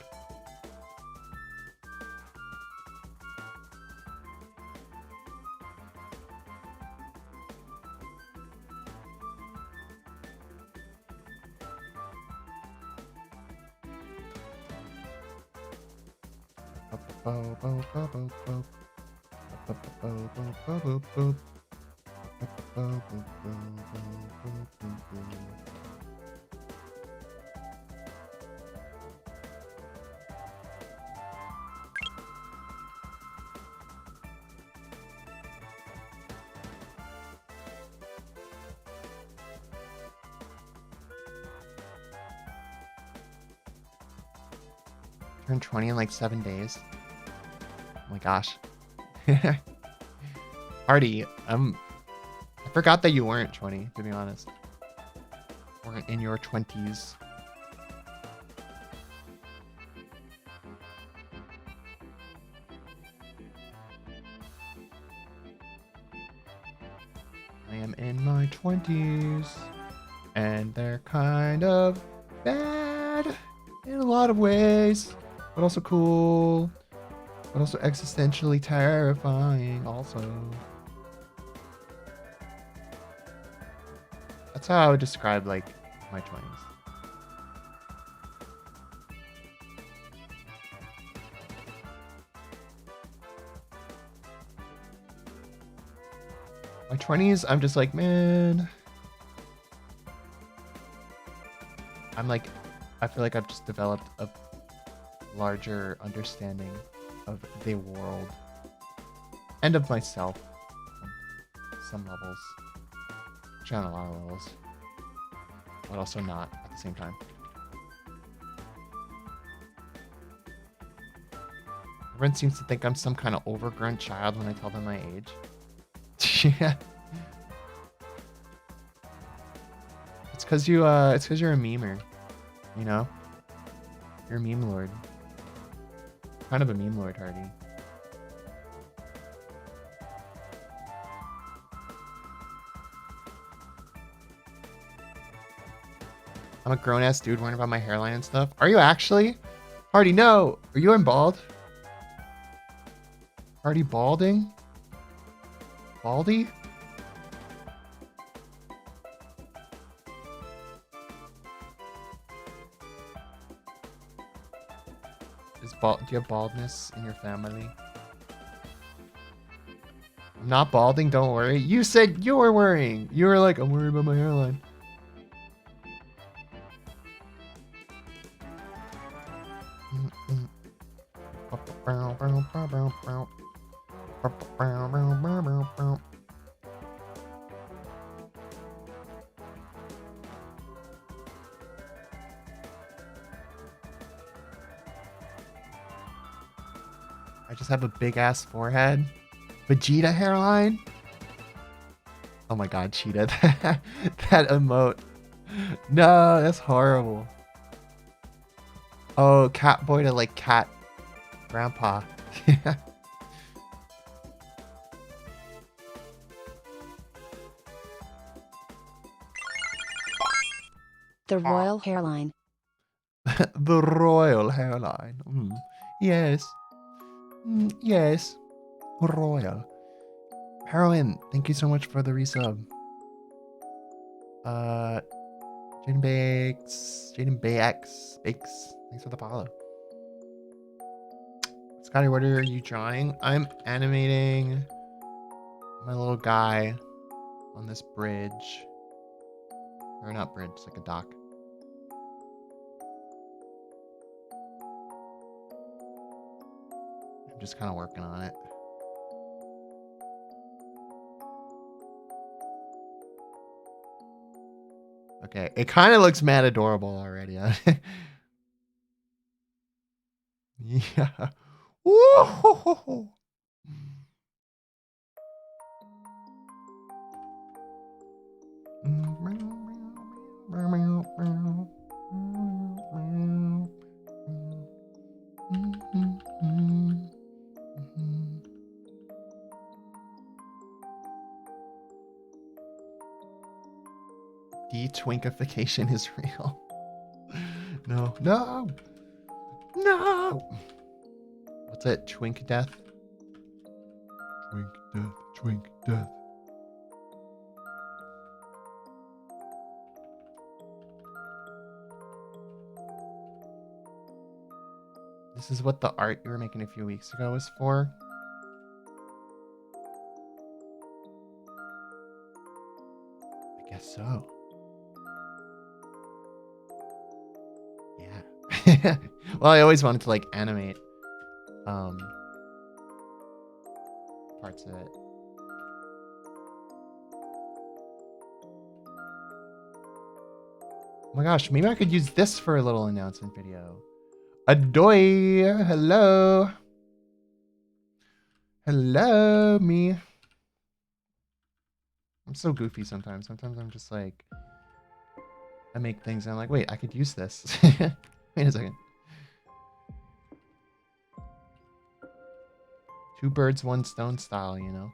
S2: Turn 20 in like 7 days. Oh my gosh. Artie, I forgot that you weren't 20, to be honest. Weren't in your 20s. I am in my 20s, and they're kind of bad in a lot of ways, but also cool, but also existentially terrifying also. That's how I would describe like my 20s. My 20s, I'm just like, man. I feel like I've just developed a larger understanding of the world and of myself on some levels. Actually, on a lot of levels, but also not at the same time. Everyone seems to think I'm some kind of overgrown child when I tell them my age. Yeah. It's because you're a memer, you know? You're a meme lord. Kind of a meme lord, Hardy. I'm a grown-ass dude worrying about my hairline and stuff. Are you actually? Hardy, no! Are you bald? Hardy balding? Baldy? Do you have baldness in your family? I'm not balding, don't worry. You said you were worrying. You were like, I'm worried about my hairline. I just have a big ass forehead. Vegeta hairline? Oh my god, Cheetah. That emote. No, that's horrible. Oh, cat boy to like cat grandpa.
S1: The royal hairline.
S2: The royal hairline. Yes. Yes. Royal. Heroin, thank you so much for the resub. Jaden Bakes. Thanks for the follow. Scotty, what are you drawing? I'm animating my little guy on this bridge. Or not bridge, it's like a dock. I'm just kind of working on it. Okay, it kind of looks mad adorable already. Yeah. Woo! De-twinkification is real. No. What's it? Twink death? Twink death. This is what the art you were making a few weeks ago was for? I guess so. Yeah. Well, I always wanted to like animate parts of it. Oh my gosh, maybe I could use this for a little announcement video. Adoy! Hello! Hello, me. I'm so goofy sometimes. Sometimes I'm just like, I make things and I'm like, wait, I could use this. Wait a second. Two birds, one stone style, you know?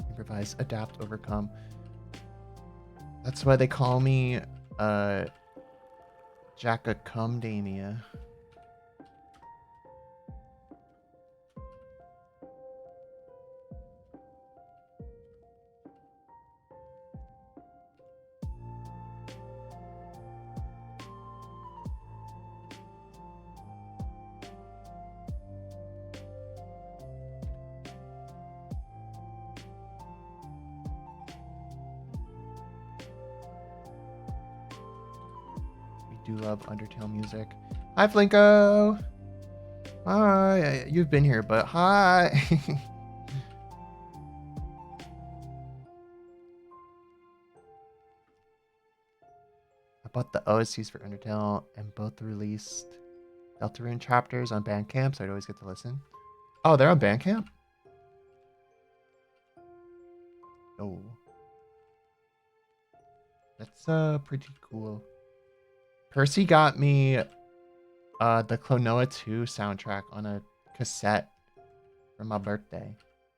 S2: Improvise, adapt, overcome. That's why they call me Jackacumdania. Do love Undertale music. Hi, Flinko. Hi. You've been here, but hi. I bought the OSTs for Undertale and both released Deltarune chapters on Bandcamp, so I'd always get to listen. Oh, they're on Bandcamp? Oh. That's pretty cool. Percy got me the Klonoa 2 soundtrack on a cassette for my birthday.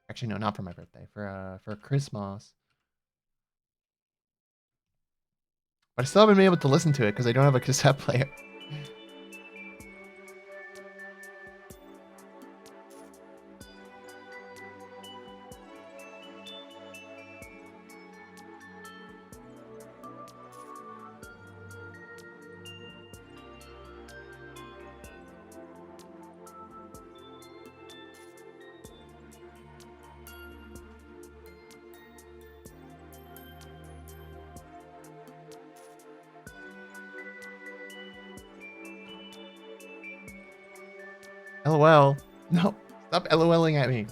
S2: Actually, no, not for my birthday. For Christmas. But I still haven't been able to listen to it because I don't have a cassette player. LOL. No, stop LOLing at me.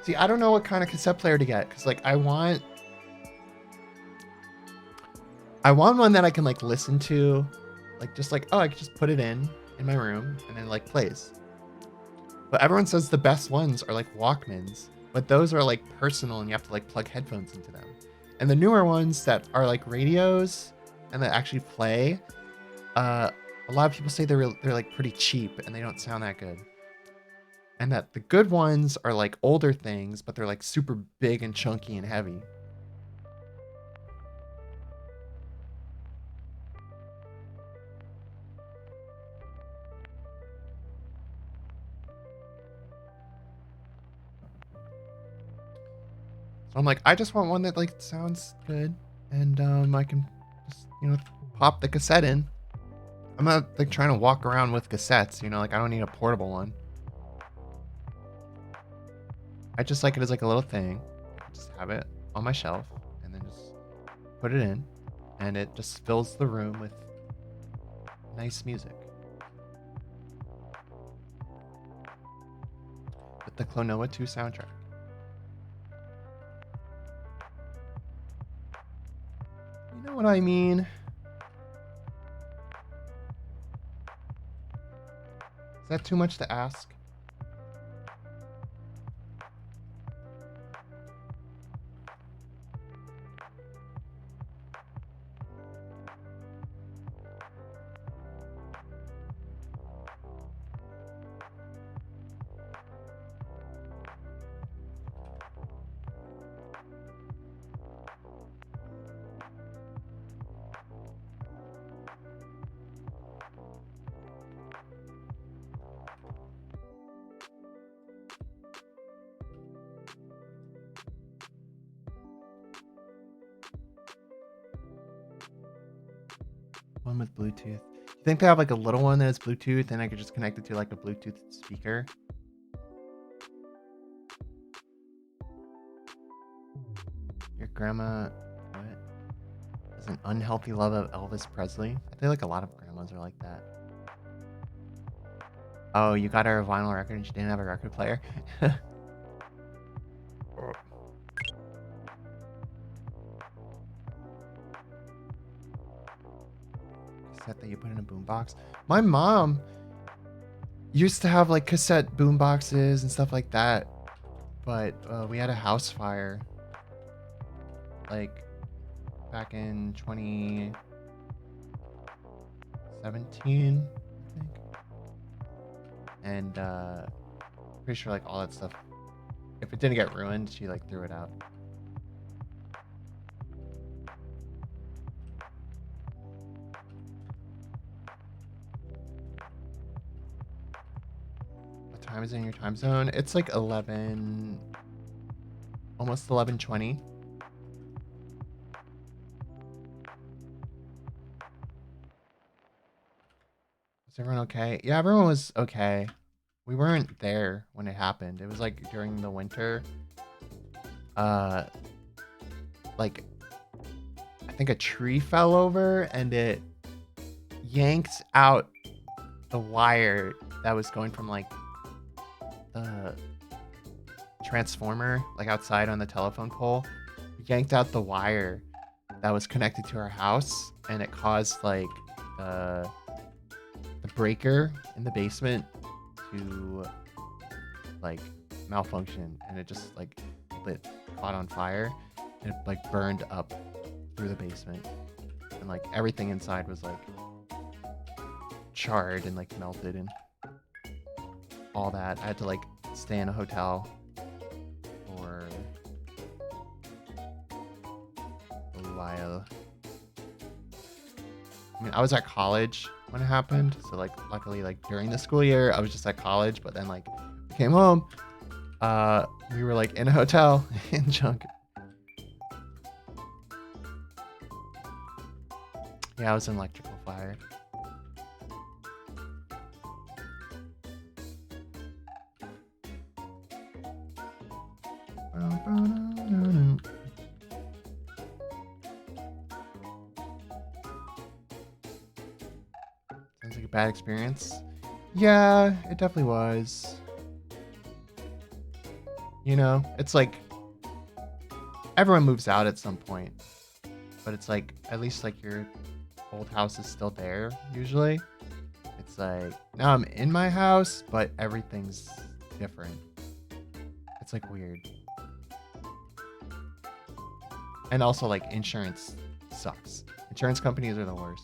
S2: See, I don't know what kind of cassette player to get because, like, I want one that I can like listen to, like just like, oh, I can just put it in my room and then like plays. But everyone says the best ones are like Walkmans, but those are like personal and you have to like plug headphones into them. And the newer ones that are like radios and that actually play, a lot of people say they're like pretty cheap and they don't sound that good. And that the good ones are like older things, but they're like super big and chunky and heavy. So I'm like, I just want one that like sounds good and I can just, pop the cassette in. I'm not like trying to walk around with cassettes, like I don't need a portable one. I just like it as like a little thing. Just have it on my shelf and then just put it in and it just fills the room with nice music. With the Klonoa 2 soundtrack. You know what I mean? Is that too much to ask? One with Bluetooth. You think they have like a little one that has Bluetooth and I could just connect it to like a Bluetooth speaker? Your grandma, what? Has an unhealthy love of Elvis Presley? I feel like a lot of grandmas are like that. Oh, you got her a vinyl record and she didn't have a record player? Cassette that you put in a boombox. My mom used to have like cassette boomboxes and stuff like that, but we had a house fire like back in 2017, I think, and pretty sure like all that stuff, if it didn't get ruined, she like threw it out. time is it in your time zone? It's like 11, almost 11:20. Is everyone okay? Yeah, everyone was okay. We weren't there when it happened. It was like during the winter. Like I think a tree fell over and it yanked out the wire that was going from like the transformer, like outside on the telephone pole. Yanked out the wire that was connected to our house, and it caused like the breaker in the basement to like malfunction, and it just like caught on fire, and it like burned up through the basement, and like everything inside was like charred and like melted and all that. I had to like stay in a hotel for a while. I mean, I was at college when it happened, so like luckily like during the school year I was just at college, but then like we came home, we were like in a hotel in Junk. Yeah, I was in electrical fire. Sounds like a bad experience. Yeah, it definitely was. You know, it's like everyone moves out at some point, but it's like at least like your old house is still there usually. It's like now I'm in my house, but everything's different. It's like weird. And also like insurance sucks. Insurance companies are the worst.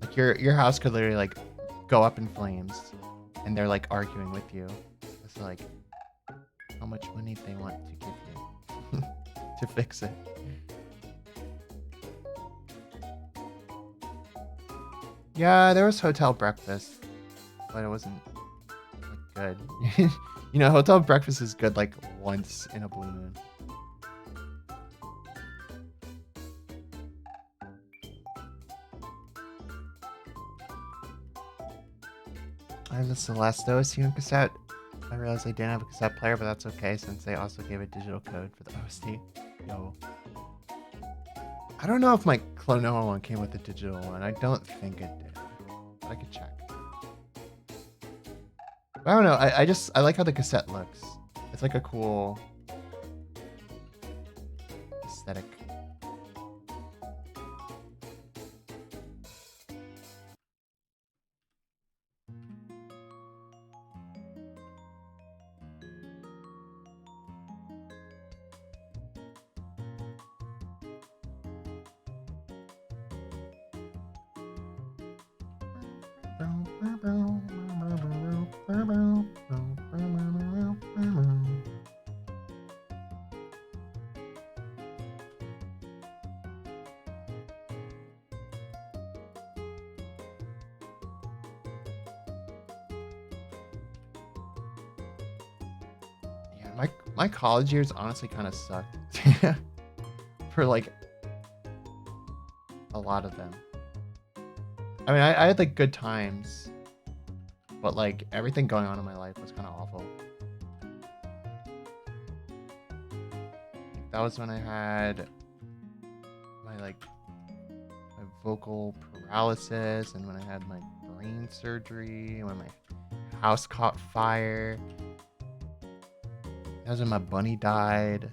S2: Like your house could literally like go up in flames, and they're like arguing with you. It's like how much money they want to give you to fix it. Yeah, there was hotel breakfast, but it wasn't like good. You know, hotel breakfast is good like once in a blue moon. I have the Celeste OST on cassette. I realized I didn't have a cassette player, but that's okay since they also gave a digital code for the OST. Yo. I don't know if my Klonoa one came with the digital one. I don't think it did. But I could check. But I don't know. I like how the cassette looks. It's like a cool aesthetic. Yeah, my college years honestly kind of sucked for like a lot of them. I mean, I had like good times, but like everything going on in my life was kind of awful. That was when I had my my vocal paralysis, and when I had my brain surgery, and when my house caught fire. That was when my bunny died.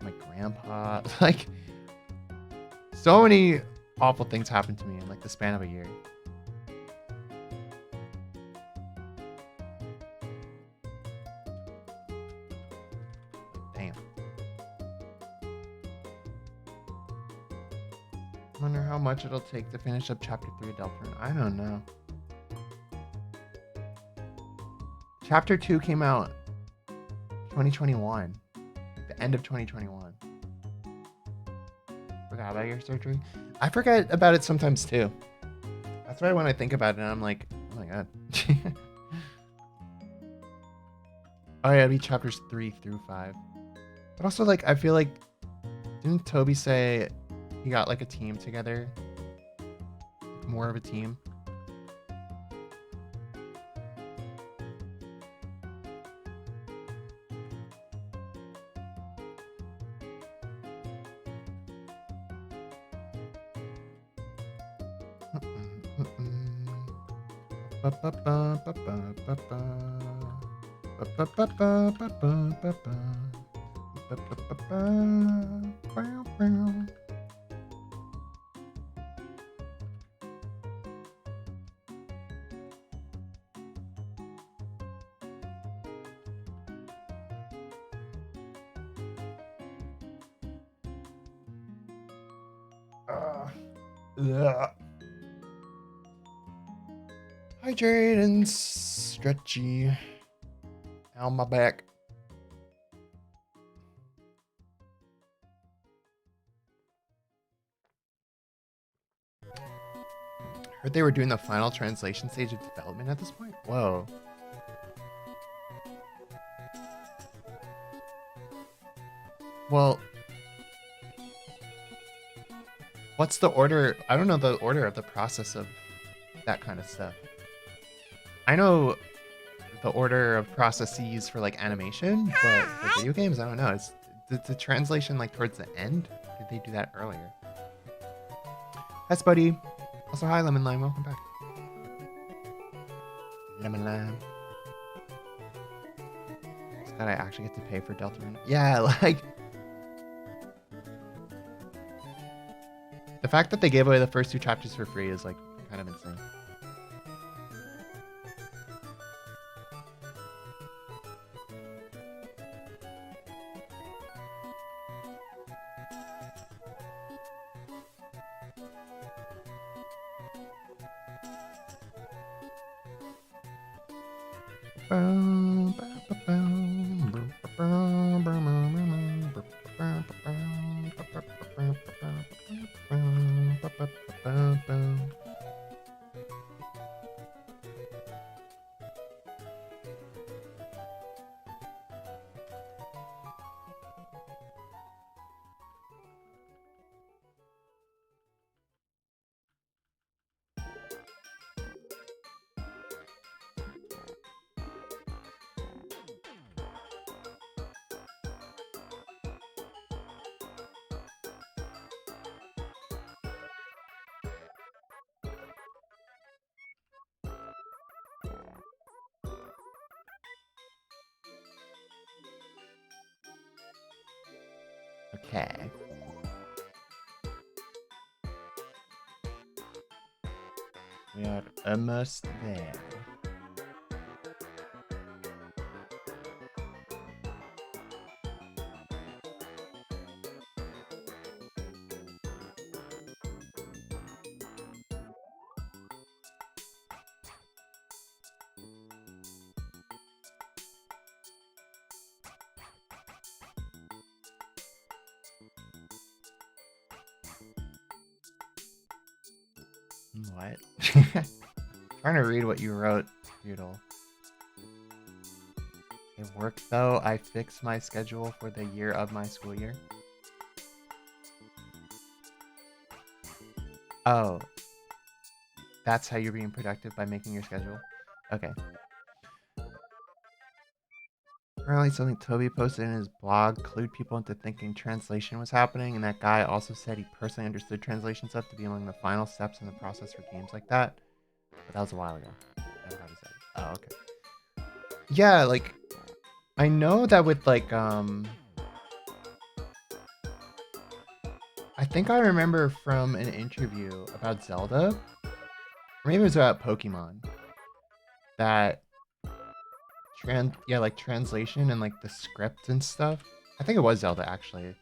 S2: My grandpa, like so many awful things happened to me in like the span of a year. Damn. Wonder how how much it'll take to finish up chapter 3 of Deltarune. I don't know. Chapter 2 came out 2021. The end of 2021. Forgot about your surgery. I forget about it sometimes too. That's why when I think about it, I'm like, oh my god. Oh yeah, it'll be chapters 3 through 5. But also, like, I feel like, didn't Toby say he got like a team together? More of a team? Ugh. Hydrate and stretchy. On my back. Heard they were doing the final translation stage of development at this point. Whoa. Well, what's the order? I don't know the order of the process of that kind of stuff. I know the order of processes for like animation, but for video games, I don't know. Is the translation like towards the end? Did they do that earlier? That's Buddy. Also, hi Lemon Lime, welcome back. Lemon Lime. It's glad I actually get to pay for Deltarune. Yeah, like the fact that they gave away the first 2 chapters for free is like kind of insane. Okay. We are almost there. What? Trying to read what you wrote, Doodle. It worked though. I fixed my schedule for the year of my school year. Oh. That's how you're being productive, by making your schedule? Okay. Apparently something Toby posted in his blog clued people into thinking translation was happening, and that guy also said he personally understood translation stuff to be among the final steps in the process for games like that. But that was a while ago. That's what he said. Oh, okay. Yeah, like, I know that with, like, I think I remember from an interview about Zelda, or maybe it was about Pokemon, that translation and like the script and stuff. I think it was Zelda actually.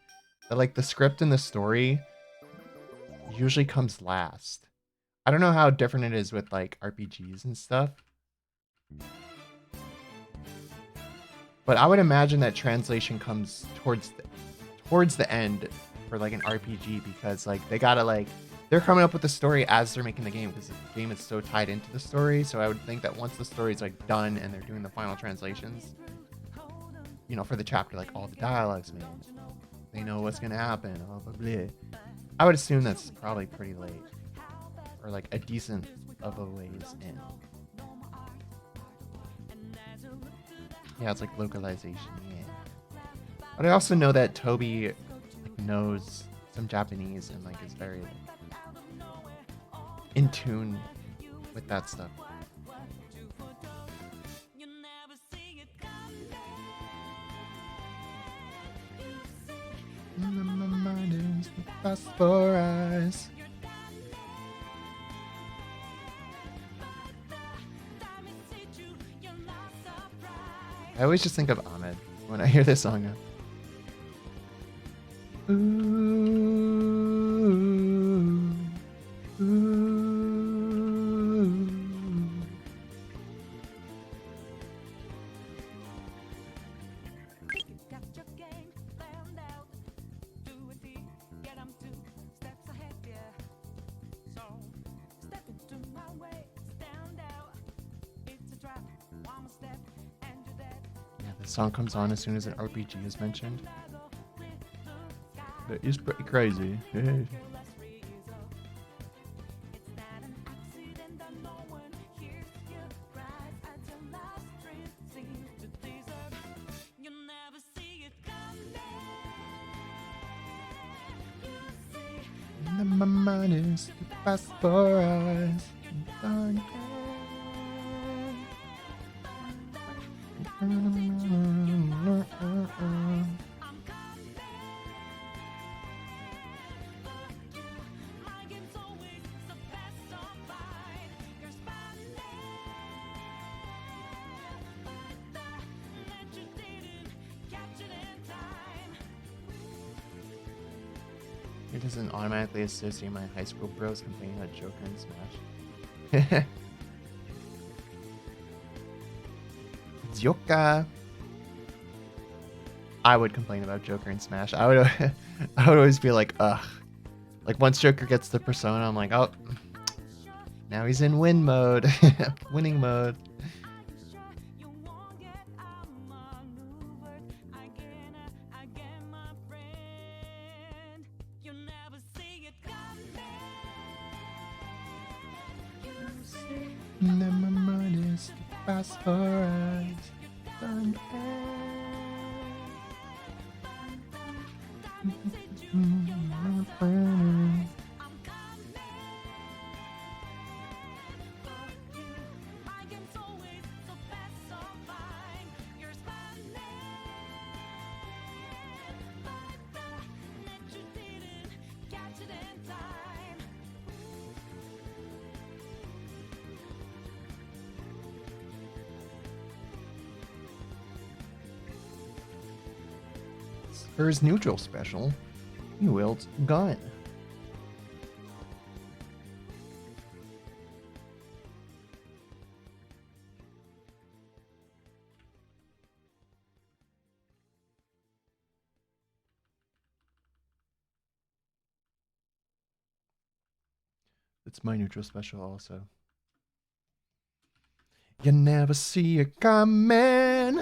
S2: But like the script and the story usually comes last. I don't know how different it is with like RPGs and stuff. But I would imagine that translation comes towards the end for like an RPG because like they gotta like they're coming up with the story as they're making the game because the game is so tied into the story. So I would think that once the story is like done and they're doing the final translations, you know, for the chapter, like all the dialogues made, they know what's gonna happen. Blah, blah, blah. I would assume that's probably pretty late or like a decent of a ways in. Yeah, it's like localization. Yeah, but I also know that Toby like, knows some Japanese and like is very like, in tune with that stuff. My mind is fast for eyes. I always just think of Ahmed when I hear this song now. Ooh, ooh. Yeah, the song comes on as soon as an RPG is mentioned. That is pretty crazy. And my mind is too fast for us. It doesn't automatically associate my high school bros complaining about Joker and Smash. Joker. I would complain about Joker and Smash. I would I would always be like, ugh. Like once Joker gets the persona, I'm like, oh, now he's in win mode. Winning mode. And then my mind is too fast for us. For his neutral special, he wields a gun. It's my neutral special also. You never see it coming.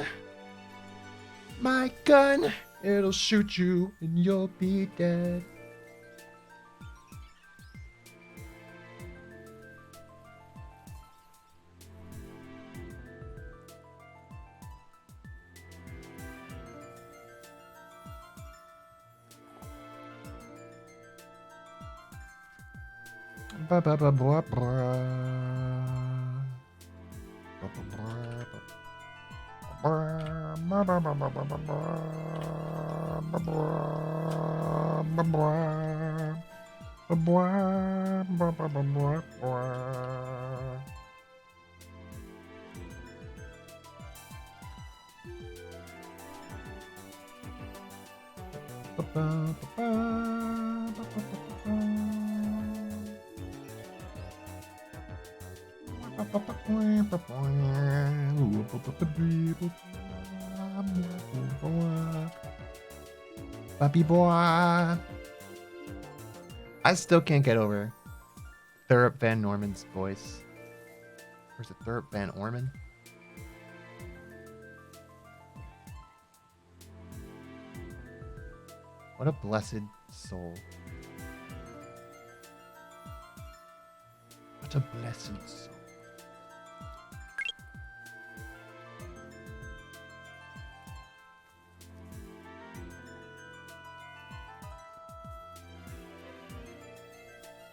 S2: My gun, it'll shoot you and you'll be dead. Ba ba ba ba ba. Puppy boy. I still can't get over Thurip Van Norman's voice. Or is it Thurip Van Orman? What a blessed soul. What a blessed soul.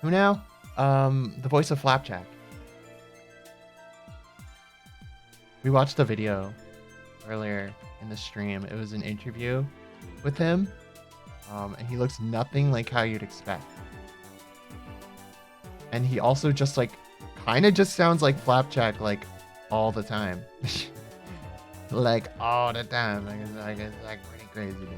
S2: Who now? The voice of Flapjack. We watched a video earlier in the stream. It was an interview with him. And he looks nothing like how you'd expect. And he also just like kind of just sounds like Flapjack like all the time. Like all the time. It's like pretty crazy, dude.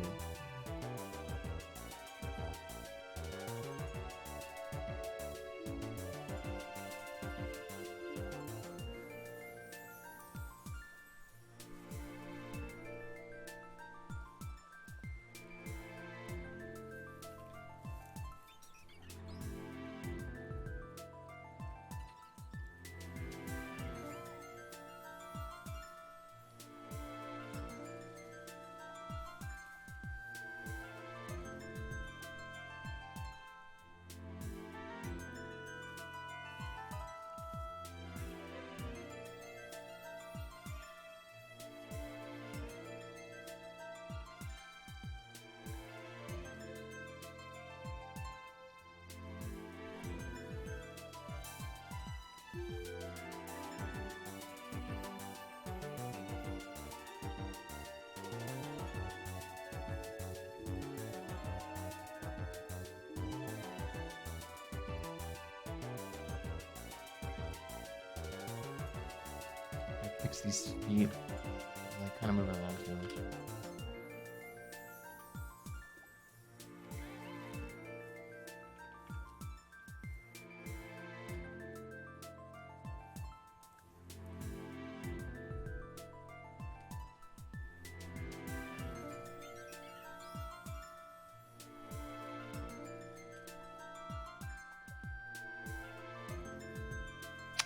S2: Fix these feet. I kind of move around too much.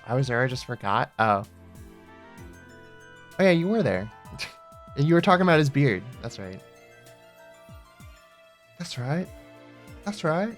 S2: I was there, I just forgot. Oh. Oh yeah, you were there. And you were talking about his beard. That's right. That's right. That's right.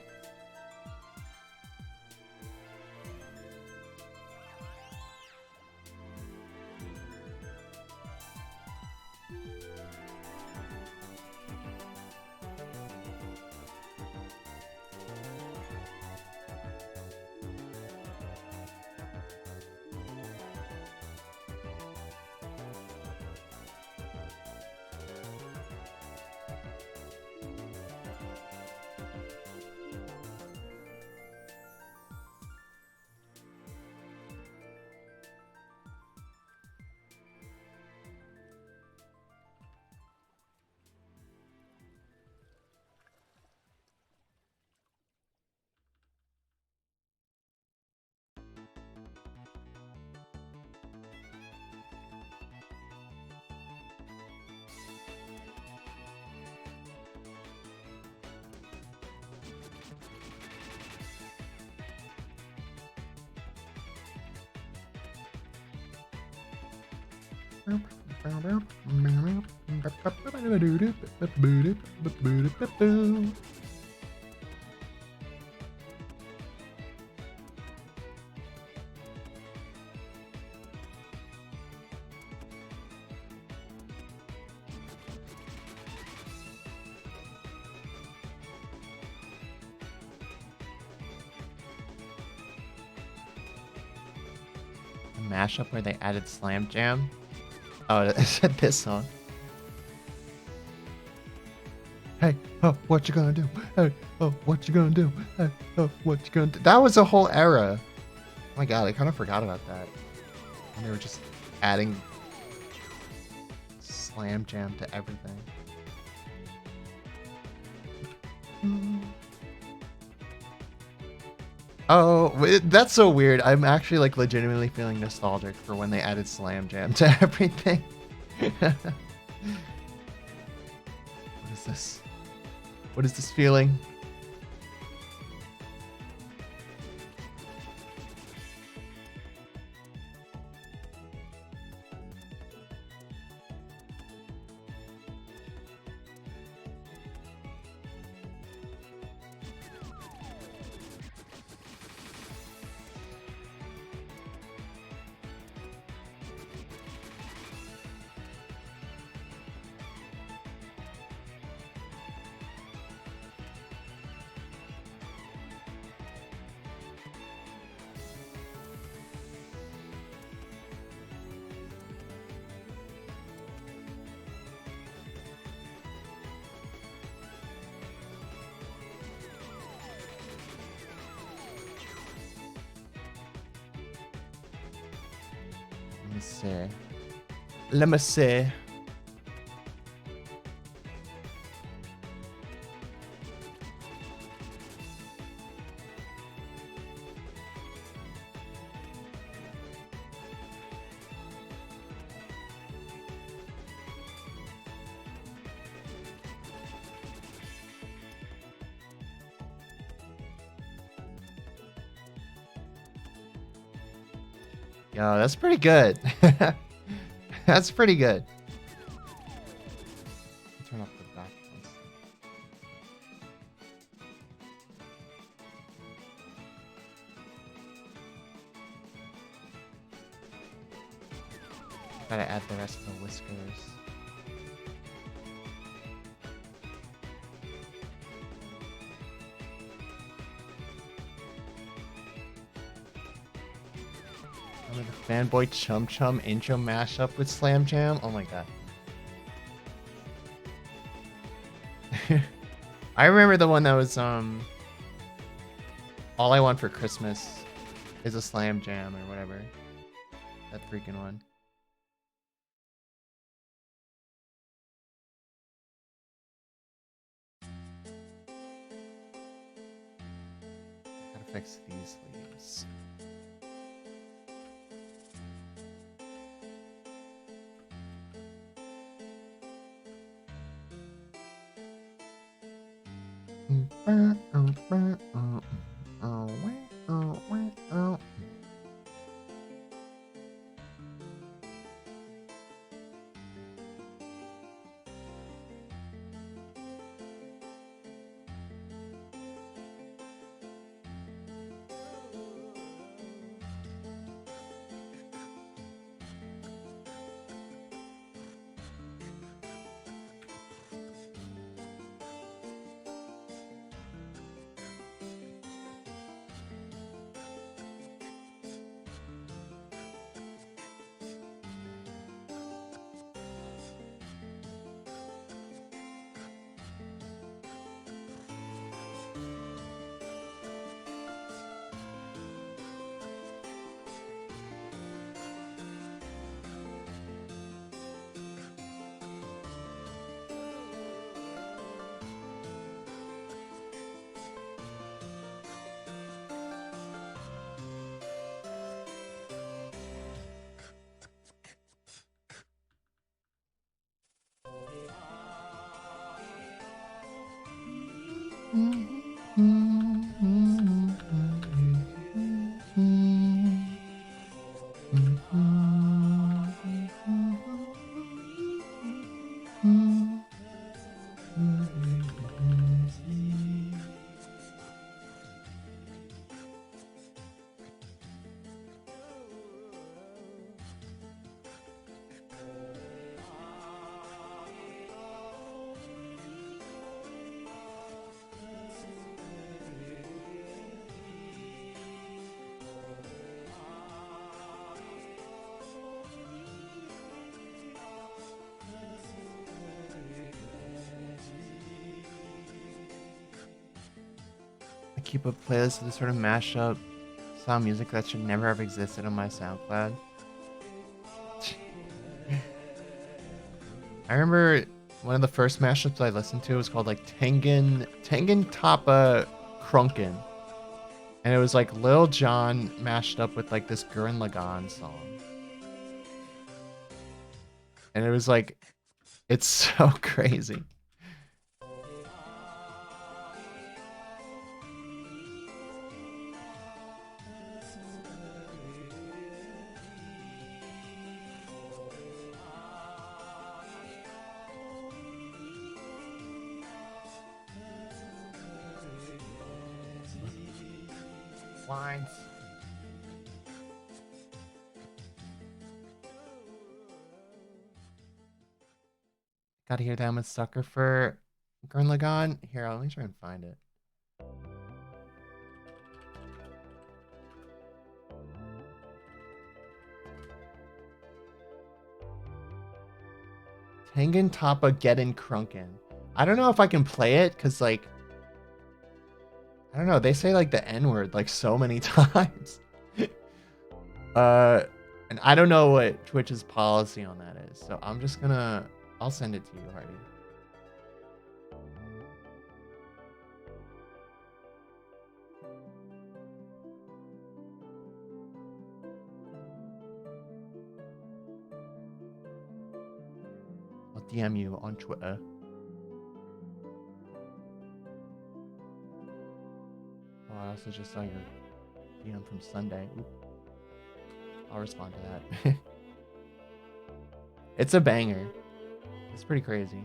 S2: Mashup where they added Slam Jam. Oh, it said this song. Hey, oh, what you gonna do? Hey, oh, what you gonna do? Hey, oh, what you gonna do? That was a whole era. Oh my god, I kind of forgot about that. And they were just adding Slam Jam to everything. Oh, that's so weird. I'm actually like legitimately feeling nostalgic for when they added Slam Jam to everything. What is this? What is this feeling? Let me see. Let me see. Yo, that's pretty good. That's pretty good. Turn off the back. Gotta add the rest of the whiskers. Remember the Fanboy Chum Chum intro mashup with Slam Jam? Oh my god. I remember the one that was All I Want for Christmas is a Slam Jam or whatever. That freaking one. Gotta fix these leaves. I keep a playlist of this sort of mashup style music that should never have existed on my SoundCloud. I remember one of the first mashups I listened to was called like Tengen Toppa Krunken. And it was like Lil Jon mashed up with like this Gurren Lagann song. And it was like, it's so crazy. Lines. Gotta hear that I'm a sucker for Gurren Lagann. Here, let me try and find it. Tengen Toppa Gettin' Crunkin'. I don't know if I can play it because, like, I don't know. They say like the N word like so many times. And I don't know what Twitch's policy on that is. So I'm just gonna, I'll send it to you, Hardy. I'll DM you on Twitter. Oh, I also just saw your DM from Sunday. Oop. I'll respond to that. It's a banger. It's pretty crazy.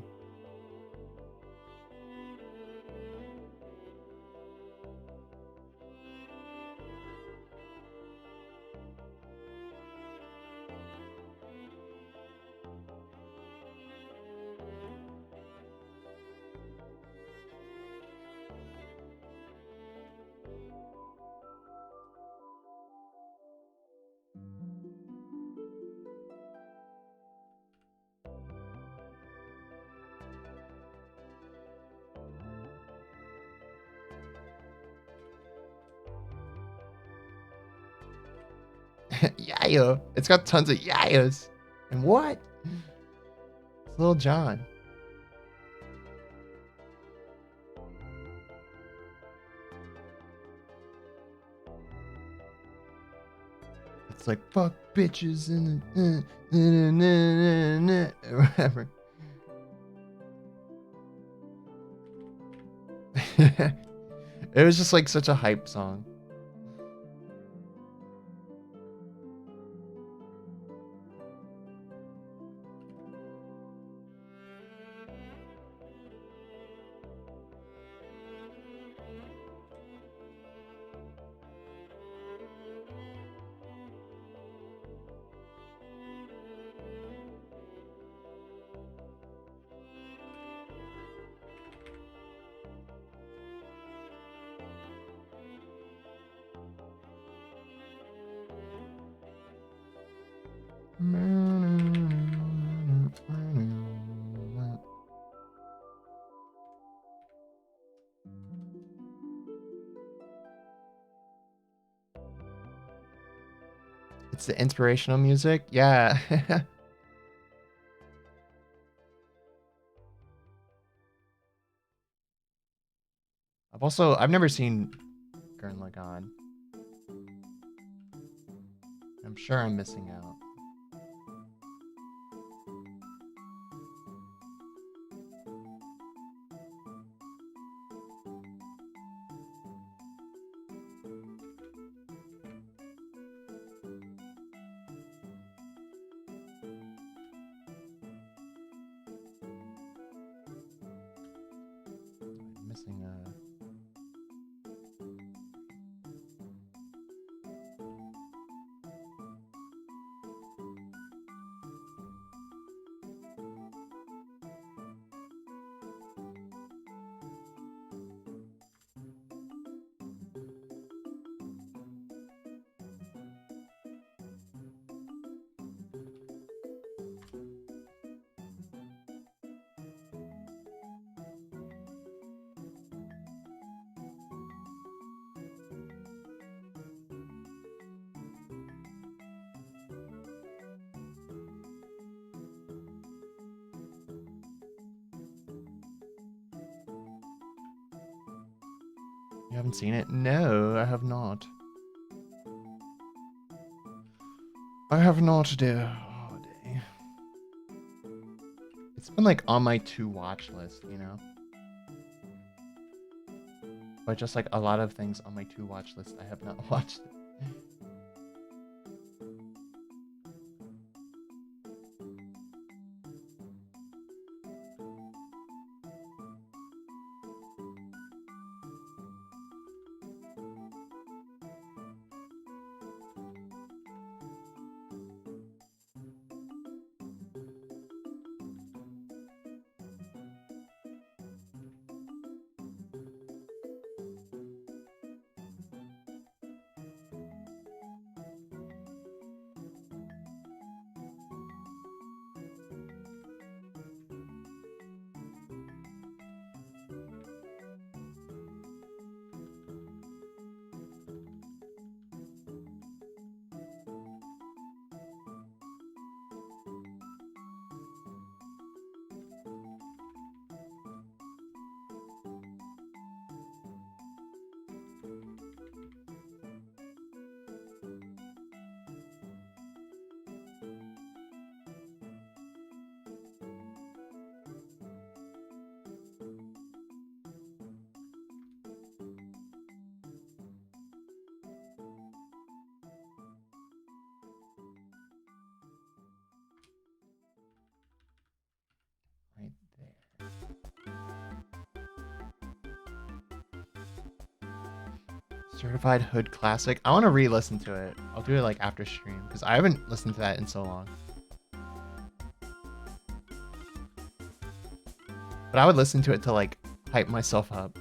S2: Yeah, it's got tons of yayas. And what? It's Lil Jon. It's like fuck bitches and or whatever. It was just like such a hype song. It's the inspirational music. Yeah. I've never seen Gurren Lagann. I'm sure I'm missing out. I'm missing You haven't seen it? No, I have not. I have not, dear. Oh, dang. It's been like on my to watch list, you know? But just like a lot of things on my to watch list, I have not watched it. Right there. Certified Hood Classic. I want to re-listen to it. I'll do it like after stream because I haven't listened to that in so long. But I would listen to it to like hype myself up.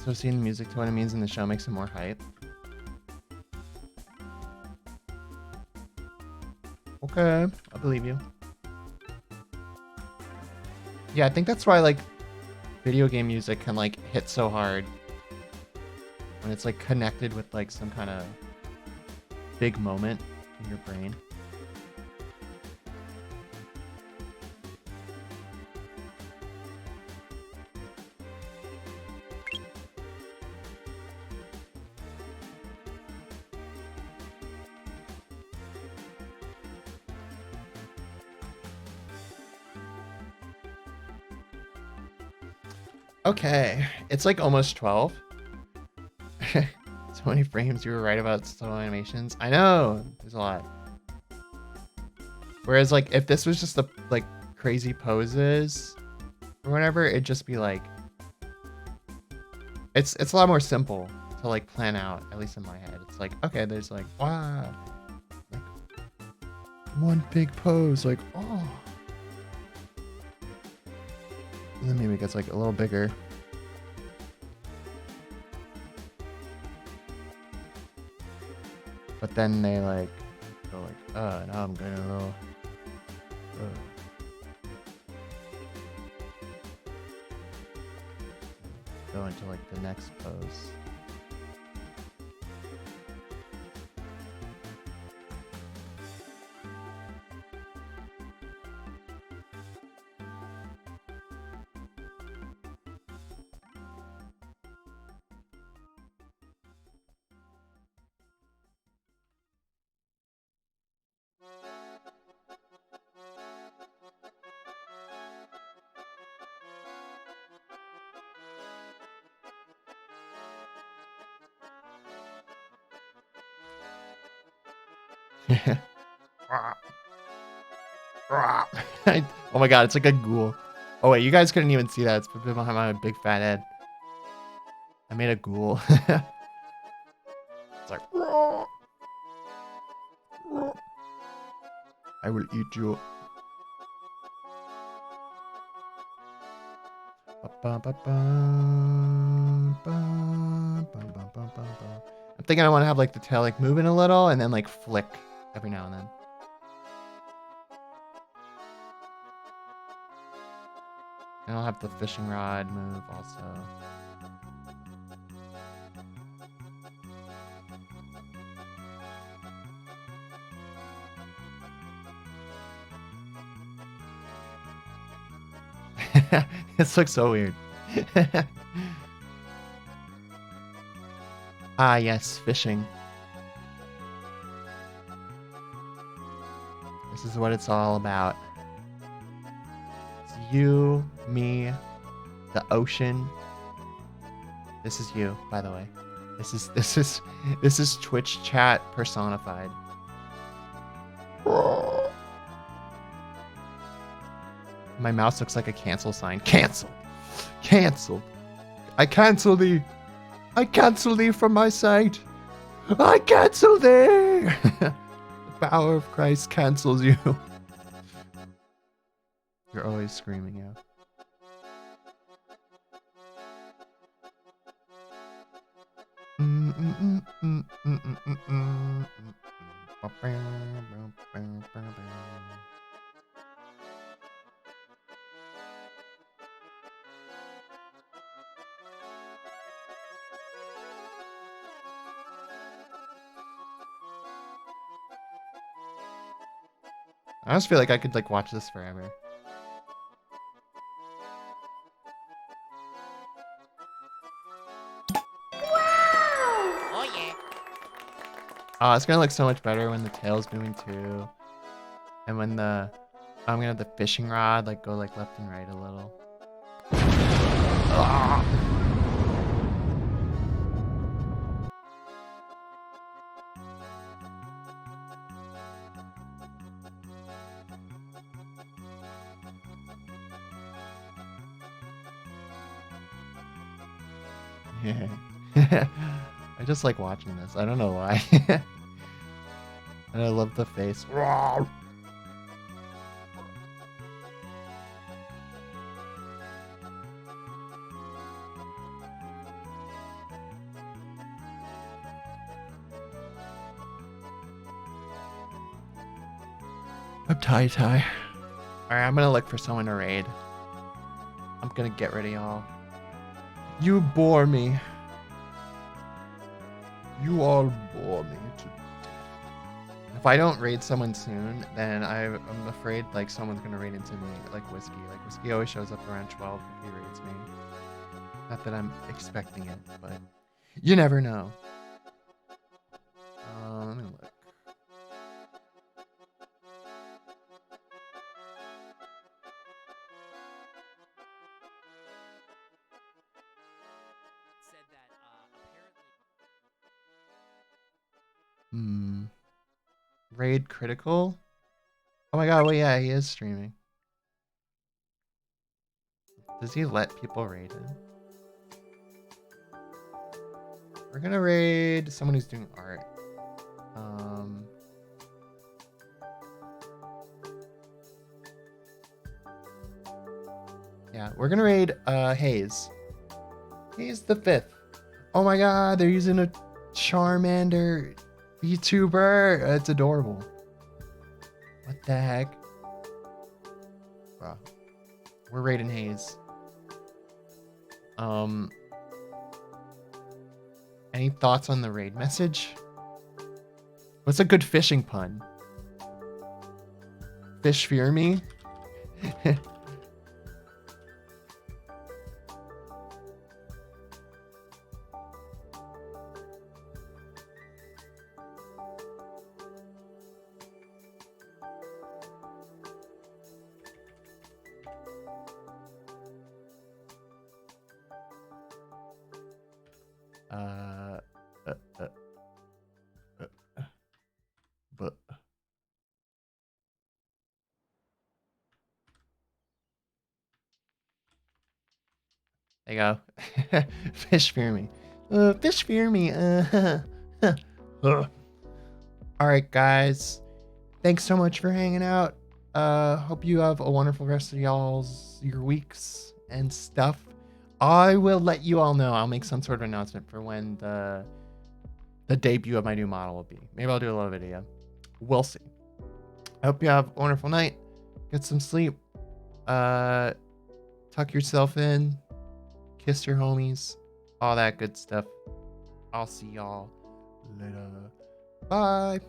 S2: So seeing the music to what it means in the show makes it more hype. Okay, I believe you. Yeah, I think that's why like video game music can like hit so hard when it's like connected with like some kind of big moment in your brain. Okay, it's like almost 12. 20 frames, you were right about slow animations. I know, there's a lot. Whereas like if this was just the like crazy poses or whatever, it'd just be like it's a lot more simple to like plan out, at least in my head. It's like, okay, there's like wow, like one big pose, like oh. And then maybe it gets like a little bigger. But then they like go like, now I'm getting a little go into like the next pose. Oh my god, it's like a ghoul. Oh wait, you guys couldn't even see that. It's behind my big fat head. I made a ghoul. It's like, I will eat you. I'm thinking I want to have like the tail like moving a little and then like flick every now and then. And I'll have the fishing rod move also. This looks so weird. Ah, yes, fishing. This is what it's all about. It's you, me, the ocean. This is you, by the way. This is Twitch chat personified. My mouse looks like a cancel sign. Cancel. Cancelled. I cancel thee. I cancel thee from my sight. I cancel thee. The power of Christ cancels you. You're always screaming out. I just feel like I could like watch this forever.
S6: Oh, yeah.
S2: Oh, it's gonna look so much better when the tail's moving too. And when the I'm gonna have the fishing rod like go like left and right a little. Ah. Yeah. I just like watching this. I don't know why. And I love the face. I'm tie. Alright, I'm gonna look for someone to raid. I'm gonna get rid of y'all. You bore me. You all bore me to death. If I don't raid someone soon, then I'm afraid like someone's gonna raid into me, like Whiskey. Like Whiskey always shows up around 12 if he raids me. Not that I'm expecting it, but you never know. Let me look.
S6: Said that
S2: Raid critical? Oh my god, wait, yeah, he is streaming. Does he let people raid him? We're gonna raid someone who's doing art. Yeah, we're gonna raid Hayes. He's the 5th. Oh my god, they're using a Charmander VTuber. It's adorable. What the heck? Wow. We're raiding Hayes. Any thoughts on the raid message? What's a good fishing pun? Fish fear me? But There you go. Fish fear me. Fish fear me. All right, guys. Thanks so much for hanging out. Hope you have a wonderful rest of your weeks and stuff. I will let you all know. I'll make some sort of announcement for when the debut of my new model will be. Maybe I'll do a little video. We'll see. I hope you have a wonderful night. Get some sleep. Tuck yourself in. Kiss your homies. All that good stuff. I'll see y'all later. Bye.